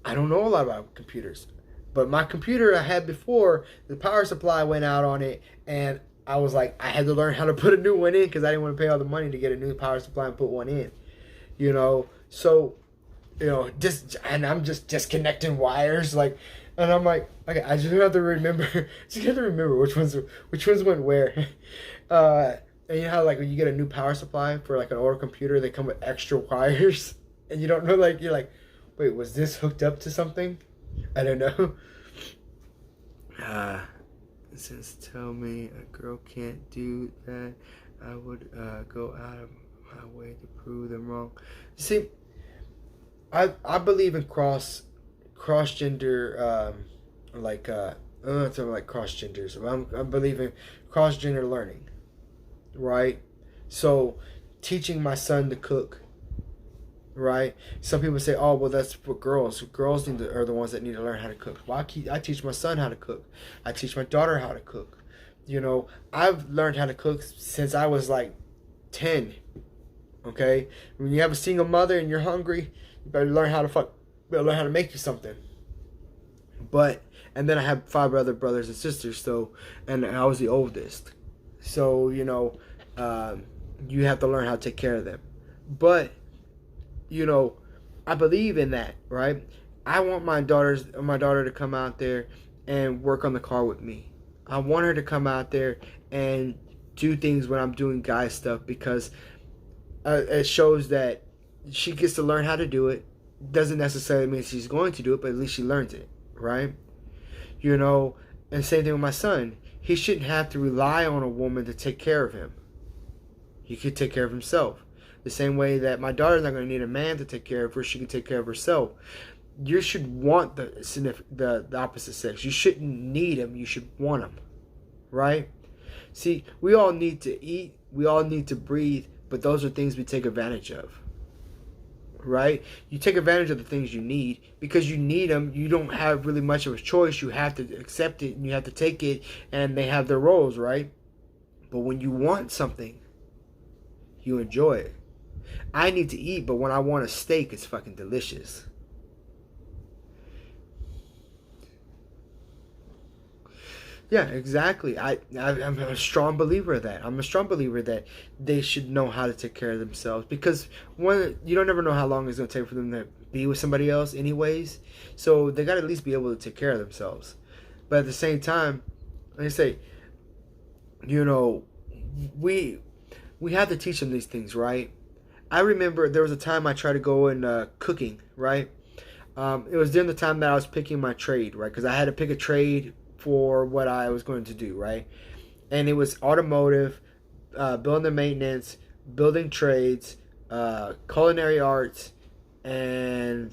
I don't know a lot about computers. But my computer I had before, the power supply went out on it, and I was like, I had to learn how to put a new one in because I didn't want to pay all the money to get a new power supply and put one in. And I'm just disconnecting wires, and I'm like, okay, I just have to remember, which ones went where. And you know how when you get a new power supply for an older computer, they come with extra wires, and you don't know, you're like, wait, was this hooked up to something? I don't know. Since tell me a girl can't do that, I would go out of my way to prove them wrong. See, I believe in cross gender, it's like cross genders. I believe in cross gender learning, right? So, teaching my son to cook, right? Some people say, oh, well, that's for girls. Girls are the ones that need to learn how to cook. Well, I teach my son how to cook. I teach my daughter how to cook. I've learned how to cook since I was 10. Okay, when you have a single mother and you're hungry, you better learn how to make you something. And then I have 5 other brothers and sisters, and I was the oldest, so you have to learn how to take care of them. But I believe in that, right? I want my daughter to come out there and work on the car with me. I want her to come out there and do things when I'm doing guy stuff, because it shows that she gets to learn how to do it. Doesn't necessarily mean she's going to do it, but at least she learns it, right? And same thing with my son. he shouldn't have to rely on a woman to take care of him. He could take care of himself. The same way that my daughter's not going to need a man to take care of her, she can take care of herself. You should want the opposite sex. You shouldn't need him. You should want him, right? See, we all need to eat. We all need to breathe. But those are things we take advantage of, right? You take advantage of the things you need because you need them. You don't have really much of a choice. You have to accept it and you have to take it, and they have their roles, right? But when you want something, you enjoy it. I need to eat, but when I want a steak, it's fucking delicious. Yeah, exactly. I'm a strong believer of that. I'm a strong believer that they should know how to take care of themselves because you don't ever know how long it's going to take for them to be with somebody else anyways. So they got to at least be able to take care of themselves. But at the same time, like I say, you know, we have to teach them these things, right? I remember there was a time I tried to go in cooking, right? It was during the time that I was picking my trade, right? Because I had to pick a trade for what I was going to do, right? And it was automotive, building maintenance, building trades, culinary arts, and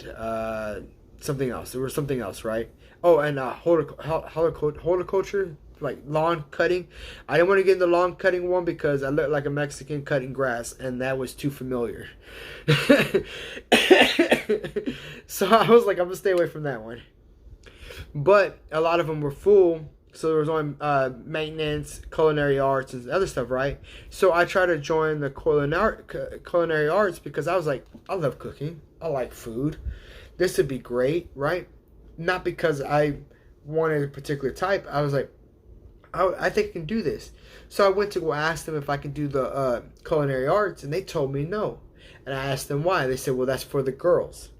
something else. There was something else, right? Oh, and horticulture, like lawn cutting. I didn't want to get in the lawn cutting one because I looked like a Mexican cutting grass, and that was too familiar. So I was like, I'm gonna stay away from that one. But a lot of them were full, so there was only maintenance, culinary arts, and other stuff, right? So I tried to join the culinary arts because I was like, I love cooking. I like food. This would be great, right? Not because I wanted a particular type. I was like, I think I can do this. So I went to go ask them if I can do the culinary arts, and they told me no. And I asked them why. They said, well, that's for the girls.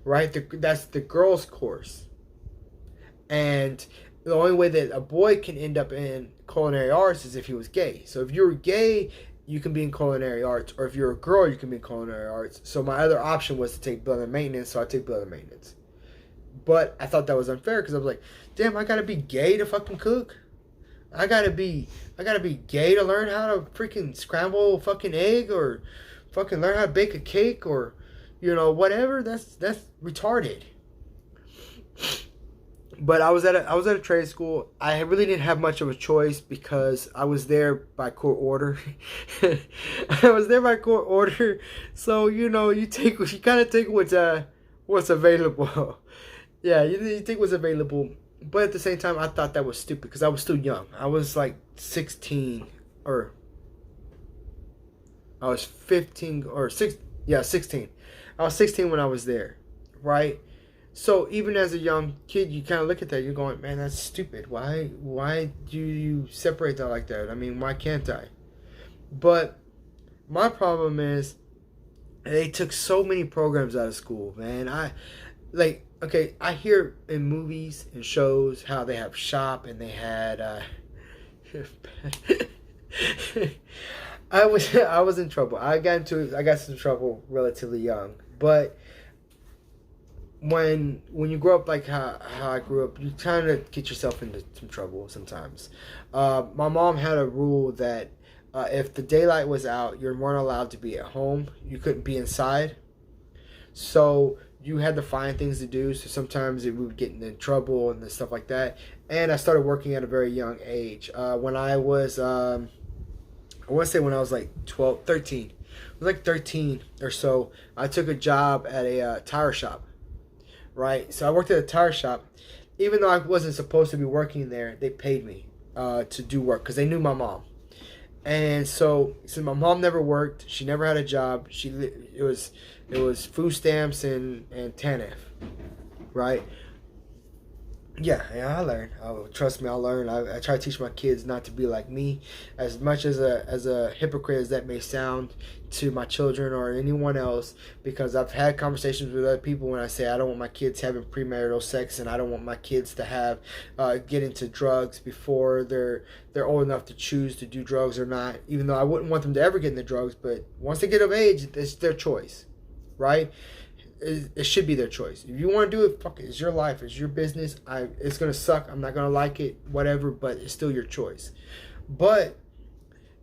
Right? That's the girls' course. And the only way that a boy can end up in culinary arts is if he was gay. So if you're gay, you can be in culinary arts. Or if you're a girl, you can be in culinary arts. So my other option was to take building maintenance, so I took building maintenance. But I thought that was unfair because I was like, damn, I gotta be gay to fucking cook? I gotta be gay to learn how to freaking scramble a fucking egg or fucking learn how to bake a cake or, you know, whatever. That's retarded. But I was at a trade school. I really didn't have much of a choice because I was there by court order. I was there by court order. So, you know, you kind of take what's available. Yeah, you take what's available. But at the same time, I thought that was stupid because I was still young. I was like 16 or I was 15 or 6. Yeah, 16. I was 16 when I was there, right? So even as a young kid, you kind of look at that. You're going, man, that's stupid. Why do you separate that like that? I mean, why can't I? But my problem is they took so many programs out of school, man. I hear in movies and shows how they have shop and they had I was in trouble. I got some trouble relatively young. But when you grow up like how I grew up, you kind of get yourself into some trouble sometimes. My mom had a rule that if the daylight was out, you weren't allowed to be at home. You couldn't be inside. So you had to find things to do. So sometimes we would get in trouble and stuff like that. And I started working at a very young age. When I was, I want to say when I was like 12, 13. I was like 13 or so. I took a job at a tire shop. Right? So I worked at a tire shop. Even though I wasn't supposed to be working there, they paid me to do work because they knew my mom. And so since my mom never worked, she never had a job. It was food stamps and TANF, right? Yeah, I learned. Trust me, I'll learn. I try to teach my kids not to be like me, as much as a hypocrite as that may sound to my children or anyone else. Because I've had conversations with other people when I say I don't want my kids having premarital sex and I don't want my kids to have get into drugs before they're old enough to choose to do drugs or not. Even though I wouldn't want them to ever get into drugs, but once they get of age, it's their choice, right? it should be their choice. If you want to do it, fuck it. It's your life. It's your business. It's gonna suck. I'm not gonna like it. Whatever. But it's still your choice. But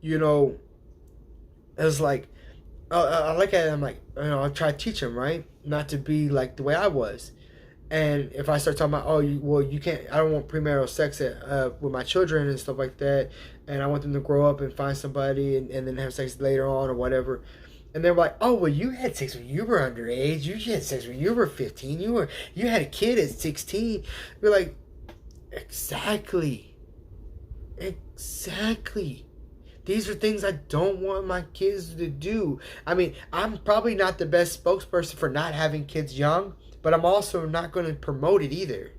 it's like I look at it. I'm like, I try to teach them, right, not to be like the way I was. And if I start talking about, you can't, I don't want premarital sex with my children and stuff like that, and I want them to grow up and find somebody and then have sex later on or whatever. And they're like, oh, well, you had sex when you were underage. You had sex when you were 15. You had a kid at 16. You're like, exactly. These are things I don't want my kids to do. I mean, I'm probably not the best spokesperson for not having kids young, but I'm also not going to promote it either.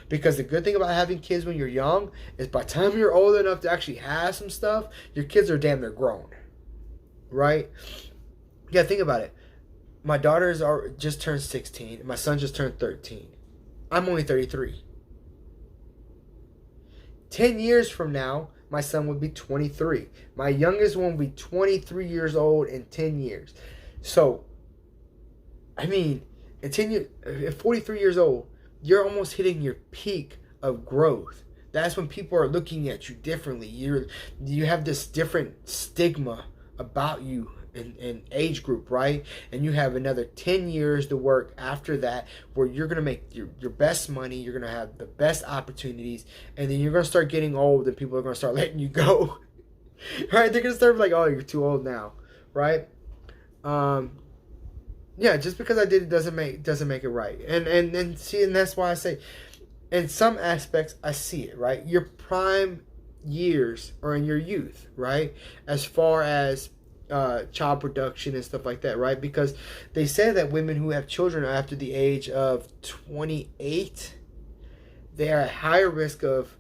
Because the good thing about having kids when you're young is by the time you're old enough to actually have some stuff, your kids are damn near grown. Right? Yeah, think about it. My daughters just turned 16. My son just turned 13. I'm only 33. 10 years from now, my son would be 23. My youngest one will be 23 years old in 10 years. So, I mean, in 10 years, at 43 years old, you're almost hitting your peak of growth. That's when people are looking at you differently. You have this different stigma about you in age group, right? And you have another 10 years to work after that where you're going to make your best money, you're going to have the best opportunities, and then you're going to start getting old and people are going to start letting you go. Right? They're going to start like, oh, you're too old now, right? Yeah, just because I did it doesn't make it right. And see, and that's why I say in some aspects I see it, right? Your prime years are in your youth, right? As far as child production and stuff like that, right? Because they say that women who have children after the age of 28, they are at higher risk of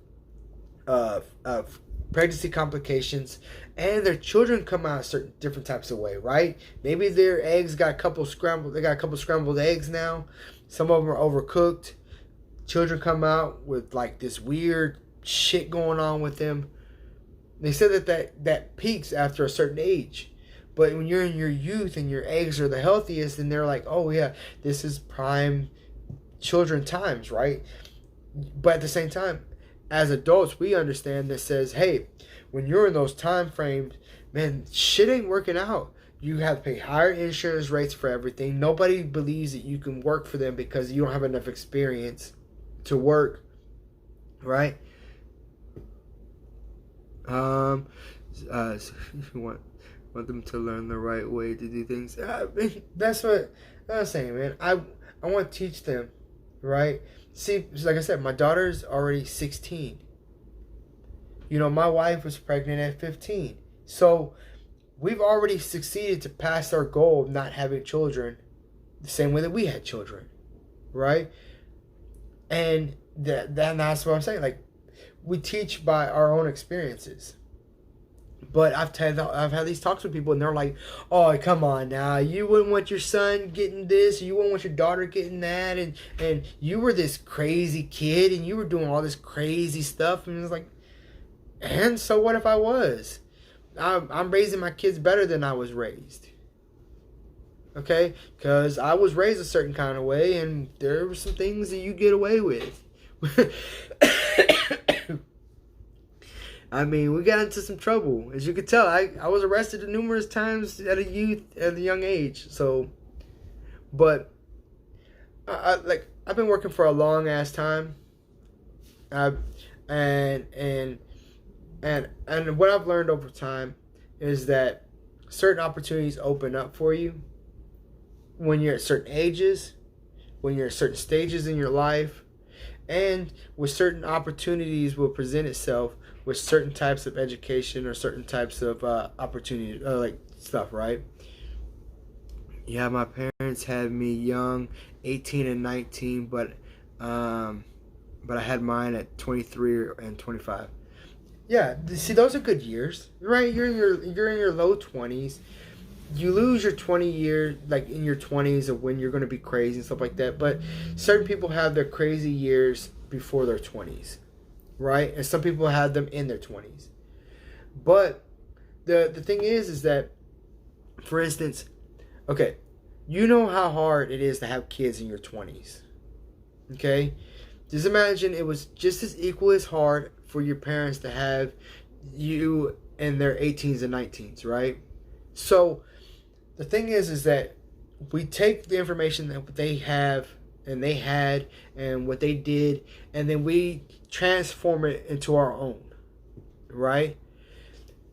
pregnancy complications, and their children come out certain different types of way, right? Maybe their eggs got a couple scrambled eggs now. Some of them are overcooked. Children come out with like this weird shit going on with them. They said that peaks after a certain age. But when you're in your youth and your eggs are the healthiest, then they're like, oh yeah, this is prime children times, right? But at the same time, as adults, we understand that says, hey, when you're in those time frames, man, shit ain't working out. You have to pay higher insurance rates for everything. Nobody believes that you can work for them because you don't have enough experience to work, right? You want them to learn the right way to do things. That's what I'm saying, man. I want to teach them, right? See, like I said, my daughter's already 16. My wife was pregnant at 15. So we've already succeeded to pass our goal of not having children the same way that we had children, right? And that's what I'm saying. Like, we teach by our own experiences. But I've had these talks with people, and they're like, "Oh, come on now! You wouldn't want your son getting this, you wouldn't want your daughter getting that, and you were this crazy kid, and you were doing all this crazy stuff." And it's like, and so what if I was? I'm raising my kids better than I was raised. Okay, because I was raised a certain kind of way, and there were some things that you get away with. I mean, we got into some trouble. As you can tell, I was arrested numerous times at a young age. So, but I've been working for a long ass time. And what I've learned over time is that certain opportunities open up for you when you're at certain ages, when you're at certain stages in your life, and with certain opportunities will present itself with certain types of education or certain types of opportunity, like stuff, right? Yeah, my parents had me young, 18 and 19, but I had mine at 23 and 25. Yeah, see, those are good years, right? You're in your low 20s. You lose your 20 years, like in your 20s, of when you're going to be crazy and stuff like that. But certain people have their crazy years before their 20s, right? And some people have them in their 20s. But the thing is that, for instance, okay, You know how hard it is to have kids in your 20s. Okay? Just imagine it was just as equal as hard for your parents to have you in their 18s and 19s, right? So the thing is that we take the information that they have and they had and what they did, and then we transform it into our own, right?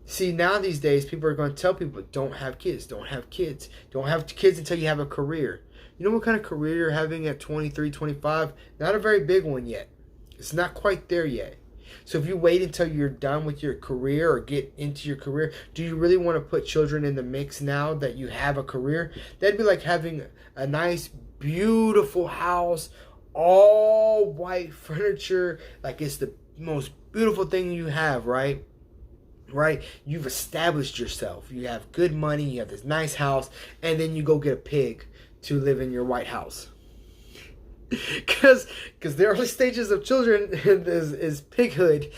See, now these days, people are going to tell people, don't have kids, don't have kids, don't have kids until you have a career. You know what kind of career you're having at 23, 25? Not a very big one yet. It's not quite there yet. So if you wait until you're done with your career or get into your career, do you really want to put children in the mix now that you have a career? That'd be like having a nice, beautiful house, all white furniture, like it's the most beautiful thing you have, right? Right? You've established yourself. You have good money, you have this nice house, and then you go get a pig to live in your white house. Because the early stages of children is pighood,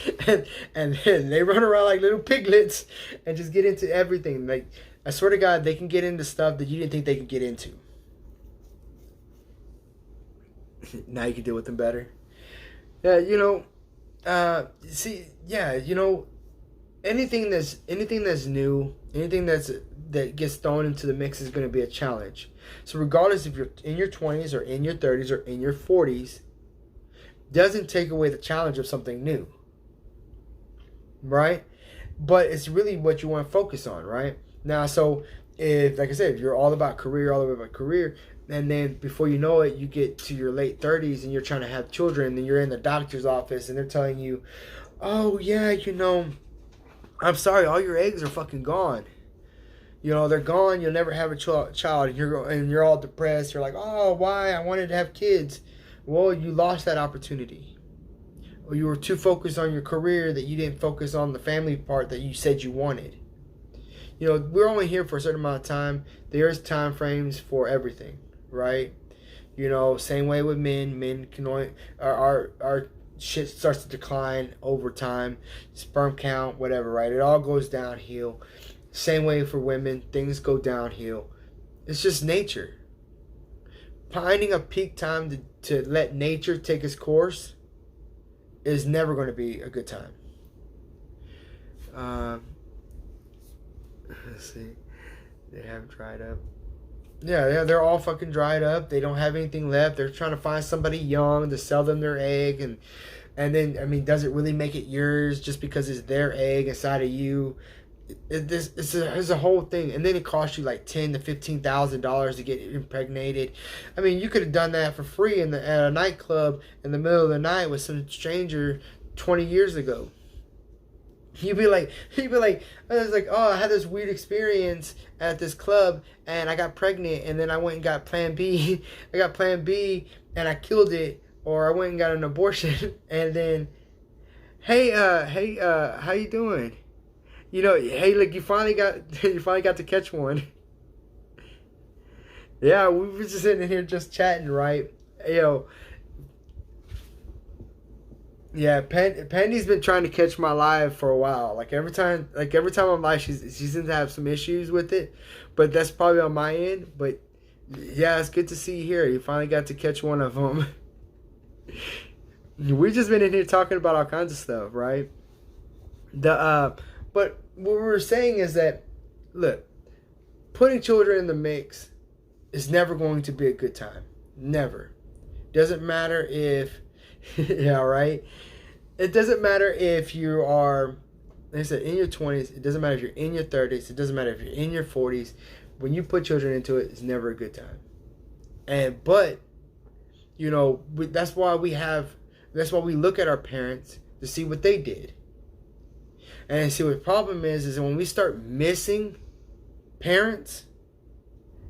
and they run around like little piglets and just get into everything. Like, I swear to God, they can get into stuff that you didn't think they could get into. Now you can deal with them better. Yeah, anything that's new, anything that gets thrown into the mix is going to be a challenge. So regardless if you're in your 20s or in your 30s or in your 40s, doesn't take away the challenge of something new, right? But it's really what you want to focus on, right? Now, so if, like I said, if you're all about career, and then before you know it, you get to your late 30s and you're trying to have children, and you're in the doctor's office and they're telling you, oh yeah, I'm sorry, all your eggs are fucking gone. They're gone. You'll never have a child, and you're all depressed. You're like, oh, why? I wanted to have kids. Well, you lost that opportunity. Or you were too focused on your career that you didn't focus on the family part that you said you wanted. We're only here for a certain amount of time. There's time frames for everything, right? Same way with men. Men can only our shit starts to decline over time. Sperm count, whatever, right? It all goes downhill. Same way for women, things go downhill. It's just nature. Finding a peak time to let nature take its course is never going to be a good time. Let's see. They have dried up. Yeah, they're all fucking dried up. They don't have anything left. They're trying to find somebody young to sell them their egg, and then, does it really make it yours just because it's their egg inside of you? It's a whole thing, and then it costs you like $10,000 to $15,000 to get impregnated. You could have done that for free at a nightclub in the middle of the night with some stranger 20 years ago. You'd be like, I was like, oh, I had this weird experience at this club, and I got pregnant, and then I went and got Plan B. I got Plan B, and I killed it, or I went and got an abortion, and then, hey, how you doing? Hey, look, you finally got to catch one. Yeah, we were just sitting here just chatting, right? Yeah, Penny's been trying to catch my live for a while. Every time I'm live, she seems to have some issues with it, but that's probably on my end. But yeah, it's good to see you here. You finally got to catch one of them. We've just been in here talking about all kinds of stuff, right? But what we're saying is that, look, putting children in the mix is never going to be a good time. Never. Doesn't matter if, yeah, right? It doesn't matter if you are, like I said, in your 20s. It doesn't matter if you're in your 30s. It doesn't matter if you're in your 40s. When you put children into it, it's never a good time. But that's why we look at our parents to see what they did. And see, what the problem is when we start missing parents,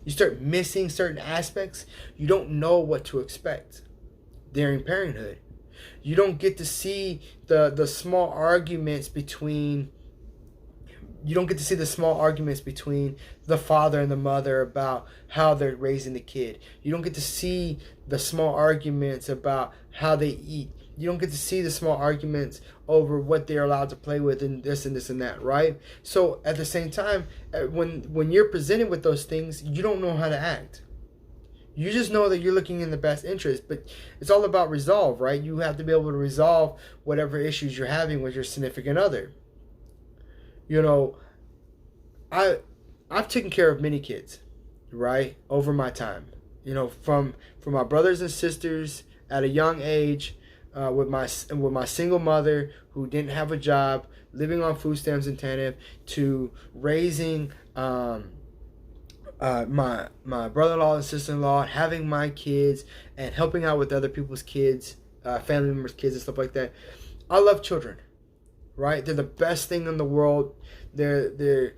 you start missing certain aspects, you don't know what to expect during parenthood. You don't get to see the small arguments between the father and the mother about how they're raising the kid. You don't get to see the small arguments about how they eat. You don't get to see the small arguments over what they're allowed to play with and this and that, right? So at the same time, when you're presented with those things, you don't know how to act. You just know that you're looking in the best interest, but it's all about resolve, right? You have to be able to resolve whatever issues you're having with your significant other. You know, I've taken care of many kids, right, over my time. You know, from my brothers and sisters at a young age, with my single mother who didn't have a job, living on food stamps in TANF, to raising my brother-in-law and sister-in-law, having my kids, and helping out with other people's kids, family members' kids and stuff like that. I love children, right? They're the best thing in the world. They're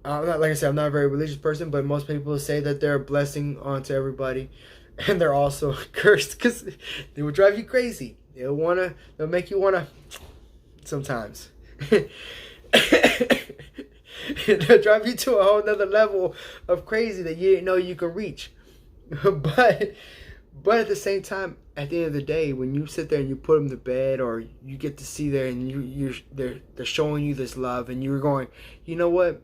not, like I said, I'm not a very religious person, but most people say that they're a blessing onto everybody, and they're also cursed because they will drive you crazy. They'll make you wanna sometimes. They'll drive you to a whole nother level of crazy that you didn't know you could reach. but at the same time, at the end of the day, when you sit there and you put them to bed, or you get to see there and they're showing you this love, and you're going, you know what?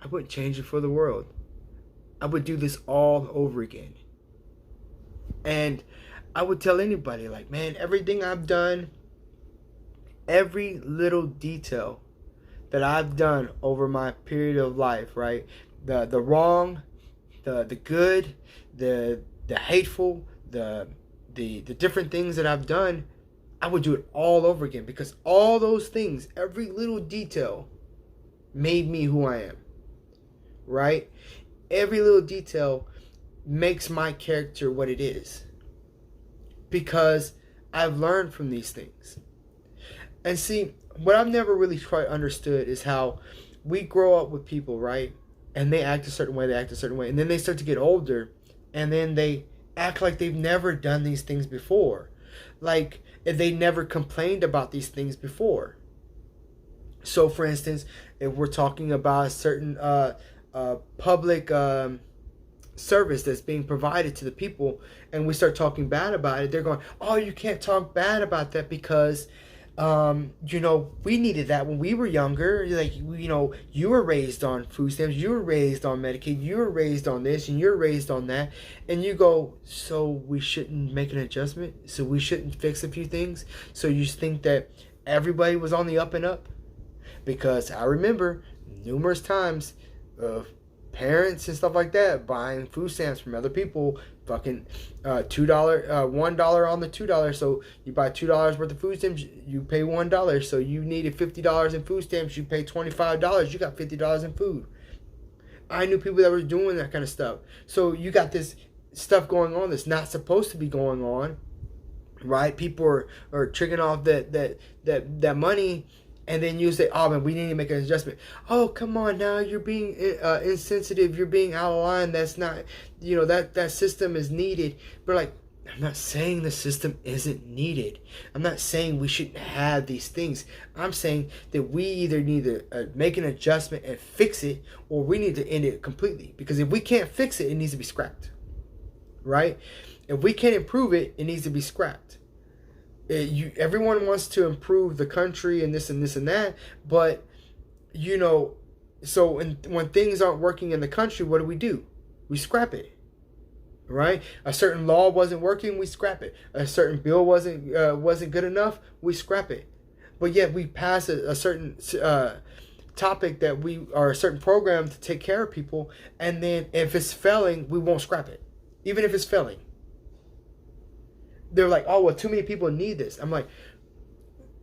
I wouldn't change it for the world. I would do this all over again. And I would tell anybody, like, man, everything I've done, every little detail that I've done over my period of life, right? The wrong, the good, the hateful, the different things that I've done, I would do it all over again, because all those things, every little detail, made me who I am, right? Every little detail makes my character what it is, because I've learned from these things. And see, what I've never really quite understood is how we grow up with people, right? And they act a certain way, and then they start to get older, and then they act like they've never done these things before. Like, they never complained about these things before. So, for instance, if we're talking about a certain public service that's being provided to the people, and we start talking bad about it, they're going, oh, you can't talk bad about that because we needed that when we were younger. Like, you were raised on food stamps, you were raised on Medicaid, you were raised on this, and you're raised on that. And you go, so we shouldn't make an adjustment? So we shouldn't fix a few things? So you think that everybody was on the up and up? Because I remember numerous times of parents and stuff like that buying food stamps from other people, fucking $2, $1 on the $2. So you buy $2 worth of food stamps, you pay $1. So you needed $50 in food stamps, you pay $25, you got $50 in food. I knew people that were doing that kind of stuff. So you got this stuff going on that's not supposed to be going on, right? People are triggering off that money. And then you say, oh, man, we need to make an adjustment. Oh, come on now. You're being insensitive. You're being out of line. That's not, that system is needed. But, like, I'm not saying the system isn't needed. I'm not saying we shouldn't have these things. I'm saying that we either need to make an adjustment and fix it, or we need to end it completely. Because if we can't fix it, it needs to be scrapped. Right? If we can't improve it, it needs to be scrapped. Everyone wants to improve the country and this and this and that, but so when things aren't working in the country, what do? We scrap it, right? A certain law wasn't working, we scrap it. A certain bill wasn't good enough, we scrap it. But yet we pass a certain topic or a certain program to take care of people, and then if it's failing, we won't scrap it, even if it's failing. They're like, oh, well, too many people need this. I'm like,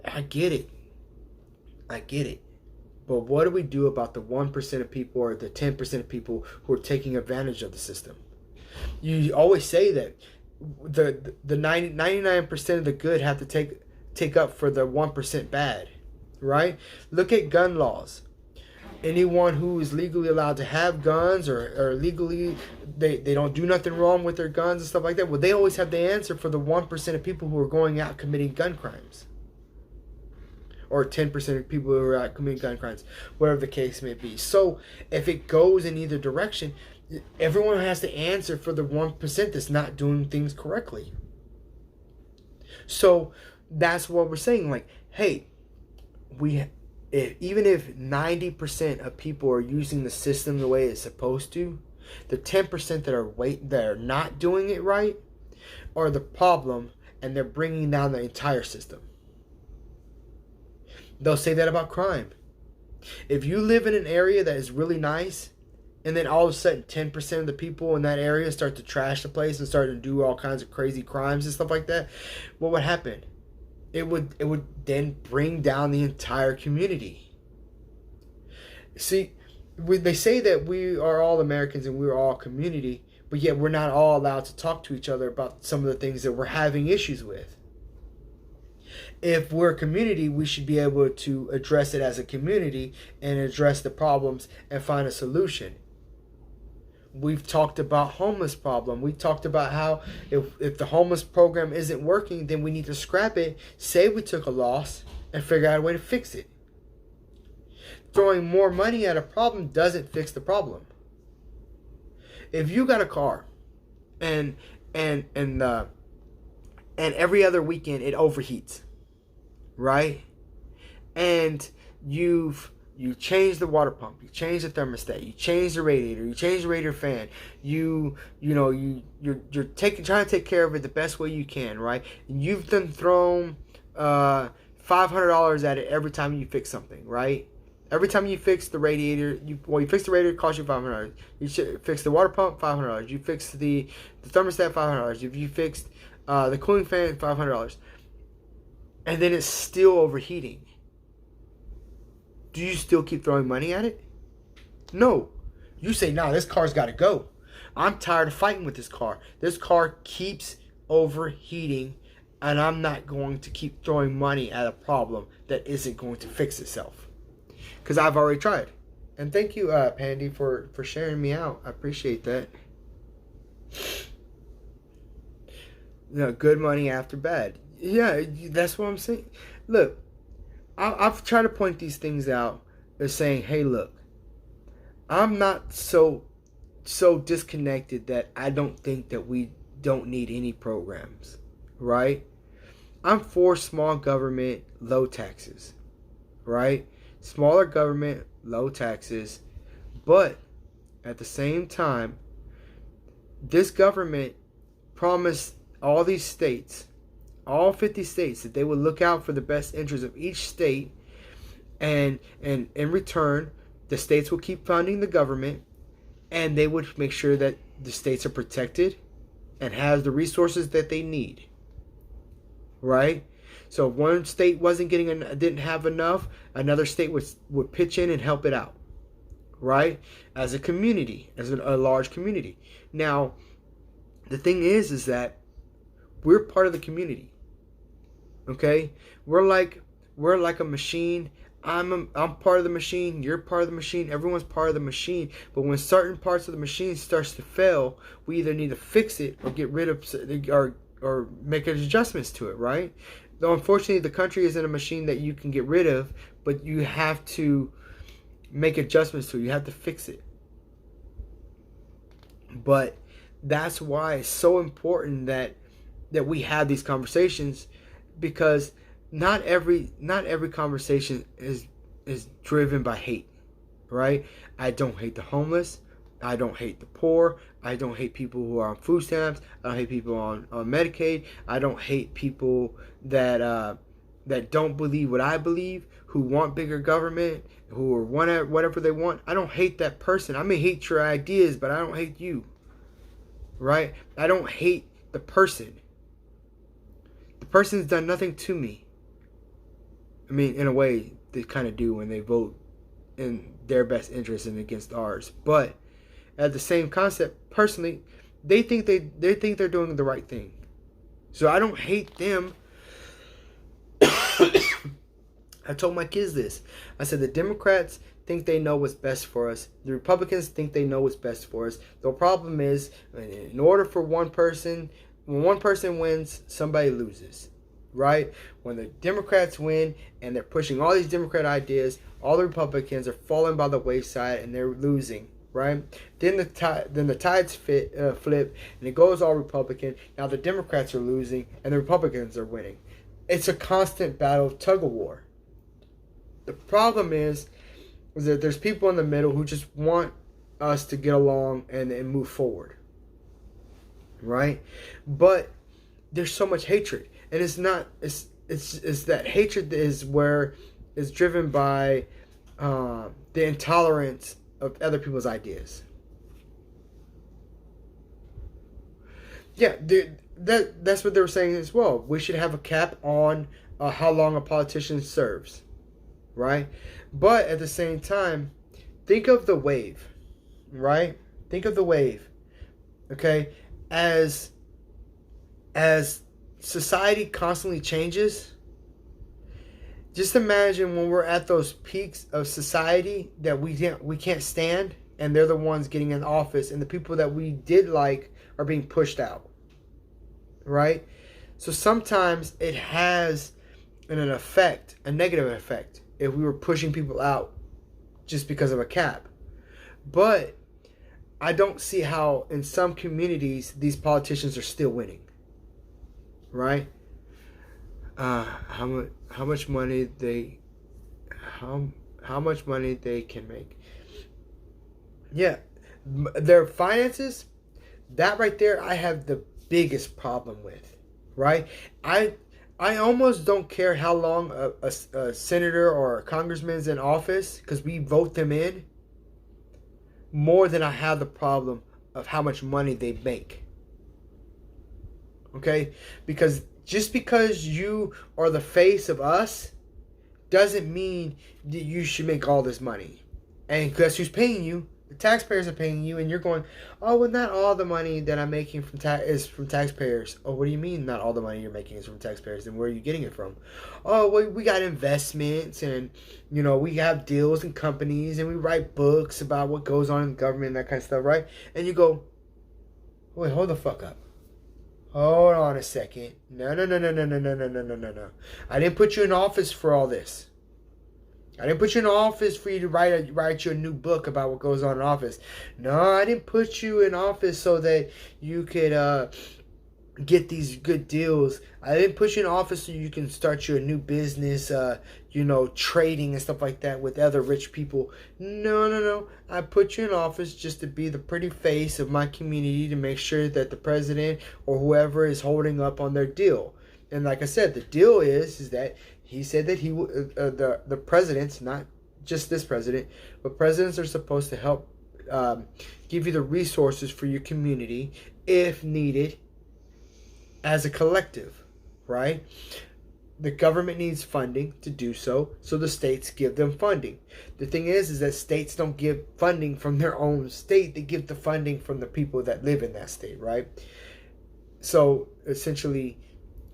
I get it. But what do we do about the 1% of people, or the 10% of people who are taking advantage of the system? You always say that the 99% of the good have to take up for the 1% bad, right? Look at gun laws. Anyone who is legally allowed to have guns, or legally they don't do nothing wrong with their guns and stuff like that, well, they always have the answer for the 1% of people who are going out committing gun crimes, or 10% of people who are out committing gun crimes, whatever the case may be. So if it goes in either direction, everyone has to answer for the 1% that's not doing things correctly. So that's what we're saying. Like, hey, even if 90% of people are using the system the way it's supposed to, The 10% that are not doing it right are the problem, and they're bringing down the entire system. They'll say that about crime. If you live in an area that is really nice, and then all of a sudden 10% of the people in that area start to trash the place and start to do all kinds of crazy crimes and stuff like that, what would happen? It would then bring down the entire community. See, they say that we are all Americans and we're all community, but yet we're not all allowed to talk to each other about some of the things that we're having issues with. If we're a community, we should be able to address it as a community and address the problems and find a solution. We've talked about homeless problem. We talked about how if the homeless program isn't working, then we need to scrap it, say we took a loss, and figure out a way to fix it. Throwing more money at a problem doesn't fix the problem. If you got a car and every other weekend it overheats, right? And you change the water pump, you change the thermostat, you change the radiator, you change the radiator fan, you're trying to take care of it the best way you can, right? And you've then thrown $500 at it every time you fix something, right? Every time you fix the radiator, you fix the radiator, it costs you $500. You should fix the water pump, $500. You fix the thermostat, $500. If you fixed the cooling fan, $500. And then it's still overheating. Do you still keep throwing money at it? No. You say, nah, this car's got to go. I'm tired of fighting with this car. This car keeps overheating, and I'm not going to keep throwing money at a problem that isn't going to fix itself. Because I've already tried. And thank you, Pandy, for sharing me out. I appreciate that. Good money after bad. Yeah, that's what I'm saying. Look, I've tried to point these things out as saying, hey, look, I'm not so disconnected that I don't think that we don't need any programs, right? I'm for small government, low taxes, right? Smaller government, low taxes, but at the same time, this government promised all these states, all 50 states, that they would look out for the best interests of each state, and in return, the states will keep funding the government, and they would make sure that the states are protected and have the resources that they need, right? So if one state didn't have enough, another state would pitch in and help it out, right? As a community, as a large community. Now, the thing is that we're part of the community. Okay, we're like a machine. I'm part of the machine. You're part of the machine. Everyone's part of the machine. But when certain parts of the machine starts to fail, we either need to fix it or get rid of or make adjustments to it, right? Though unfortunately, the country isn't a machine that you can get rid of, but you have to make adjustments to it. You have to fix it. But that's why it's so important that we have these conversations, because not every conversation is driven by hate, right? I don't hate the homeless. I don't hate the poor. I don't hate people who are on food stamps. I don't hate people on Medicaid. I don't hate people that don't believe what I believe, who want bigger government, who want whatever they want. I don't hate that person. I may hate your ideas, but I don't hate you, right? I don't hate the person. The person's done nothing to me. I mean, in a way, they kind of do when they vote in their best interest and against ours. But at the same concept, personally, they think they're doing the right thing. So I don't hate them. I told my kids this. I said the Democrats think they know what's best for us. The Republicans think they know what's best for us. The problem is, in order for when one person wins, somebody loses, right? When the Democrats win and they're pushing all these Democrat ideas, all the Republicans are falling by the wayside and they're losing, right? Then the tides flip and it goes all Republican. Now the Democrats are losing and the Republicans are winning. It's a constant battle of tug of war. The problem is that there's people in the middle who just want us to get along and move forward, right? But there's so much hatred, and it's not. It's that hatred is where it's driven by the intolerance of other people's ideas. Yeah, that's what they were saying as well. We should have a cap on how long a politician serves, right? But at the same time, think of the wave, right? Think of the wave, okay? As society constantly changes, just imagine when we're at those peaks of society that we can't stand, and they're the ones getting in office, and the people that we did like are being pushed out, right? So sometimes it has an effect, a negative effect, if we were pushing people out just because of a cap. But I don't see how in some communities these politicians are still winning, right? How much money they how much money they can make. Yeah, their finances, that right there I have the biggest problem with, right? I almost don't care how long a senator or a congressman's in office, because we vote them in, more than I have the problem of how much money they make. Okay? Because just because you are the face of us doesn't mean that you should make all this money. And guess who's paying you? The taxpayers are paying you, and you're going, oh, well, not all the money that I'm making is from taxpayers. Oh, what do you mean not all the money you're making is from taxpayers? Then where are you getting it from? Oh, well, we got investments, and, we have deals and companies, and we write books about what goes on in the government and that kind of stuff, right? And you go, wait, hold the fuck up. Hold on a second. No. I didn't put you in office for all this. I didn't put you in office for you to write you a new book about what goes on in office. No, I didn't put you in office so that you could get these good deals. I didn't put you in office so you can start your new business, trading and stuff like that with other rich people. No. I put you in office just to be the pretty face of my community, to make sure that the president or whoever is holding up on their deal. And like I said, the deal is that he said that the presidents, not just this president, but presidents are supposed to help give you the resources for your community if needed as a collective, right? The government needs funding to do so the states give them funding. The thing is that states don't give funding from their own state. They give the funding from the people that live in that state, right? So essentially,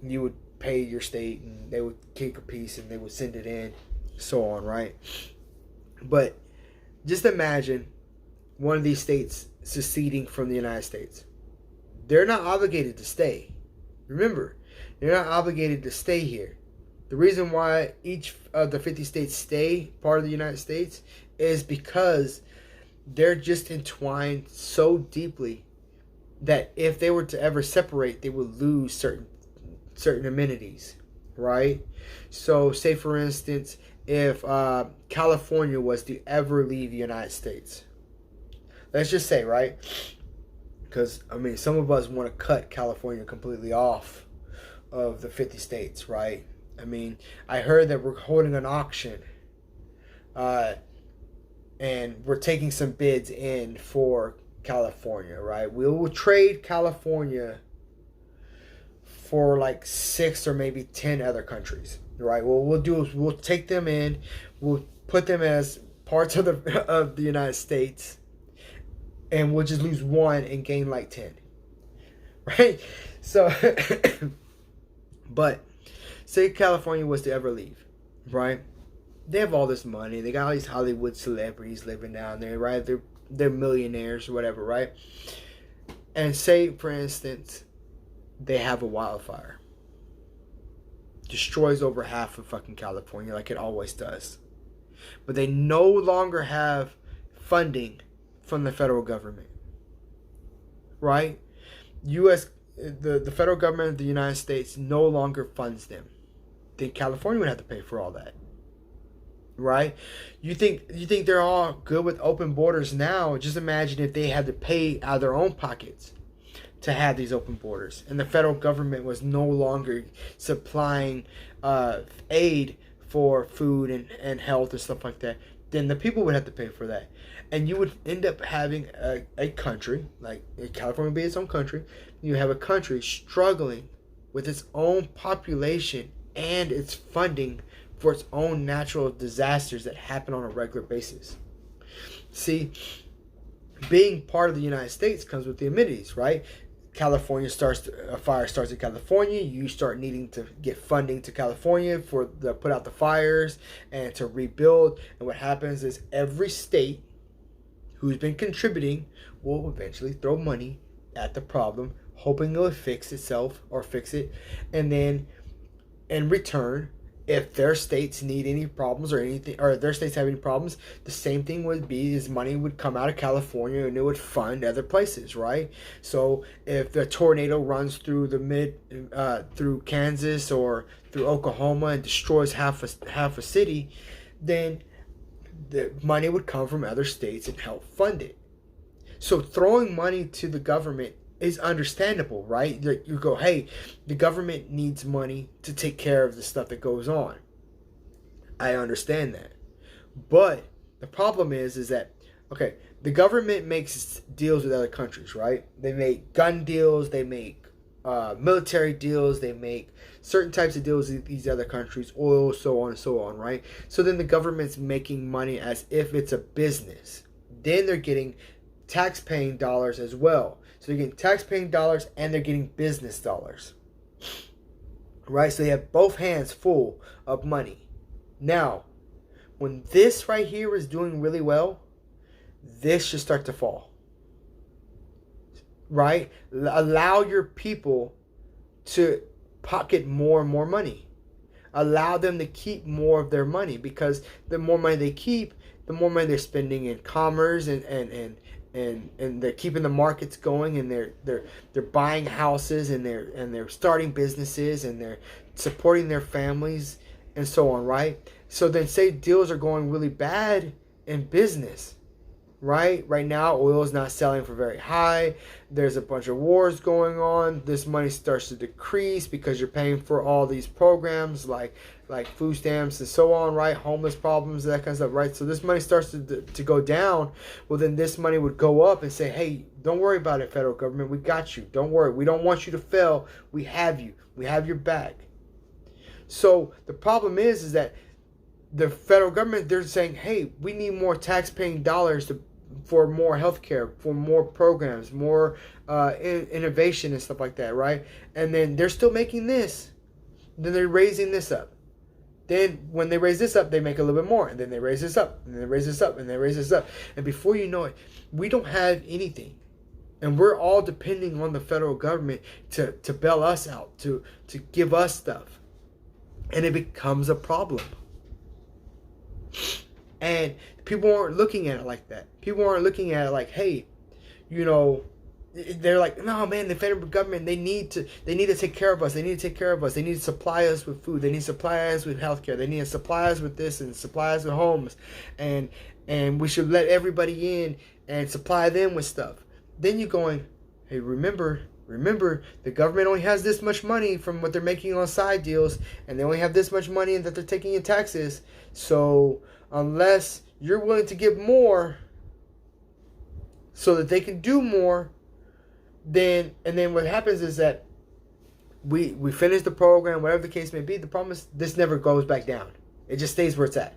you would pay your state, and they would take a piece and they would send it in, so on, right? But just imagine one of these states seceding from the United States. They're not obligated to stay. Remember, they're not obligated to stay here. The reason why each of the 50 states stay part of the United States is because they're just entwined so deeply that if they were to ever separate, they would lose certain amenities, right? So, say for instance, if California was to ever leave the United States, let's just say, right? Because, some of us want to cut California completely off of the 50 states, right? I heard that we're holding an auction, and we're taking some bids in for California, right? We will trade California for like 6 or maybe 10 other countries, right? What we'll do is we'll take them in, we'll put them as parts of the United States, and we'll just lose one and gain like 10, right? So, but say California was to ever leave, right? They have all this money. They got all these Hollywood celebrities living down there, right? They're millionaires or whatever, right? And say, for instance, they have a wildfire. Destroys over half of fucking California like it always does. But they no longer have funding from the federal government. Right? The federal government of the United States no longer funds them. Then California would have to pay for all that. right? You think they're all good with open borders now? Just imagine if they had to pay out of their own pockets to have these open borders, and the federal government was no longer supplying aid for food and health and stuff like that. Then the people would have to pay for that, and you would end up having a country like California, be its own country. You have a country struggling with its own population and its funding for its own natural disasters that happen on a regular basis. See, being part of the United States comes with the amenities, right? A fire starts in California. You start needing to get funding to California for the put out the fires and to rebuild. And what happens is every state who's been contributing will eventually throw money at the problem, hoping it will fix itself or fix it, and then in return, if their states need any problems or anything, or their states have any problems, the same thing would be is money would come out of California and it would fund other places, right? So if the tornado runs through through Kansas or through Oklahoma and destroys half a city, then the money would come from other states and help fund it. So throwing money to the government is understandable, right? You go, hey, the government needs money to take care of the stuff that goes on. I understand that. But the problem is that, okay, the government makes deals with other countries, right? They make gun deals, they make military deals, they make certain types of deals with these other countries, oil, so on and so on, right? So then the government's making money as if it's a business. Then they're getting tax-paying dollars as well. So they're getting tax-paying dollars and they're getting business dollars. Right? So they have both hands full of money. Now, when this right here is doing really well, this should start to fall. Right? Allow your people to pocket more and more money. Allow them to keep more of their money, because the more money they keep, the more money they're spending in commerce and they're keeping the markets going, and they're buying houses, and they're starting businesses, and they're supporting their families and so on, right? So then say deals are going really bad in business, right? Right now oil is not selling for very high. There's a bunch of wars going on. This money starts to decrease because you're paying for all these programs like food stamps and so on, right? Homeless problems, that kind of stuff, right? So this money starts to go down. Well, then this money would go up and say, hey, don't worry about it, federal government. We got you. Don't worry. We don't want you to fail. We have you. We have your back. So the problem is that the federal government, they're saying, hey, we need more tax-paying dollars for more healthcare, for more programs, more innovation and stuff like that, right? And then they're still making this. Then they're raising this up. Then when they raise this up, they make a little bit more. And then they raise this up. And they raise this up. And they raise this up. And before you know it, we don't have anything. And we're all depending on the federal government to bail us out, to give us stuff. And it becomes a problem. And people aren't looking at it like that. People aren't looking at it like, hey, you know, they're like, no, man, the federal government, they need to take care of us. They need to take care of us. They need to supply us with food. They need to supply us with healthcare. They need to supply us with this and supply us with homes. And we should let everybody in and supply them with stuff. Then you're going, hey, remember, the government only has this much money from what they're making on side deals, and they only have this much money that they're taking in taxes. So unless you're willing to give more so that they can do more, then what happens is that we finish the program, whatever the case may be. The problem is this never goes back down. It just stays where it's at.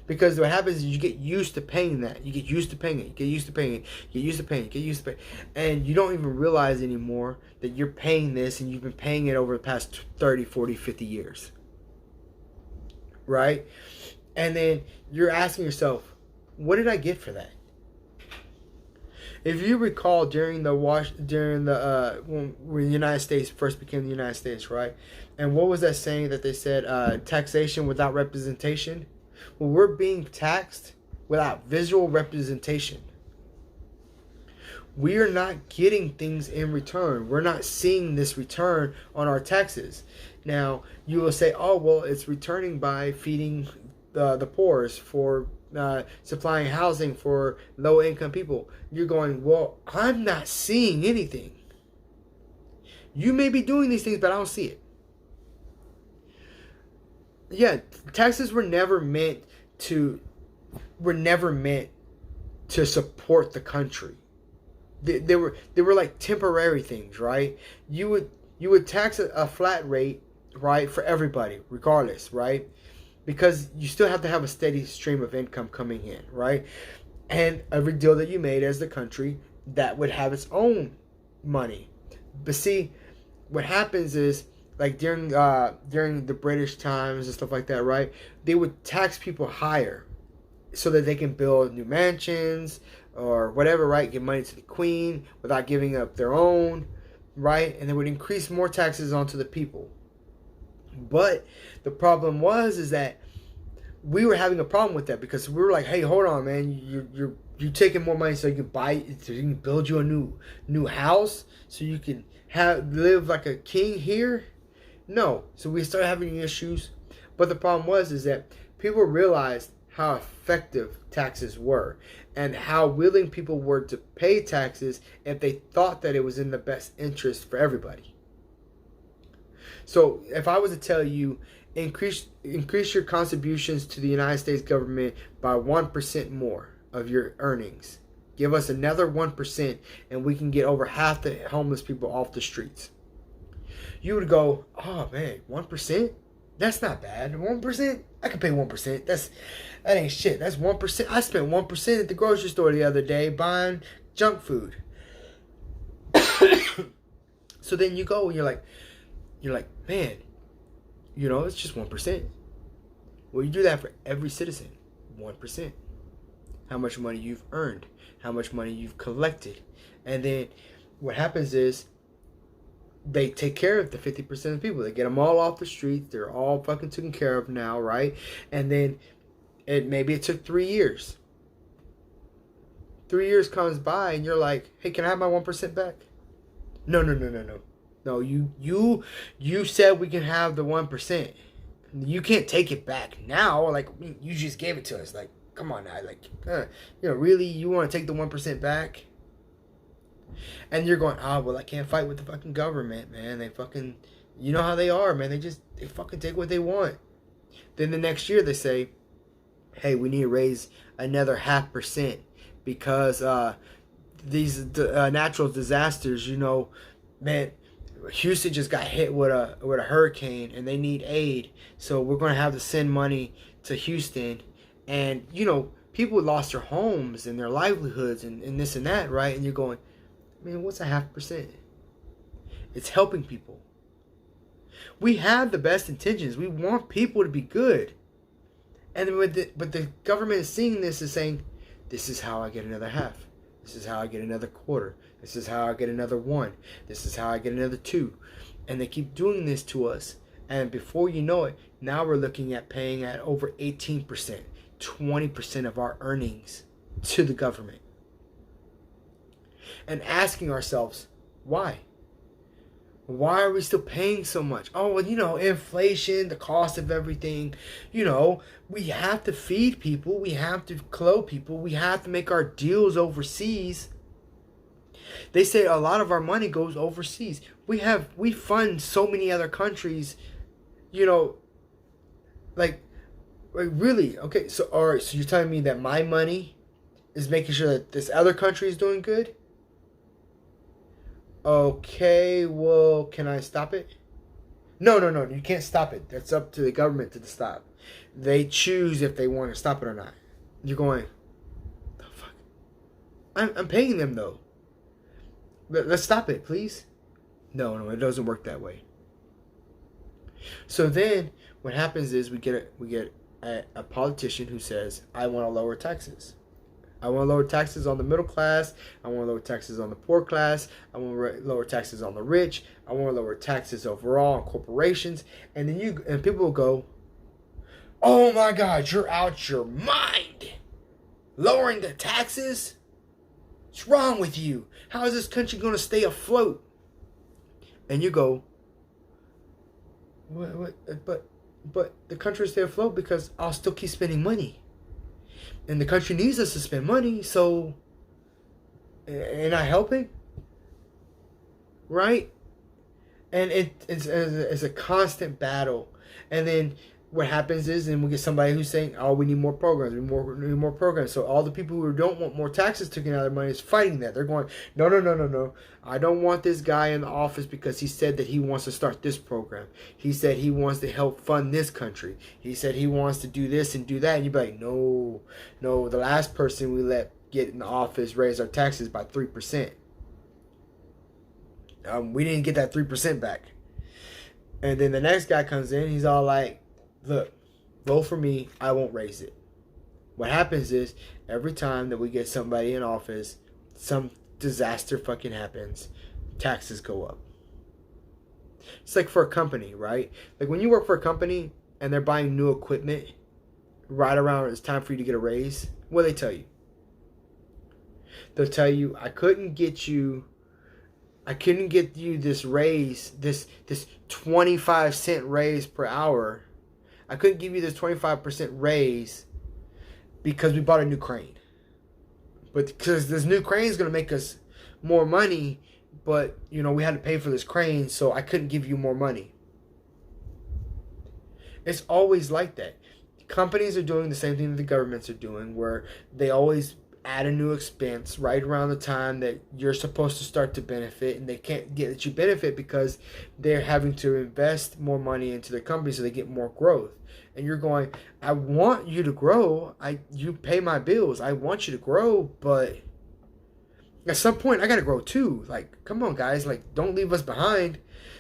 Because what happens is you get used to paying that. You get used to paying it. You get used to paying it. You get used to paying it. You get used to paying it. And you don't even realize anymore that you're paying this, and you've been paying it over the past 30, 40, 50 years. Right? And then you're asking yourself, what did I get for that? If you recall when the United States first became the United States, right? And what was that saying that they said, taxation without representation? Well, we're being taxed without visual representation. We are not getting things in return. We're not seeing this return on our taxes. Now, you will say, oh, well, it's returning by feeding the poorest, for supplying housing for low income people. You're going, well, I'm not seeing anything. You may be doing these things, but I don't see it. Yeah, taxes were never meant to support the country. They were like temporary things, right? You would tax a flat rate, right, for everybody, regardless, right? Because you still have to have a steady stream of income coming in, right? And every deal that you made as the country, that would have its own money. But see, what happens is, like during the British times and stuff like that, right? They would tax people higher so that they can build new mansions or whatever, right? Give money to the Queen without giving up their own, right? And they would increase more taxes onto the people. But the problem is that we were having a problem with that, because we were like, hey, hold on, man, you're taking more money so you can build you a new house so you can live like a king here. No, so we started having issues. But the problem is that people realized how effective taxes were and how willing people were to pay taxes if they thought that it was in the best interest for everybody. So if I was to tell you, increase your contributions to the United States government by 1% more of your earnings, give us another 1%, and we can get over half the homeless people off the streets, you would go, oh man, 1%? That's not bad. 1%? I can pay 1%. That ain't shit. That's 1%. I spent 1% at the grocery store the other day buying junk food. So then you go and you're like, man, it's just 1%. Well, you do that for every citizen. 1%. How much money you've earned, how much money you've collected. And then what happens is they take care of the 50% of the people. They get them all off the streets. They're all fucking taken care of now, right? And then maybe it took 3 years. 3 years comes by and you're like, hey, can I have my 1% back? No. No, you said we can have the 1%. You can't take it back now. Like, you just gave it to us. Like, come on now. Like, really? You want to take the 1% back? And you're going, well, I can't fight with the fucking government, man. They fucking, you know how they are, man. They fucking take what they want. Then the next year they say, hey, we need to raise another 0.5% because these natural disasters, man, Houston just got hit with a hurricane and they need aid. So we're going to have to send money to Houston. And, people lost their homes and their livelihoods and this and that, right? And you're going, man, what's a 0.5%? It's helping people. We have the best intentions. We want people to be good. And but the government is seeing this as saying, this is how I get another half. This is how I get another quarter. This is how I get another 1. This is how I get another 2. And they keep doing this to us. And before you know it, now we're looking at paying at over 18%, 20% of our earnings to the government. And asking ourselves, why? Why are we still paying so much? Oh, well, inflation, the cost of everything. We have to feed people. We have to clothe people. We have to make our deals overseas. They say a lot of our money goes overseas. We fund so many other countries, like really? Okay, so all right, so you're telling me that my money is making sure that this other country is doing good? Okay, well, can I stop it? No, you can't stop it. That's up to the government to stop. They choose if they want to stop it or not. You're going, the fuck? I'm paying them though. Let's stop it, please. No, it doesn't work that way. So then, what happens is we get a politician who says, I want to lower taxes. I want to lower taxes on the middle class. I want to lower taxes on the poor class. I want to lower taxes on the rich. I want to lower taxes overall on corporations. And then people will go, oh my God, you're out your mind. Lowering the taxes? What's wrong with you? How is this country going to stay afloat? And you go, what? But But the country will stay afloat because I'll still keep spending money. And the country needs us to spend money, so ain't I helping? Right? And it's a constant battle. And then what happens is, then we get somebody who's saying, "Oh, we need more programs, we need more programs." So all the people who don't want more taxes taken out of their money is fighting that. They're going, "No, no, no, no, no! I don't want this guy in the office because he said that he wants to start this program. He said he wants to help fund this country. He said he wants to do this and do that." And you'd be like, "No, no! The last person we let get in the office raised our taxes by 3%. We didn't get that 3% back." And then the next guy comes in, he's all like, "Look, vote for me, I won't raise it." What happens is, every time that we get somebody in office, some disaster fucking happens, taxes go up. It's like for a company, right? Like when you work for a company and they're buying new equipment, right around it's time for you to get a raise, what do they tell you? They'll tell you, I couldn't get you this raise, this 25-cent raise per hour. I couldn't give you this 25% raise because we bought a new crane. But because this new crane is going to make us more money, but we had to pay for this crane, so I couldn't give you more money. It's always like that. Companies are doing the same thing that the governments are doing, where they always add a new expense right around the time that you're supposed to start to benefit, and they can't get that you benefit because they're having to invest more money into their company so they get more growth. And you're going, I want you to grow. You pay my bills. I want you to grow, but at some point I gotta grow too. Like, come on, guys. Like, don't leave us behind.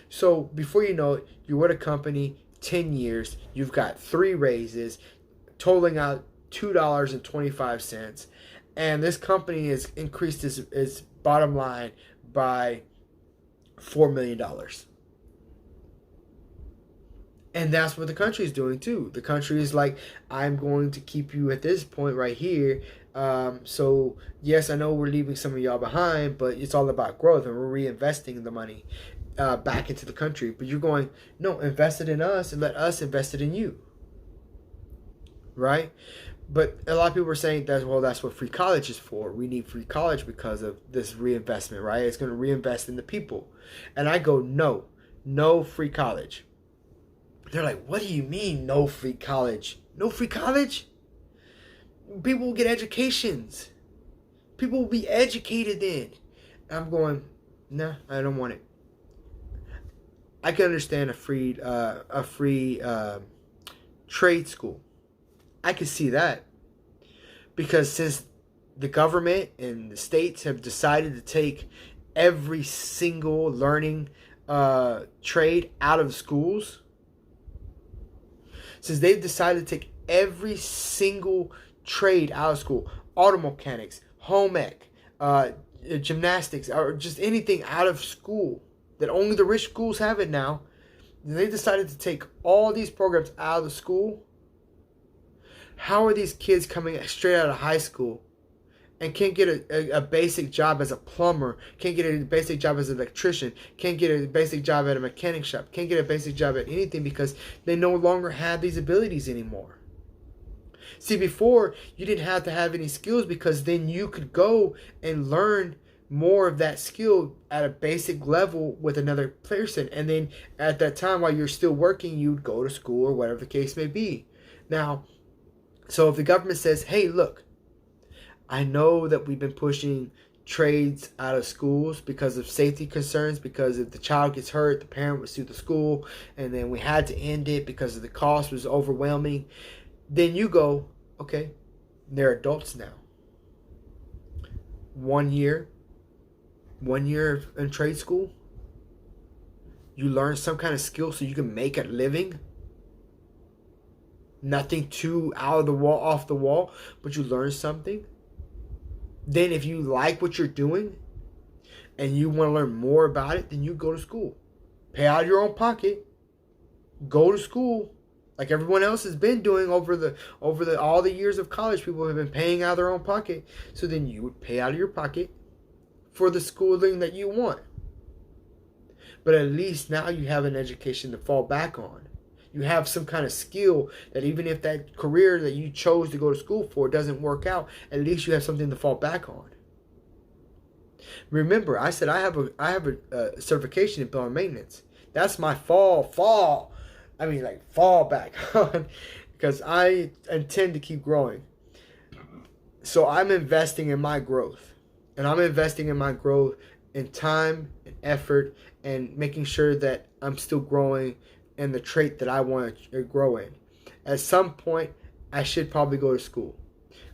So before you know it, you're with a company 10 years. You've got 3 raises, totaling out $2.25. And this company has increased its bottom line by $4 million. And that's what the country is doing too. The country is like, I'm going to keep you at this point right here. So yes, I know we're leaving some of y'all behind, but it's all about growth, and we're reinvesting the money back into the country. But you're going, no, invest it in us and let us invest it in you. Right? But a lot of people are saying that's what free college is for. We need free college because of this reinvestment, right? It's going to reinvest in the people. And I go, no free college. They're like, what do you mean no free college? No free college? People will get educations. People will be educated then. I'm going, nah, I don't want it. I can understand a free trade school. I can see that, because since the government and the states have decided to take every single learning trade out of schools, since they've decided to take every single trade out of school, auto mechanics, home ec, gymnastics, or just anything out of school, that only the rich schools have it now, they decided to take all these programs out of the school. How are these kids coming straight out of high school and can't get a basic job as a plumber, can't get a basic job as an electrician, can't get a basic job at a mechanic shop, can't get a basic job at anything because they no longer have these abilities anymore? See, before, you didn't have to have any skills because then you could go and learn more of that skill at a basic level with another person. And then at that time, while you're still working, you'd go to school or whatever the case may be. Now, so if the government says, hey, look, I know that we've been pushing trades out of schools because of safety concerns, because if the child gets hurt, the parent would sue the school, and then we had to end it because of the cost was overwhelming, then you go, okay, they're adults now. 1 year in trade school, you learn some kind of skill so you can make a living. Nothing too off the wall, but you learn something. Then if you like what you're doing and you want to learn more about it, then you go to school. Pay out of your own pocket. Go to school like everyone else has been doing over all the years of college. People have been paying out of their own pocket. So then you would pay out of your pocket for the schooling that you want. But at least now you have an education to fall back on. You have some kind of skill that even if that career that you chose to go to school for doesn't work out, at least you have something to fall back on. Remember, I said I have a certification in building maintenance. That's my fall back on, because I intend to keep growing. So I'm investing in my growth, and I'm investing in my growth in time and effort, and making sure that I'm still growing in the trait that I want to grow in. At some point, I should probably go to school.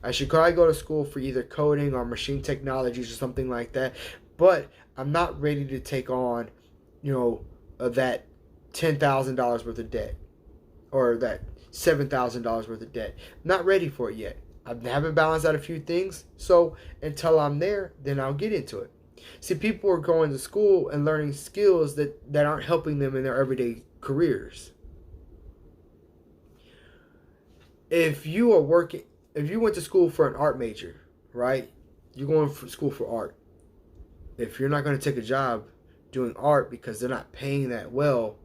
I should probably go to school for either coding or machine technologies or something like that. But I'm not ready to take on, that $10,000 worth of debt or that $7,000 worth of debt. I'm not ready for it yet. I haven't balanced out a few things. So until I'm there, then I'll get into it. See, people are going to school and learning skills that aren't helping them in their everyday careers. If you went to school for an art major, right? You're going to school for art. If you're not going to take a job doing art because they're not paying that well,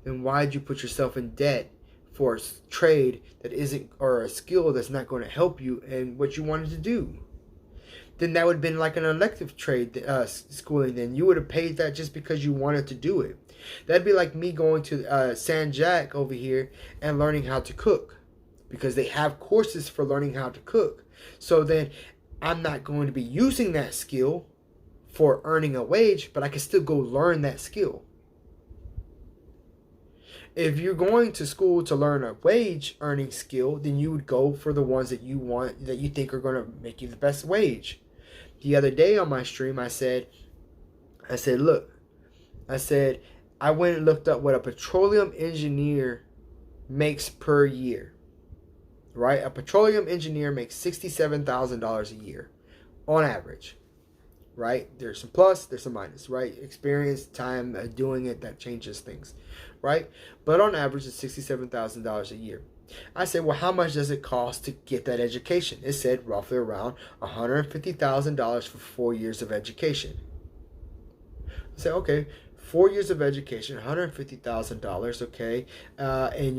then why'd you put yourself in debt for a trade that isn't, or a skill that's not going to help you in what you wanted to do? Then that would have been like an elective trade schooling. Then you would have paid that just because you wanted to do it. That'd be like me going to San Jack over here and learning how to cook, because they have courses for learning how to cook. So then I'm not going to be using that skill for earning a wage, but I can still go learn that skill. If you're going to school to learn a wage earning skill, then you would go for the ones that you want, that you think are going to make you the best wage. The other day on my stream, I said, look, I went and looked up what a petroleum engineer makes per year. Right? A petroleum engineer makes $67,000 a year on average. Right? There's some plus, there's some minus, right? Experience, time, doing it, that changes things, right? But on average, it's $67,000 a year. I said, well, how much does it cost to get that education? It said roughly around $150,000 for 4 years of education. I said, okay, 4 years of education, $150,000, okay, and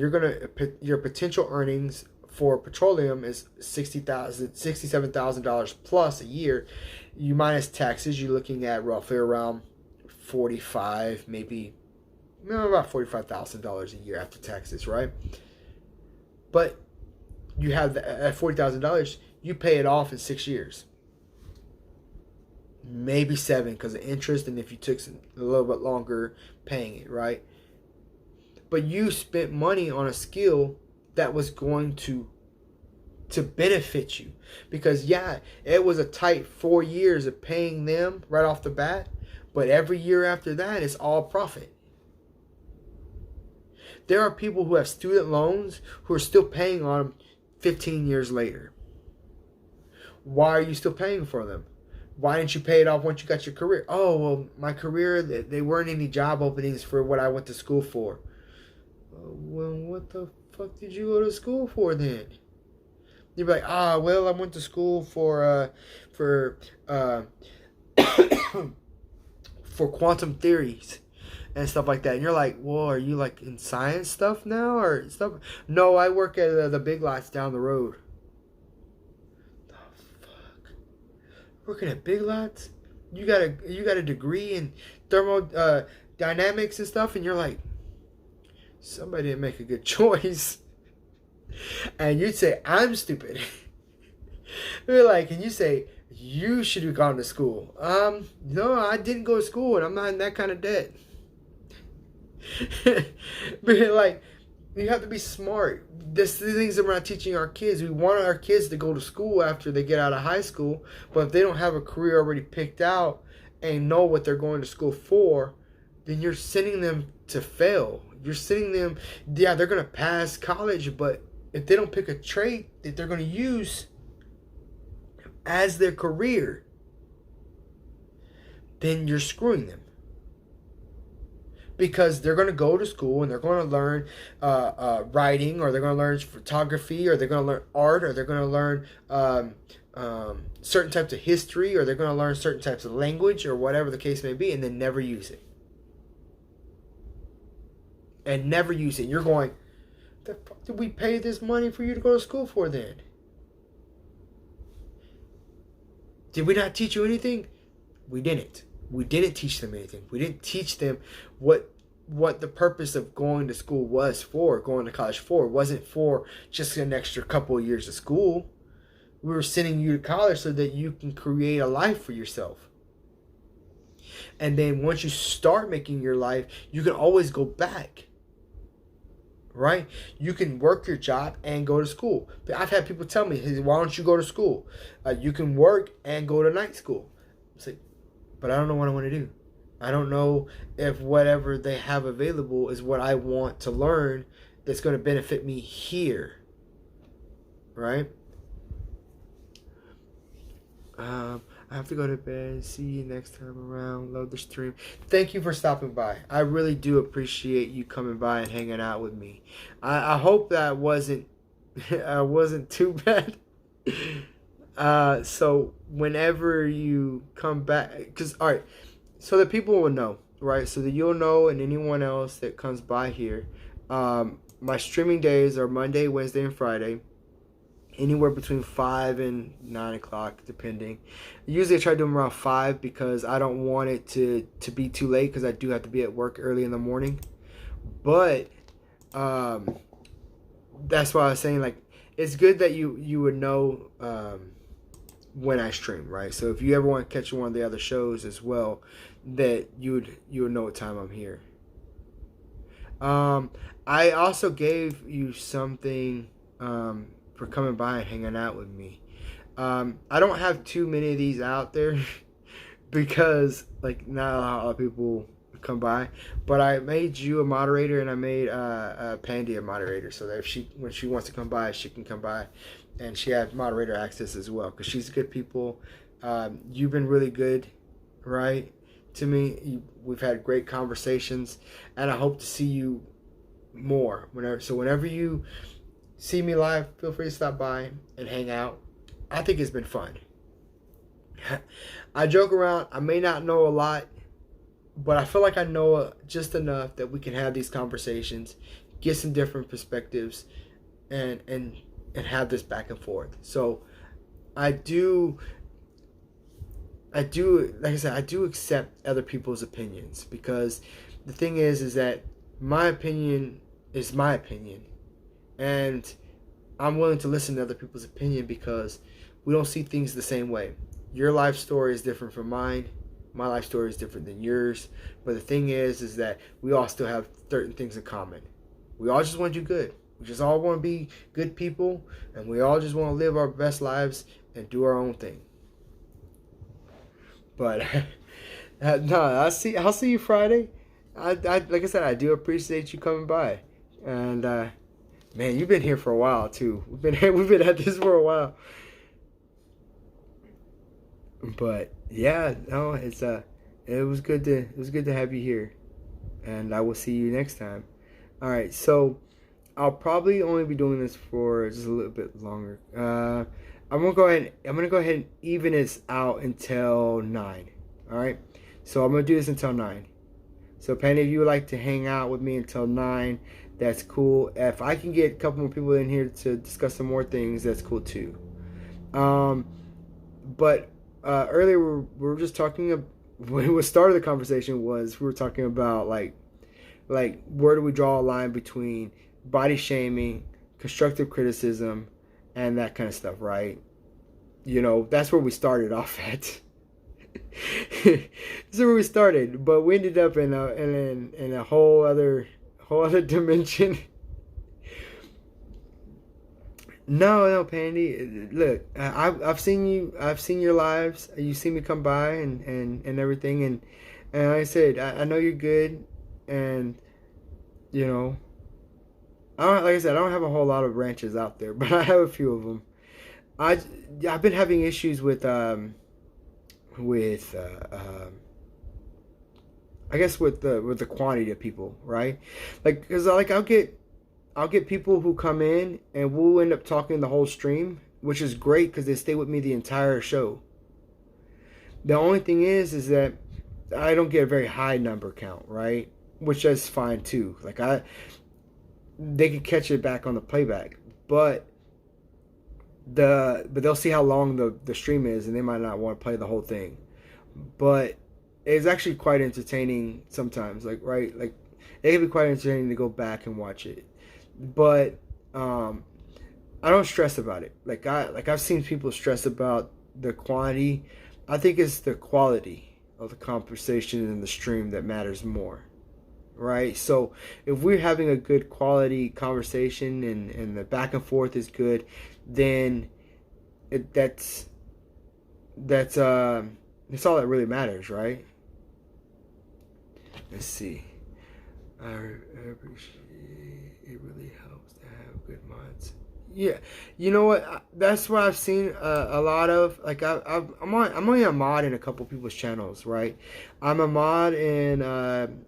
your potential earnings for petroleum is $67,000 plus a year. You minus taxes, you're looking at roughly around about $45,000 a year after taxes, right? But you have at $40,000, you pay it off in 6 years, maybe 7 because of interest, and if you took a little bit longer paying it, right? But you spent money on a skill that was going to benefit you, because it was a tight 4 years of paying them right off the bat, but every year after that it's all profit. There are people who have student loans who are still paying on them 15 years later. Why are you still paying for them? Why didn't you pay it off once you got your career? Oh, well, my career, there weren't any job openings for what I went to school for. Well, what the fuck did you go to school for then? You'd be like, well, I went to school for quantum theories and stuff like that. And you're like, well, are you like in science stuff now or stuff? No, I work at the Big Lots down the road. The fuck? Working at Big Lots? You got a degree in thermodynamics and stuff, and you're like, somebody didn't make a good choice. And you'd say, I'm stupid. You're like, and you say, you should have gone to school. No, I didn't go to school, and I'm not in that kind of debt. But like, you have to be smart. This the things that we're not teaching our kids. We want our kids to go to school after they get out of high school, but if they don't have a career already picked out and know what they're going to school for, then you're sending them to fail. You're sending them, they're going to pass college, but if they don't pick a trait that they're going to use as their career, then you're screwing them. Because they're going to go to school and they're going to learn writing, or they're going to learn photography, or they're going to learn art, or they're going to learn certain types of history, or they're going to learn certain types of language, or whatever the case may be, and then never use it. And never use it. You're going, The fuck did we pay this money for you to go to school for then? Did we not teach you anything? We didn't. We didn't teach them anything. We didn't teach them what the purpose of going to school was for, going to college for. It wasn't for just an extra couple of years of school. We were sending you to college so that you can create a life for yourself. And then once you start making your life, you can always go back. Right? You can work your job and go to school. But I've had people tell me, hey, why don't you go to school? You can work and go to night school. It's like, but I don't know what I want to do. I don't know if whatever they have available is what I want to learn that's going to benefit me here. Right? I have to go to bed. See you next time around. Love the stream. Thank you for stopping by. I really do appreciate you coming by and hanging out with me. I hope that wasn't too bad. So whenever you come back, because all right, so that people will know, right? So that you'll know, and anyone else that comes by here, my streaming days are Monday, Wednesday, and Friday. Anywhere between 5 and 9 o'clock, depending. Usually I try to do them around 5 because I don't want it to be too late, because I do have to be at work early in the morning. But that's why I was saying, like, it's good that you would know when I stream, right? So if you ever want to catch one of the other shows as well, that you would know what time I'm here. I also gave you something for coming by and hanging out with me. I don't have too many of these out there because like not a lot of people come by, but I made you a moderator and I made Pandy a moderator, so that if when she wants to come by, she can come by, and she had moderator access as well, because she's good people. You've been really good, right, to me. We've had great conversations, and I hope to see you more whenever you see me live, feel free to stop by and hang out. I think it's been fun. I joke around. I may not know a lot, but I feel like I know just enough that we can have these conversations, get some different perspectives, and have this back and forth. So I do, like I said, I do accept other people's opinions, because the thing is that my opinion is my opinion. And I'm willing to listen to other people's opinion, because we don't see things the same way. Your life story is different from mine. My life story is different than yours. But the thing is that we all still have certain things in common. We all just want to do good. We just all want to be good people, and we all just want to live our best lives and do our own thing. But no, I'll see you Friday. I like I said, I do appreciate you coming by, and man, you've been here for a while too. We've been at this for a while. But yeah, no, it was good to have you here, and I will see you next time. All right, so I'll probably only be doing this for just a little bit longer. I'm gonna go ahead and even this out until 9. All right, so I'm gonna do this until 9. So if any of you would like to hang out with me until 9, that's cool. If I can get a couple more people in here to discuss some more things, that's cool too. But earlier we were just talking. When we started the conversation we were talking about like where do we draw a line between body shaming, constructive criticism, and that kind of stuff, right? You know, that's where we started off at. This is where we started, but we ended up in a whole other dimension. No, Pandy. Look, I've seen you. I've seen your lives. You see me come by and everything, and like I said, I know you're good, and you know, like I said, I don't have a whole lot of ranches out there, but I have a few of them. I've been having issues with I guess with the quantity of people, right? Like, cause like I'll get people who come in and we'll end up talking the whole stream, which is great because they stay with me the entire show. The only thing is that I don't get a very high number count, right? Which is fine too. Like they can catch it back on the playback, but they'll see how long the stream is, and they might not want to play the whole thing. But it's actually quite entertaining sometimes. Like like it can be quite entertaining to go back and watch it. But I don't stress about it. I've seen people stress about the quantity. I think it's the quality of the conversation and the stream that matters more. Right? So if we're having a good quality conversation and the back and forth is good, then that's all that really matters, right? Let's see. I appreciate it. Really helps to have good mods. Yeah, you know what? That's what I've seen a lot of. Like I'm only a mod in a couple people's channels, right? I'm a mod in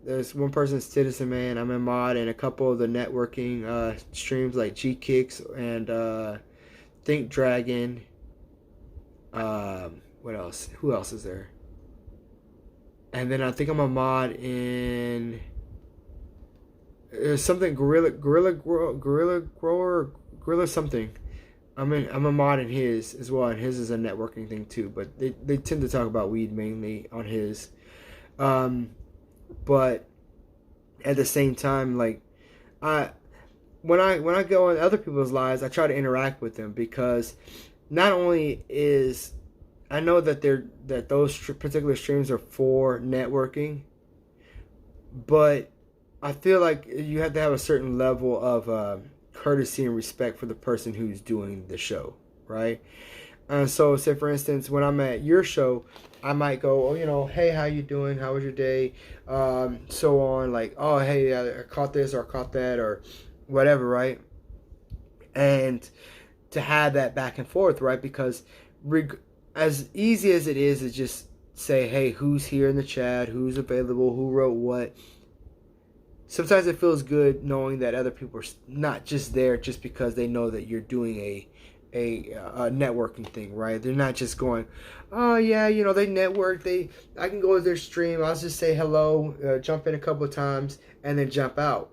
there's one person, Citizen Man. I'm a mod in a couple of the networking streams like G Kicks and Think Dragon. What else? Who else is there? And then I think I'm a mod in something Gorilla something. I'm a mod in his as well, and his is a networking thing too. But they tend to talk about weed mainly on his. But at the same time, like when I go on other people's lives, I try to interact with them, because not only is I know that those particular streams are for networking, but I feel like you have to have a certain level of courtesy and respect for the person who's doing the show, right? So, say for instance, when I'm at your show, I might go, oh, hey, how you doing? How was your day? So on, like, oh, hey, I caught this or I caught that or whatever, right? And to have that back and forth, right? Because as easy as it is to just say, hey, who's here in the chat? Who's available? Who wrote what? Sometimes it feels good knowing that other people are not just there just because they know that you're doing a networking thing, right? They're not just going, oh yeah, they network. I can go to their stream. I'll just say hello, jump in a couple of times, and then jump out.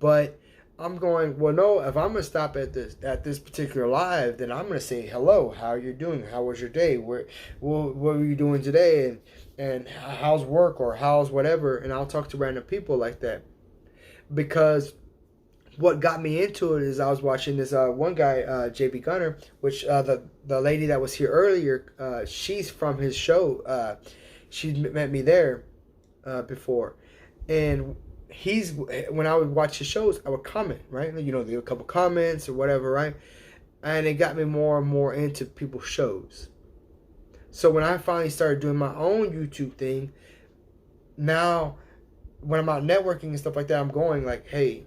But I'm going, well, no. If I'm gonna stop at this particular live, then I'm gonna say hello. How are you doing? How was your day? What were you doing today? And how's work or how's whatever, and I'll talk to random people like that. Because what got me into it is I was watching this one guy, JB Gunner, which the lady that was here earlier, she's from his show. She met me there before, and when I would watch his shows, I would comment, right? There were a couple comments or whatever, right? And it got me more and more into people's shows. So when I finally started doing my own YouTube thing, now when I'm out networking and stuff like that, I'm going like, hey,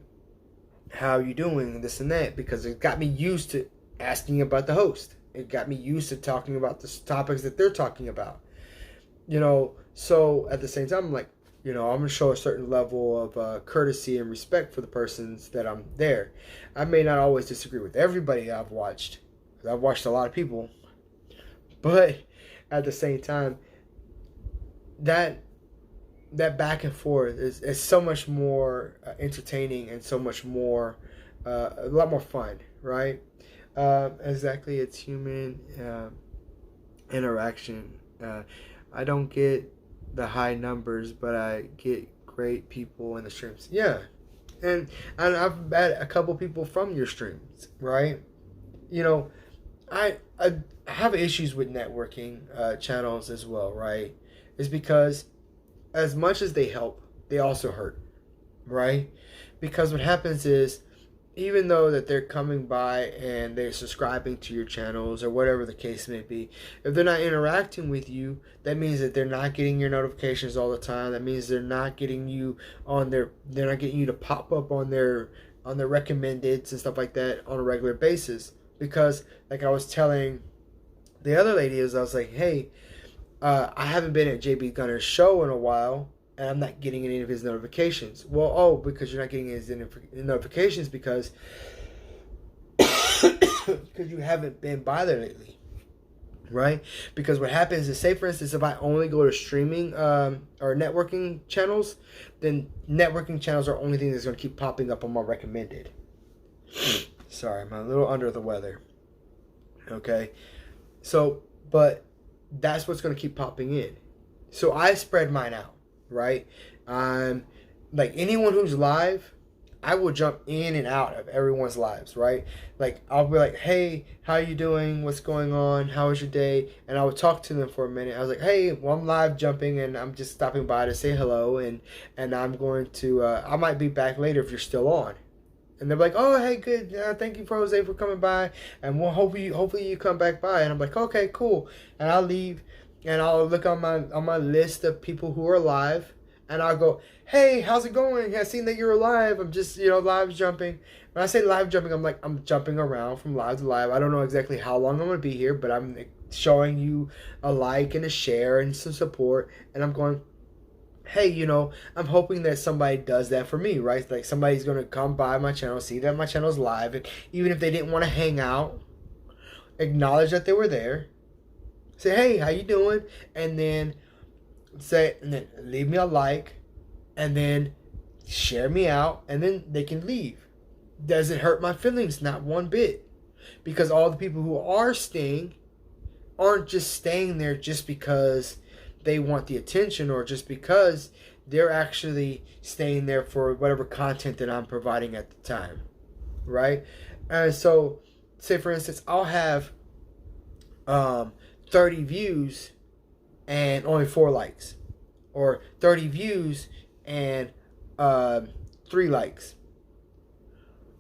how are you doing? This and that, because it got me used to asking about the host. It got me used to talking about the topics that they're talking about. So at the same time, I'm like, I'm going to show a certain level of courtesy and respect for the persons that I'm there. I may not always disagree with everybody I've watched. I've watched a lot of people. But at the same time, that back and forth is so much more entertaining and so much more, a lot more fun, right? Exactly, it's human interaction. I don't get the high numbers, but I get great people in the streams. Yeah, and I've met a couple people from your streams, right? I have issues with networking channels as well, right? It's because as much as they help, they also hurt, right? Because what happens is, even though that they're coming by and they're subscribing to your channels or whatever the case may be, if they're not interacting with you, that means that they're not getting your notifications all the time. That means they're not getting you they're not getting you to pop up on their recommendeds and stuff like that on a regular basis. Because like I was telling the other lady, I was like, hey, I haven't been at JB Gunner's show in a while, and I'm not getting any of his notifications. Well, because you're not getting his notifications because you haven't been by there lately. right? Because what happens is, say for instance, if I only go to streaming or networking channels, then networking channels are the only thing that's going to keep popping up on my recommended. Sorry, I'm a little under the weather. Okay, so but that's what's going to keep popping in. So I spread mine out, right? Like anyone who's live, I will jump in and out of everyone's lives, right? Like I'll be like, "Hey, how you doing? What's going on? How was your day?" And I would talk to them for a minute. I was like, "Hey, well, I'm live jumping, and I'm just stopping by to say hello, and I'm going to I might be back later if you're still on." And they're like, "Oh, hey, good. Thank you, for Jose, for coming by, and we'll hopefully you come back by." And I'm like, "Okay, cool." And I'll leave, and I'll look on my list of people who are live, and I'll go, "Hey, how's it going? I seen that you're alive. I'm just live jumping." When I say live jumping, I'm jumping around from live to live. I don't know exactly how long I'm gonna be here, but I'm showing you a like and a share and some support, and I'm going, hey, I'm hoping that somebody does that for me, right? Like somebody's going to come by my channel, see that my channel's live, and even if they didn't want to hang out, acknowledge that they were there, say, hey, how you doing? And then leave me a like, and then share me out, and then they can leave. Does it hurt my feelings? Not one bit. Because all the people who are staying aren't just staying there just because they want the attention, or just because they're actually staying there for whatever content that I'm providing at the time, right? And so, say for instance, I'll have 30 views and only 4 likes, or 30 views and 3 likes,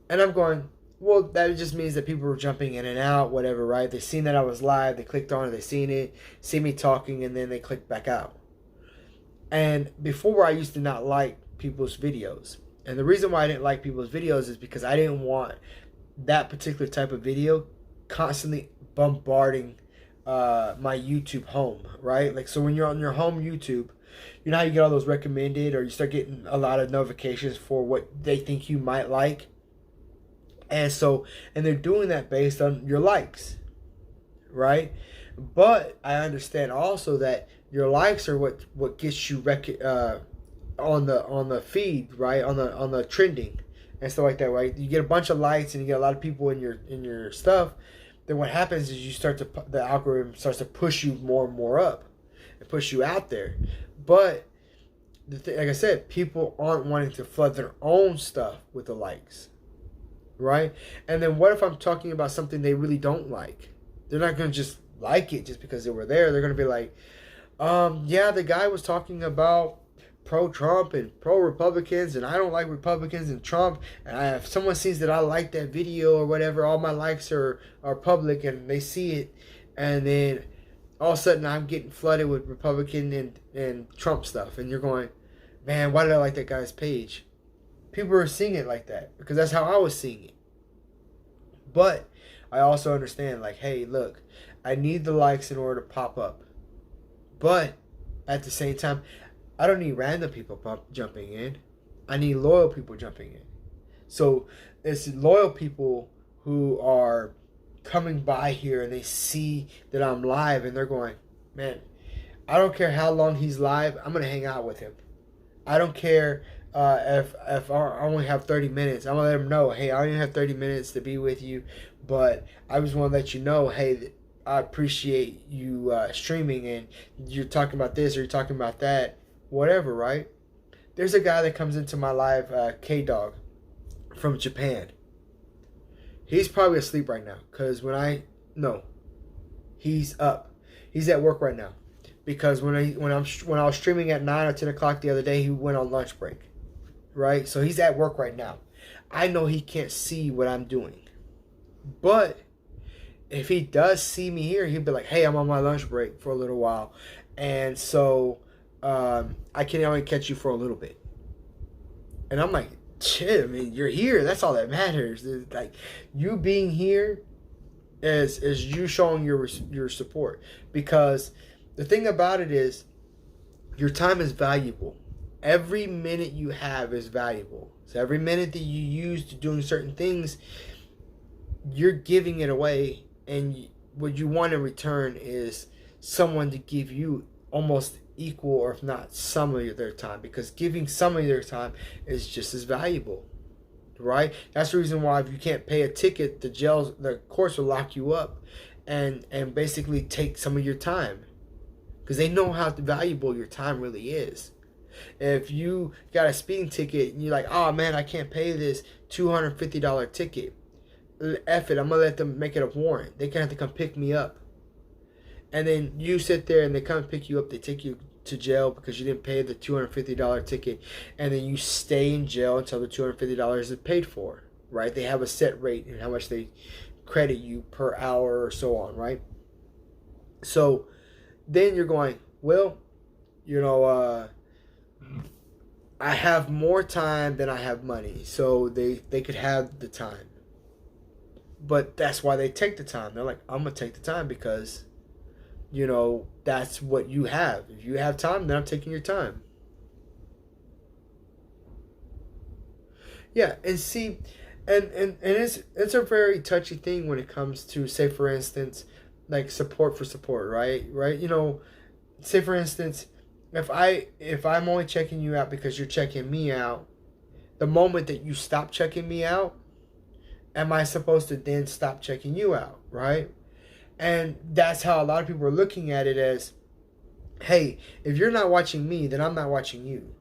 and I'm going, well, that just means that people were jumping in and out, whatever, right? They seen that I was live, they clicked on it, they seen it, see me talking, and then they clicked back out. And before, I used to not like people's videos. And the reason why I didn't like people's videos is because I didn't want that particular type of video constantly bombarding my YouTube home, right? Like, so when you're on your home YouTube, you know how you get all those recommended, or you start getting a lot of notifications for what they think you might like? And they're doing that based on your likes, right? But I understand also that your likes are what gets you on the feed, right? On the trending and stuff like that, right? You get a bunch of likes and you get a lot of people in your stuff. Then what happens is the algorithm starts to push you more and more up and push you out there. But like I said, people aren't wanting to flood their own stuff with the likes. Right? And then what if I'm talking about something they really don't like? They're not going to just like it just because they were there. They're going to be like, yeah, the guy was talking about pro-Trump and pro-Republicans, and I don't like Republicans and Trump. And if someone sees that I like that video or whatever, all my likes are public and they see it, and then all of a sudden I'm getting flooded with Republican and Trump stuff. And you're going, man, why did I like that guy's page? People are seeing it like that because that's how I was seeing it. But I also understand, like, hey, look, I need the likes in order to pop up. But at the same time, I don't need random people jumping in. I need loyal people jumping in. So it's loyal people who are coming by here and they see that I'm live and they're going, man, I don't care how long he's live, I'm going to hang out with him. I don't care if I only have 30 minutes. I'm going to let him know, hey, I only have 30 minutes to be with you, but I just want to let you know, hey, I appreciate you streaming and you're talking about this or you're talking about that, whatever, right? There's a guy that comes into my live, K-Dog, from Japan. He's probably asleep right now because he's up. He's at work right now because when I was streaming at 9 or 10 o'clock the other day, he went on lunch break, right? So he's at work right now. I know he can't see what I'm doing, but if he does see me here, he'll be like, hey, I'm on my lunch break for a little while, and so I can only catch you for a little bit. And I'm like, shit, I mean, you're here. That's all that matters. It's like, you being here is you showing your support. Because the thing about it is, your time is valuable. Every minute you have is valuable. So every minute that you use to doing certain things, you're giving it away. And what you want in return is someone to give you almost equal, or if not some of their time, because giving some of their time is just as valuable, right? That's the reason why if you can't pay a ticket, the courts will lock you up and basically take some of your time, because they know how valuable your time really is. If you got a speeding ticket and you're like, oh man, I can't pay this $250 ticket, F it, I'm gonna let them make it a warrant. They can have to come pick me up. And then you sit there and they come pick you up, they take you to jail because you didn't pay the $250 ticket, and then you stay in jail until the $250 is paid for, right? They have a set rate and how much they credit you per hour or so on, right? So then you're going, well, I have more time than I have money, so they could have the time. But that's why they take the time. They're like, I'm going to take the time because, that's what you have. If you have time, then I'm taking your time. Yeah, and see, and it's a very touchy thing when it comes to, say, for instance, like support for support, right? Right? Say for instance, if I'm only checking you out because you're checking me out, the moment that you stop checking me out, am I supposed to then stop checking you out, right? And that's how a lot of people are looking at it as, hey, if you're not watching me, then I'm not watching you.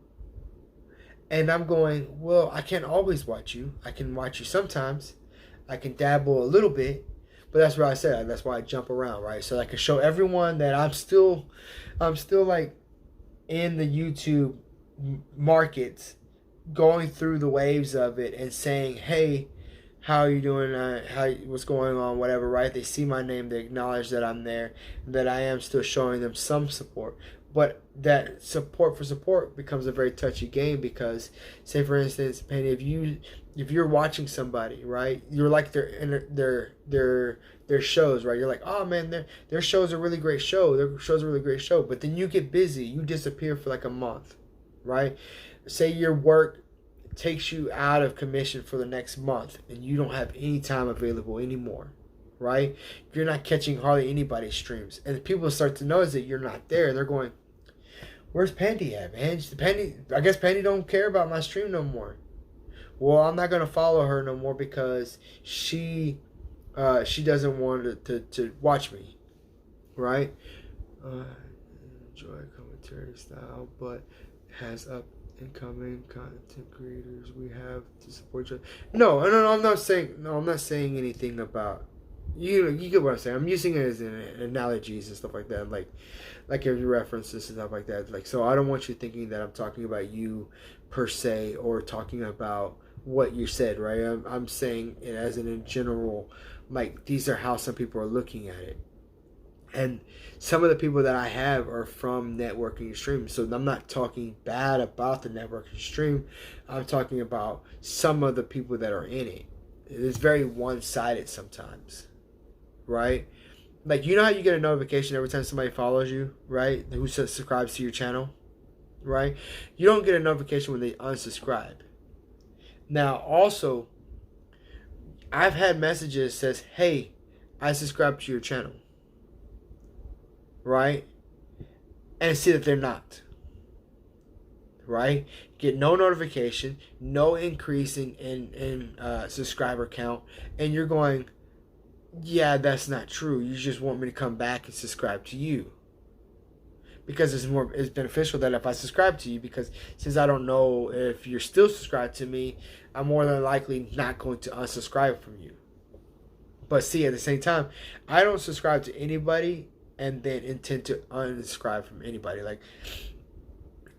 And I'm going, well, I can't always watch you. I can watch you sometimes. I can dabble a little bit. But that's what I said. That's why I jump around, right? So I can show everyone that I'm still like in the YouTube markets, going through the waves of it and saying, hey, how are you doing? What's going on? Whatever, right? They see my name, they acknowledge that I'm there, that I am still showing them some support. But that support for support becomes a very touchy game because, say for instance, Penny, if you're watching somebody, right, you're like their shows, right? You're like, oh man, their show's a really great show. Their show's a really great show. But then you get busy, you disappear for like a month, right? Say your work takes you out of commission for the next month and you don't have any time available anymore, right? You're not catching hardly anybody's streams, and people start to notice that you're not there, and they're going, where's Pandy at, man? I guess Pandy don't care about my stream no more. Well, I'm not going to follow her no more because she doesn't want to watch me, right? Enjoy commentary style, but has up incoming content creators we have to support each other. No, I'm not saying anything about you get what I'm saying. I'm using it as an analogies and stuff like that, like if you references and stuff like that. Like, so I don't want you thinking that I'm talking about you per se or talking about what you said, right? I'm saying it as in general, like these are how some people are looking at it. And some of the people that I have are from networking stream. So I'm not talking bad about the networking stream. I'm talking about some of the people that are in it. It's very one-sided sometimes, right? Like, you know how you get a notification every time somebody follows you, right? Who subscribes to your channel, right? You don't get a notification when they unsubscribe. Now, also, I've had messages that says, hey, I subscribe to your channel, right? And see that they're not, right? Get no notification, no increase in subscriber count, and you're going, yeah, that's not true. You just want me to come back and subscribe to you because it's beneficial that if I subscribe to you, because since I don't know if you're still subscribed to me, I'm more than likely not going to unsubscribe from you. But see, at the same time, I don't subscribe to anybody and then intend to unsubscribe from anybody. Like,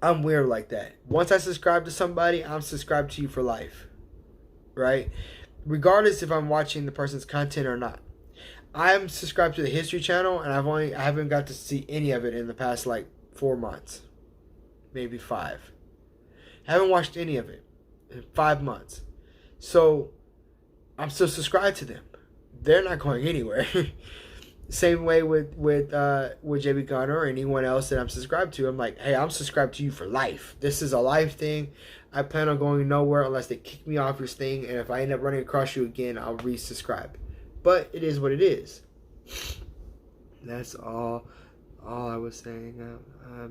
I'm weird like that. Once I subscribe to somebody, I'm subscribed to you for life, right? Regardless if I'm watching the person's content or not. I'm subscribed to the History Channel, and I haven't got to see any of it in the past like 4 months, maybe 5. I haven't watched any of it in 5 months, so I'm still subscribed to them. They're not going anywhere. Same way with JB Gunner or anyone else that I'm subscribed to. I'm like, hey, I'm subscribed to you for life. This is a life thing. I plan on going nowhere unless they kick me off this thing. And if I end up running across you again, I'll resubscribe. But it is what it is. That's all I was saying. I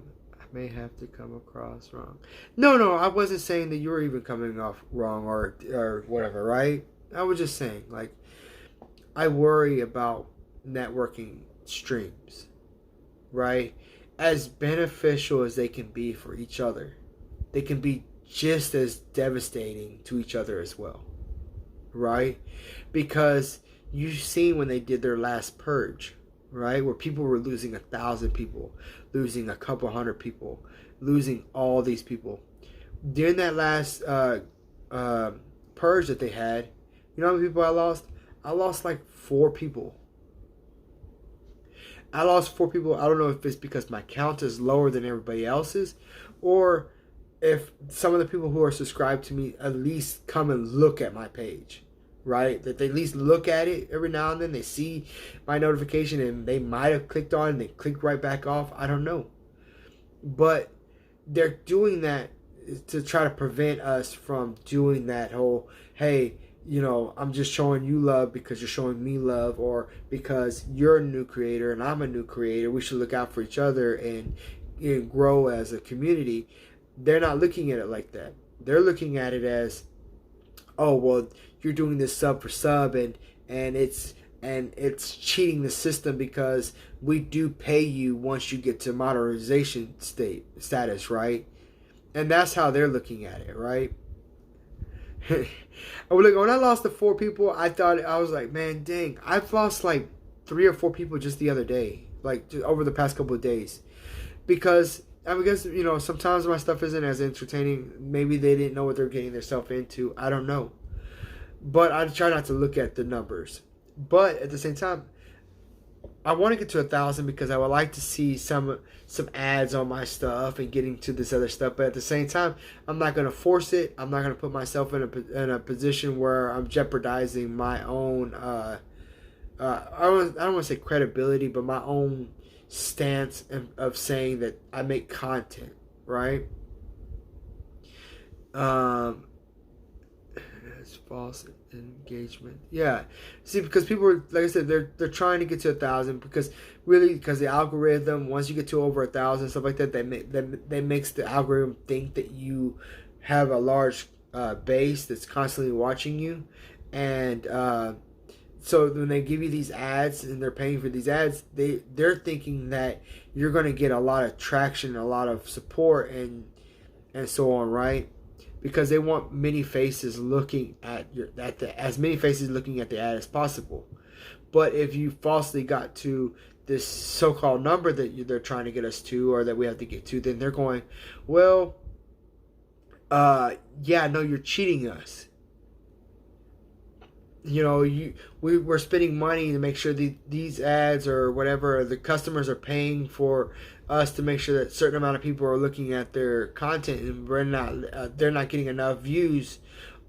may have to come across wrong. No, I wasn't saying that you were even coming off wrong or whatever, right? I was just saying, like, I worry about networking streams, right? As beneficial as they can be for each other, they can be just as devastating to each other as well, right? Because you've seen when they did their last purge, right? Where people were losing 1,000 people, losing a couple hundred people, losing all these people. During that last purge that they had, you know how many people I lost? I lost like 4 people. I lost 4 people. I don't know if it's because my count is lower than everybody else's, or if some of the people who are subscribed to me at least come and look at my page, right? That they at least look at it every now and then. They see my notification and they might have clicked on and they click right back off. I don't know. But they're doing that to try to prevent us from doing that whole, hey, you know, I'm just showing you love because you're showing me love, or because you're a new creator and I'm a new creator. We should look out for each other and grow as a community. They're not looking at it like that. They're looking at it as, oh, well, you're doing this sub for sub, and it's cheating the system because we do pay you once you get to modernization status, right? And that's how they're looking at it, right? Look, when I lost the 4 people, I was like, man, dang, I've lost like 3 or 4 people just the other day, like just over the past couple of days, because I guess, you know, sometimes my stuff isn't as entertaining. Maybe they didn't know what they're getting themselves into. I don't know, but I try not to look at the numbers. But at the same time, I want to get to 1,000 because I would like to see some ads on my stuff and getting to this other stuff. But at the same time, I'm not going to force it. I'm not going to put myself in a position where I'm jeopardizing my own. I don't want to say credibility, but my own stance of saying that I make content, right? It's false engagement. Yeah. See, because people are, like I said, they're trying to get to 1,000 because the algorithm, once you get to over 1,000, stuff like that, they makes the algorithm think that you have a large base that's constantly watching you, and so when they give you these ads and they're paying for these ads, they're thinking that you're going to get a lot of traction, a lot of support, and so on, right? Because they want many faces looking at as many faces looking at the ad as possible. But if you falsely got to this so-called number that they're trying to get us to, or that we have to get to, then they're going, well, yeah, no, you're cheating us. You know, we're spending money to make sure these ads or whatever, the customers are paying for us to make sure that a certain amount of people are looking at their content, and they're not getting enough views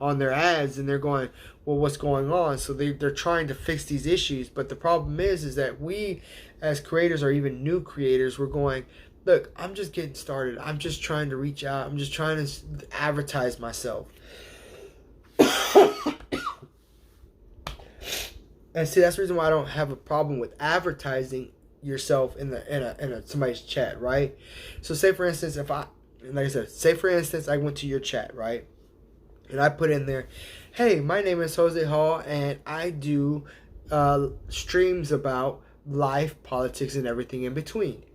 on their ads, and they're going, well, what's going on? So they're trying to fix these issues. But the problem is that we as creators, or even new creators, we're going, look, I'm just getting started. I'm just trying to reach out. I'm just trying to advertise myself. And see, that's the reason why I don't have a problem with advertising yourself in somebody's chat, right? So say for instance, say for instance, I went to your chat, right? And I put in there, hey, my name is Jose Hall, and I do streams about life, politics, and everything in between,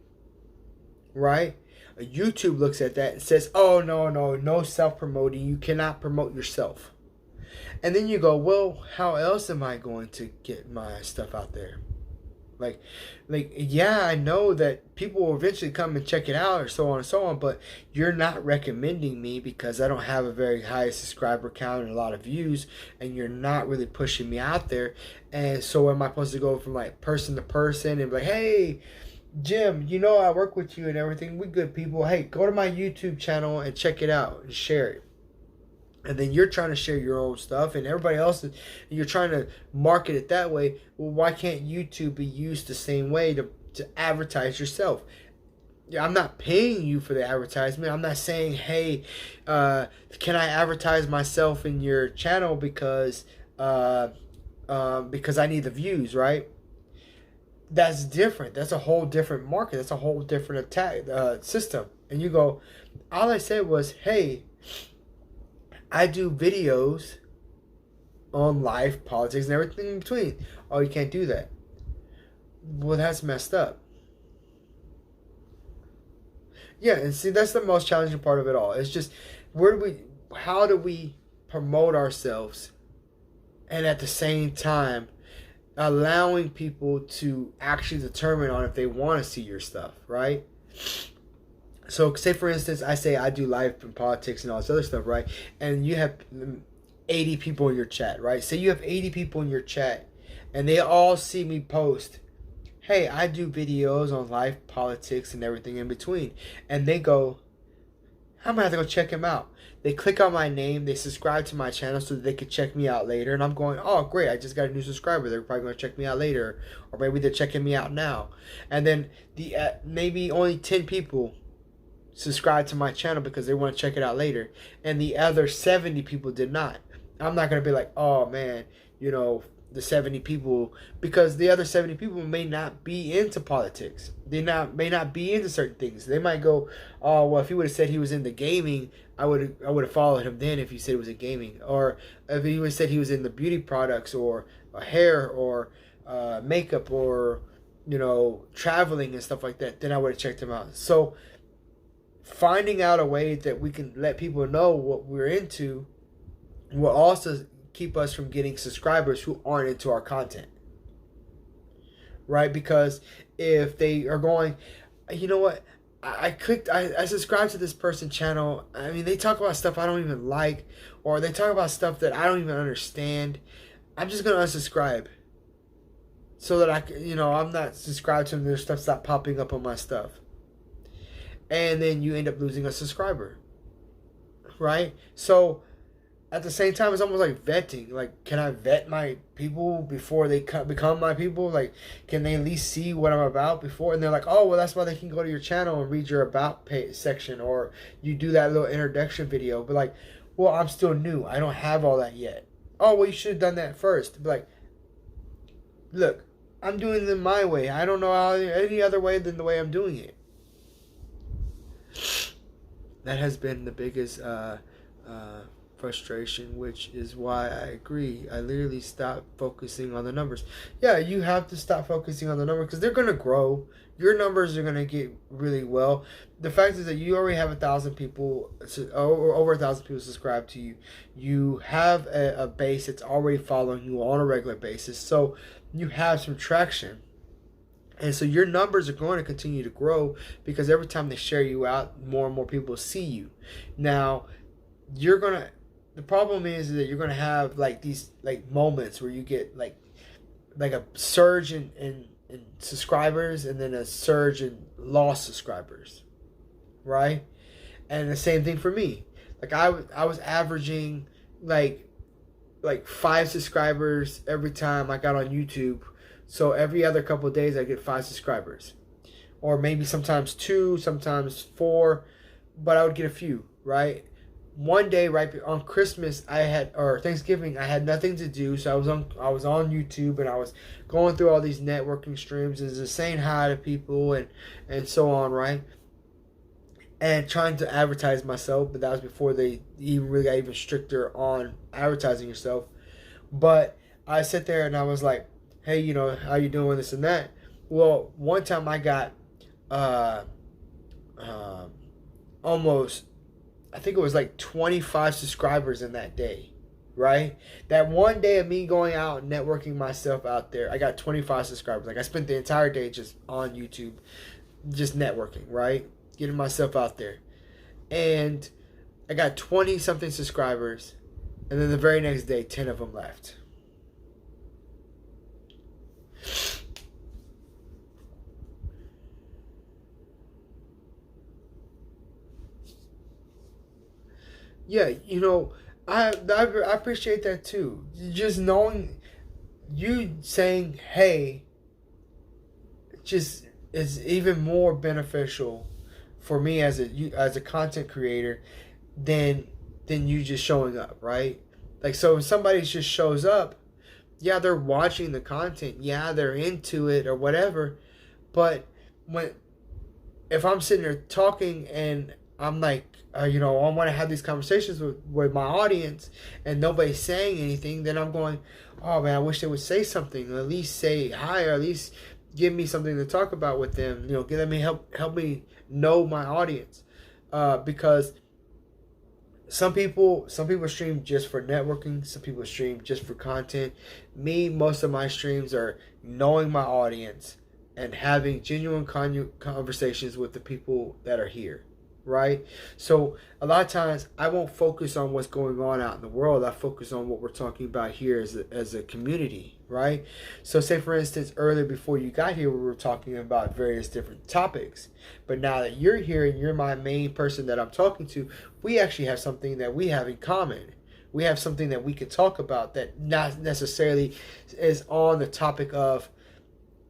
right? YouTube looks at that and says, oh, no self-promoting. You cannot promote yourself. And then you go, well, how else am I going to get my stuff out there? Like, yeah, I know that people will eventually come and check it out, or so on and so on, but you're not recommending me because I don't have a very high subscriber count and a lot of views, and you're not really pushing me out there. And so am I supposed to go from like person to person and be like, hey, Jim, you know I work with you and everything. We good people. Hey, go to my YouTube channel and check it out and share it. And then you're trying to share your own stuff, and everybody else, you're trying to market it that way. Well, why can't YouTube be used the same way to advertise yourself? Yeah, I'm not paying you for the advertisement. I'm not saying, hey, can I advertise myself in your channel because I need the views, right? That's different. That's a whole different market. That's a whole different attack system. And you go, all I said was, hey, I do videos on life, politics, and everything in between. Oh, you can't do that. Well, that's messed up. Yeah, and see, that's the most challenging part of it all. It's just, how do we promote ourselves and at the same time allowing people to actually determine on if they want to see your stuff, right? So, say for instance, I say I do life and politics and all this other stuff, right? And you have 80 people in your chat, right? Say you have 80 people in your chat and they all see me post, hey, I do videos on life, politics, and everything in between. And they go, I'm gonna have to go check him out. They click on my name, they subscribe to my channel so that they could check me out later. And I'm going, oh, great, I just got a new subscriber. They're probably gonna check me out later. Or maybe they're checking me out now. And then maybe only 10 people subscribe to my channel because they want to check it out later. And the other 70 people did not. I'm not gonna be like, oh man, the 70 people, because the other 70 people may not be into politics. May not be into certain things. They might go, oh well, if he would have said he was into gaming, I would have followed him then if he said it was in gaming. Or if he would have said he was in the beauty products or hair or makeup or traveling and stuff like that, then I would have checked him out. So finding out a way that we can let people know what we're into will also keep us from getting subscribers who aren't into our content, right? Because if they are going, you know what, I subscribe to this person's channel, I mean, they talk about stuff I don't even like, or they talk about stuff that I don't even understand, I'm just gonna unsubscribe so that I'm not subscribed to them. Their stuff stop popping up on my stuff, and then you end up losing a subscriber, right? So at the same time, it's almost like vetting. Like, can I vet my people before they become my people? Like, can they at least see what I'm about before? And they're like, oh, well, that's why they can go to your channel and read your about page section, or you do that little introduction video. But like, well, I'm still new. I don't have all that yet. Oh, well, you should have done that first. But like, look, I'm doing it my way. I don't know any other way than the way I'm doing it. That has been the biggest frustration, which is why I agree. I literally stopped focusing on the numbers. Yeah, you have to stop focusing on the numbers because they're going to grow. Your numbers are going to get really well. The fact is that you already have 1,000 people, or over 1,000 people subscribed to you. You have a base that's already following you on a regular basis. So you have some traction. And so your numbers are going to continue to grow because every time they share you out, more and more people see you. Now, the problem is that you're gonna have like these like moments where you get like a surge in subscribers and then a surge in lost subscribers, right? And the same thing for me. Like I was averaging like 5 subscribers every time I got on YouTube. So every other couple of days I get 5 subscribers, or maybe sometimes 2, sometimes 4, but I would get a few, right? One day right on Christmas or Thanksgiving, I had nothing to do, so I was on YouTube and I was going through all these networking streams and just saying hi to people and so on, right? And trying to advertise myself, but that was before they even really got even stricter on advertising yourself. But I sat there and I was like, hey, how you doing, this and that. Well, one time I got almost, I think it was like 25 subscribers in that day, right? That one day of me going out and networking myself out there, I got 25 subscribers. Like I spent the entire day just on YouTube, just networking, right? Getting myself out there. And I got 20 something subscribers. And then the very next day, 10 of them left. Yeah, I appreciate that too. Just knowing, you saying, hey, just is even more beneficial for me as a content creator than you just showing up, right? Like, so if somebody just shows up, Yeah, they're watching the content. Yeah, they're into it or whatever. But when if I'm sitting there talking and I'm like, I want to have these conversations with my audience and nobody's saying anything, then I'm going, oh man, I wish they would say something, or at least say hi, or at least give me something to talk about with them. Let me help me know my audience, because some people stream just for networking. Some people stream just for content. Me, most of my streams are knowing my audience and having genuine conversations with the people that are here, right? So a lot of times I won't focus on what's going on out in the world. I focus on what we're talking about here as a community, right? So say for instance, earlier before you got here, we were talking about various different topics. But now that you're here and you're my main person that I'm talking to, we actually have something that we have in common. We have something that we could talk about that not necessarily is on the topic of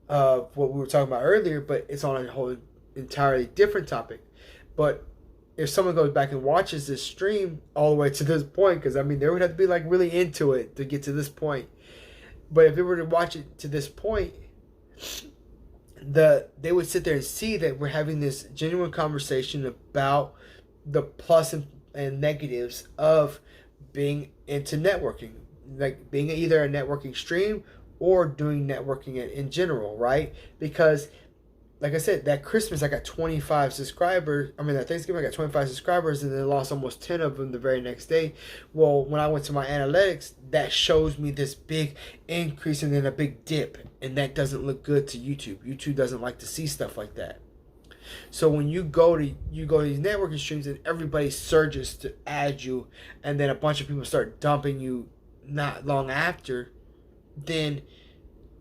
what we were talking about earlier, but it's on a whole entirely different topic. But if someone goes back and watches this stream all the way to this point, because I mean, they would have to be like really into it to get to this point. But if they were to watch it to this point, they would sit there and see that we're having this genuine conversation about the plus and negatives of being into networking, like being either a networking stream or doing networking in general, right? Because like I said, that Christmas I got 25 subscribers. I mean, that Thanksgiving I got 25 subscribers, and then lost almost 10 of them the very next day. Well, when I went to my analytics, that shows me this big increase and then a big dip, and that doesn't look good to YouTube. YouTube doesn't like to see stuff like that. So when you go to these networking streams and everybody surges to add you, and then a bunch of people start dumping you not long after, then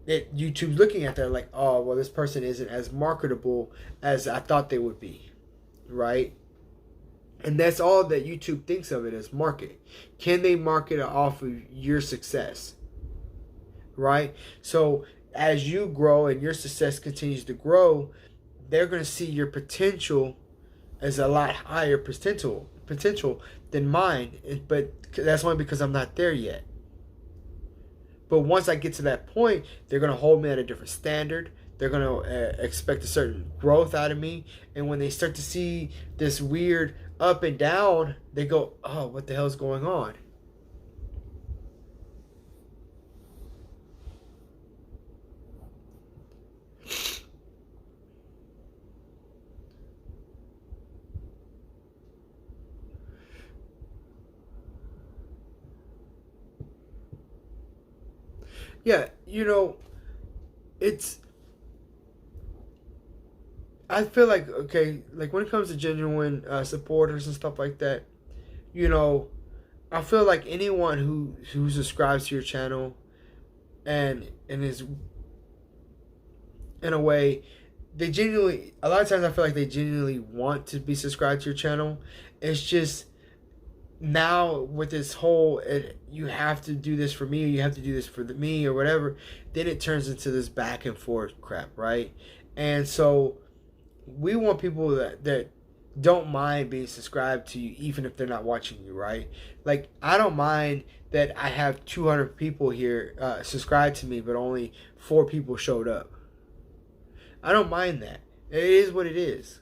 YouTube's looking at that like, oh, well, this person isn't as marketable as I thought they would be, right? And that's all that YouTube thinks of it as market. Can they market it off of your success, right? So as you grow and your success continues to grow, they're going to see your potential as a lot higher potential than mine. But that's only because I'm not there yet. But once I get to that point, they're going to hold me at a different standard. They're going to expect a certain growth out of me. And when they start to see this weird up and down, they go, oh, what the hell's going on? Yeah, it's I feel like, okay, like when it comes to genuine supporters and stuff like that, you know, I feel like anyone who subscribes to your channel and is in a way, they genuinely, a lot of times I feel like they genuinely want to be subscribed to your channel. It's just now with this whole you have to do this for me, or you have to do this for me, or whatever, then it turns into this back and forth crap, right? And so we want people that don't mind being subscribed to you even if they're not watching you, right? Like, I don't mind that I have 200 people here subscribed to me, but only 4 people showed up. I don't mind that. It is what it is,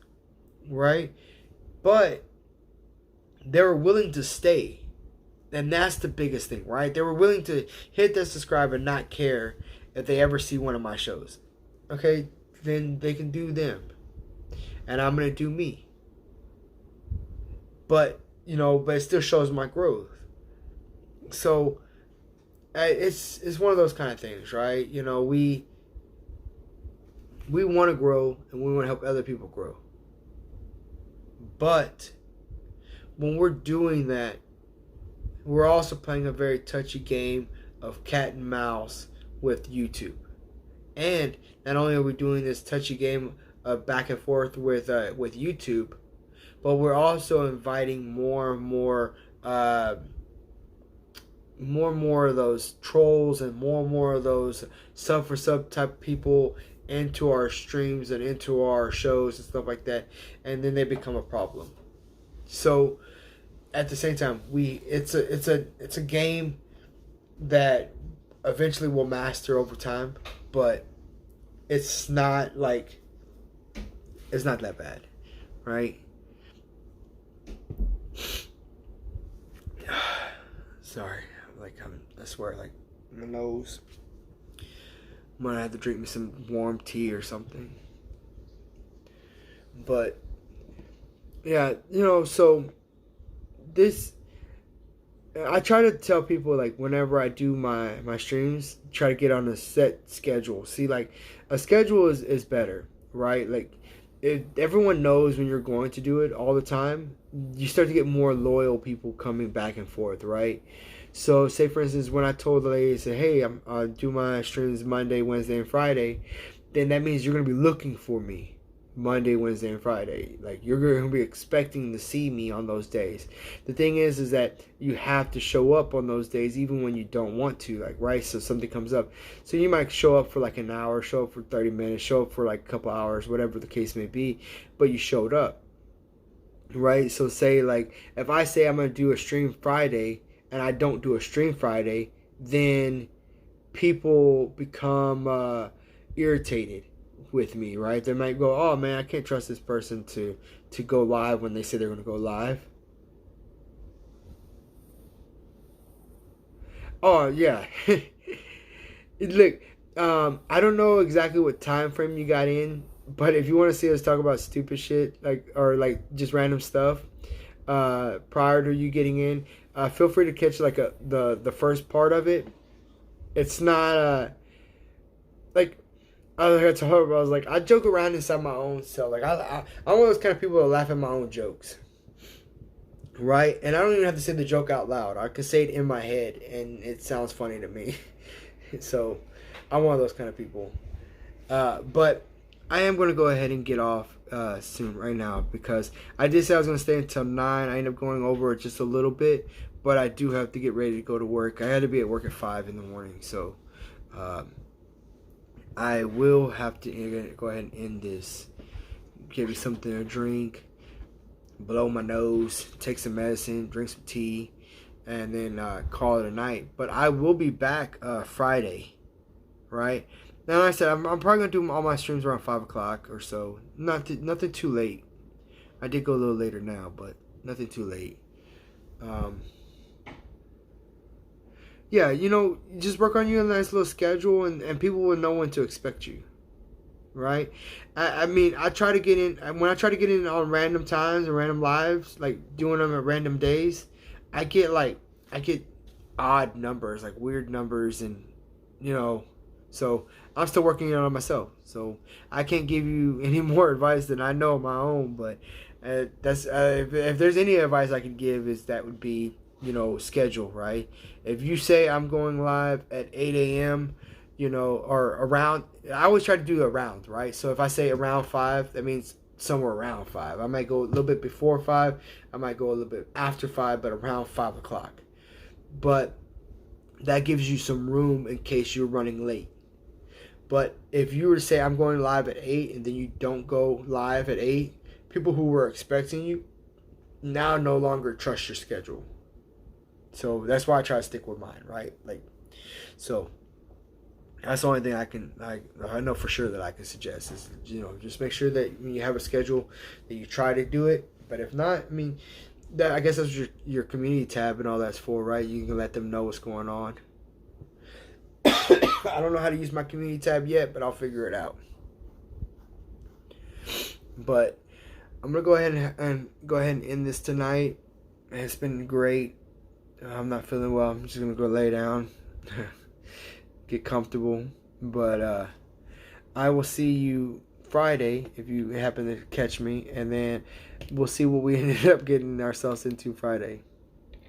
right? But they were willing to stay. And that's the biggest thing, right? They were willing to hit that subscribe and not care if they ever see one of my shows. Okay? Then they can do them. And I'm going to do me. But it still shows my growth. So it's one of those kind of things, right? We want to grow and we want to help other people grow. But when we're doing that, we're also playing a very touchy game of cat and mouse with YouTube. And not only are we doing this touchy game of back and forth with YouTube, but we're also inviting more and more of those trolls and more of those sub for sub type people into our streams and into our shows and stuff like that, and then they become a problem. So at the same time, it's a game that eventually will master over time, but it's not like it's not that bad, right? Sorry, I swear, like my nose. I'm gonna have to drink me some warm tea or something. But yeah, so this I try to tell people, like, whenever I do my streams, try to get on a set schedule. See, like, a schedule is better, right? Like, if everyone knows when you're going to do it all the time, you start to get more loyal people coming back and forth, right? So, say for instance, when I told the lady, say, hey, I do my streams Monday, Wednesday, and Friday, then that means you're gonna be looking for me Monday, Wednesday, and Friday. Like, you're going to be expecting to see me on those days. The thing is that you have to show up on those days even when you don't want to, like, right? So something comes up. So you might show up for like an hour, show up for 30 minutes, show up for like a couple hours, whatever the case may be, but you showed up, right? So say, like, if I say I'm going to do a stream Friday and I don't do a stream Friday, then people become irritated with me, right? They might go, oh man, I can't trust this person to go live when they say they're going to go live. Oh yeah. Look, I don't know exactly what time frame you got in, but if you want to see us talk about stupid shit, like, or like just random stuff prior to you getting in, feel free to catch like the first part of it. It's not like, I had to her, I was like, I joke around inside my own self. Like, I'm one of those kind of people that laugh at my own jokes, right? And I don't even have to say the joke out loud. I can say it in my head, and it sounds funny to me. So, I'm one of those kind of people. But I am going to go ahead and get off soon, right now, because I did say I was going to stay until 9. I ended up going over it just a little bit, but I do have to get ready to go to work. I had to be at work at 5 in the morning, so I will have to go ahead and end this. Give me something to drink, blow my nose, take some medicine, drink some tea, and then call it a night. But I will be back Friday, right? Now, like I said, I'm probably going to do all my streams around 5 o'clock or so. Nothing too late. I did go a little later now, but nothing too late. Yeah, just work on your nice little schedule, and people will know when to expect you, right? I mean, I try to get in, when I try to get in on random times and random lives, like doing them at random days, I get odd numbers, like weird numbers, and, so I'm still working on it myself. So I can't give you any more advice than I know of my own, but that's if there's any advice I can give, is that would be, schedule, right? If you say I'm going live at 8 a.m., or around, I always try to do around, right? So if I say around 5, that means somewhere around 5. I might go a little bit before 5. I might go a little bit after 5, but around 5 o'clock. But that gives you some room in case you're running late. But if you were to say I'm going live at 8 and then you don't go live at 8, people who were expecting you now no longer trust your schedule. So that's why I try to stick with mine, right? Like, so that's the only thing I know for sure that I can suggest is, just make sure that when you have a schedule that you try to do it. But if not, I mean, I guess that's your community tab and all that's for, right? You can let them know what's going on. I don't know how to use my community tab yet, but I'll figure it out. But I'm gonna go ahead and end this tonight. It's been great. I'm not feeling well. I'm just gonna go lay down, get comfortable. But I will see you Friday if you happen to catch me, and then we'll see what we ended up getting ourselves into Friday.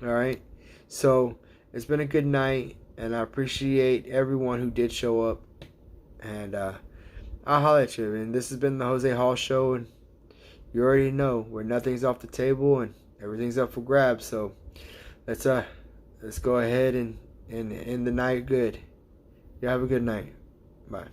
All right. So it's been a good night, and I appreciate everyone who did show up. And I'll holler at you. And this has been the Jose Hall Show, and you already know where nothing's off the table and everything's up for grabs. So let's go ahead and end the night good. You have a good night. Bye.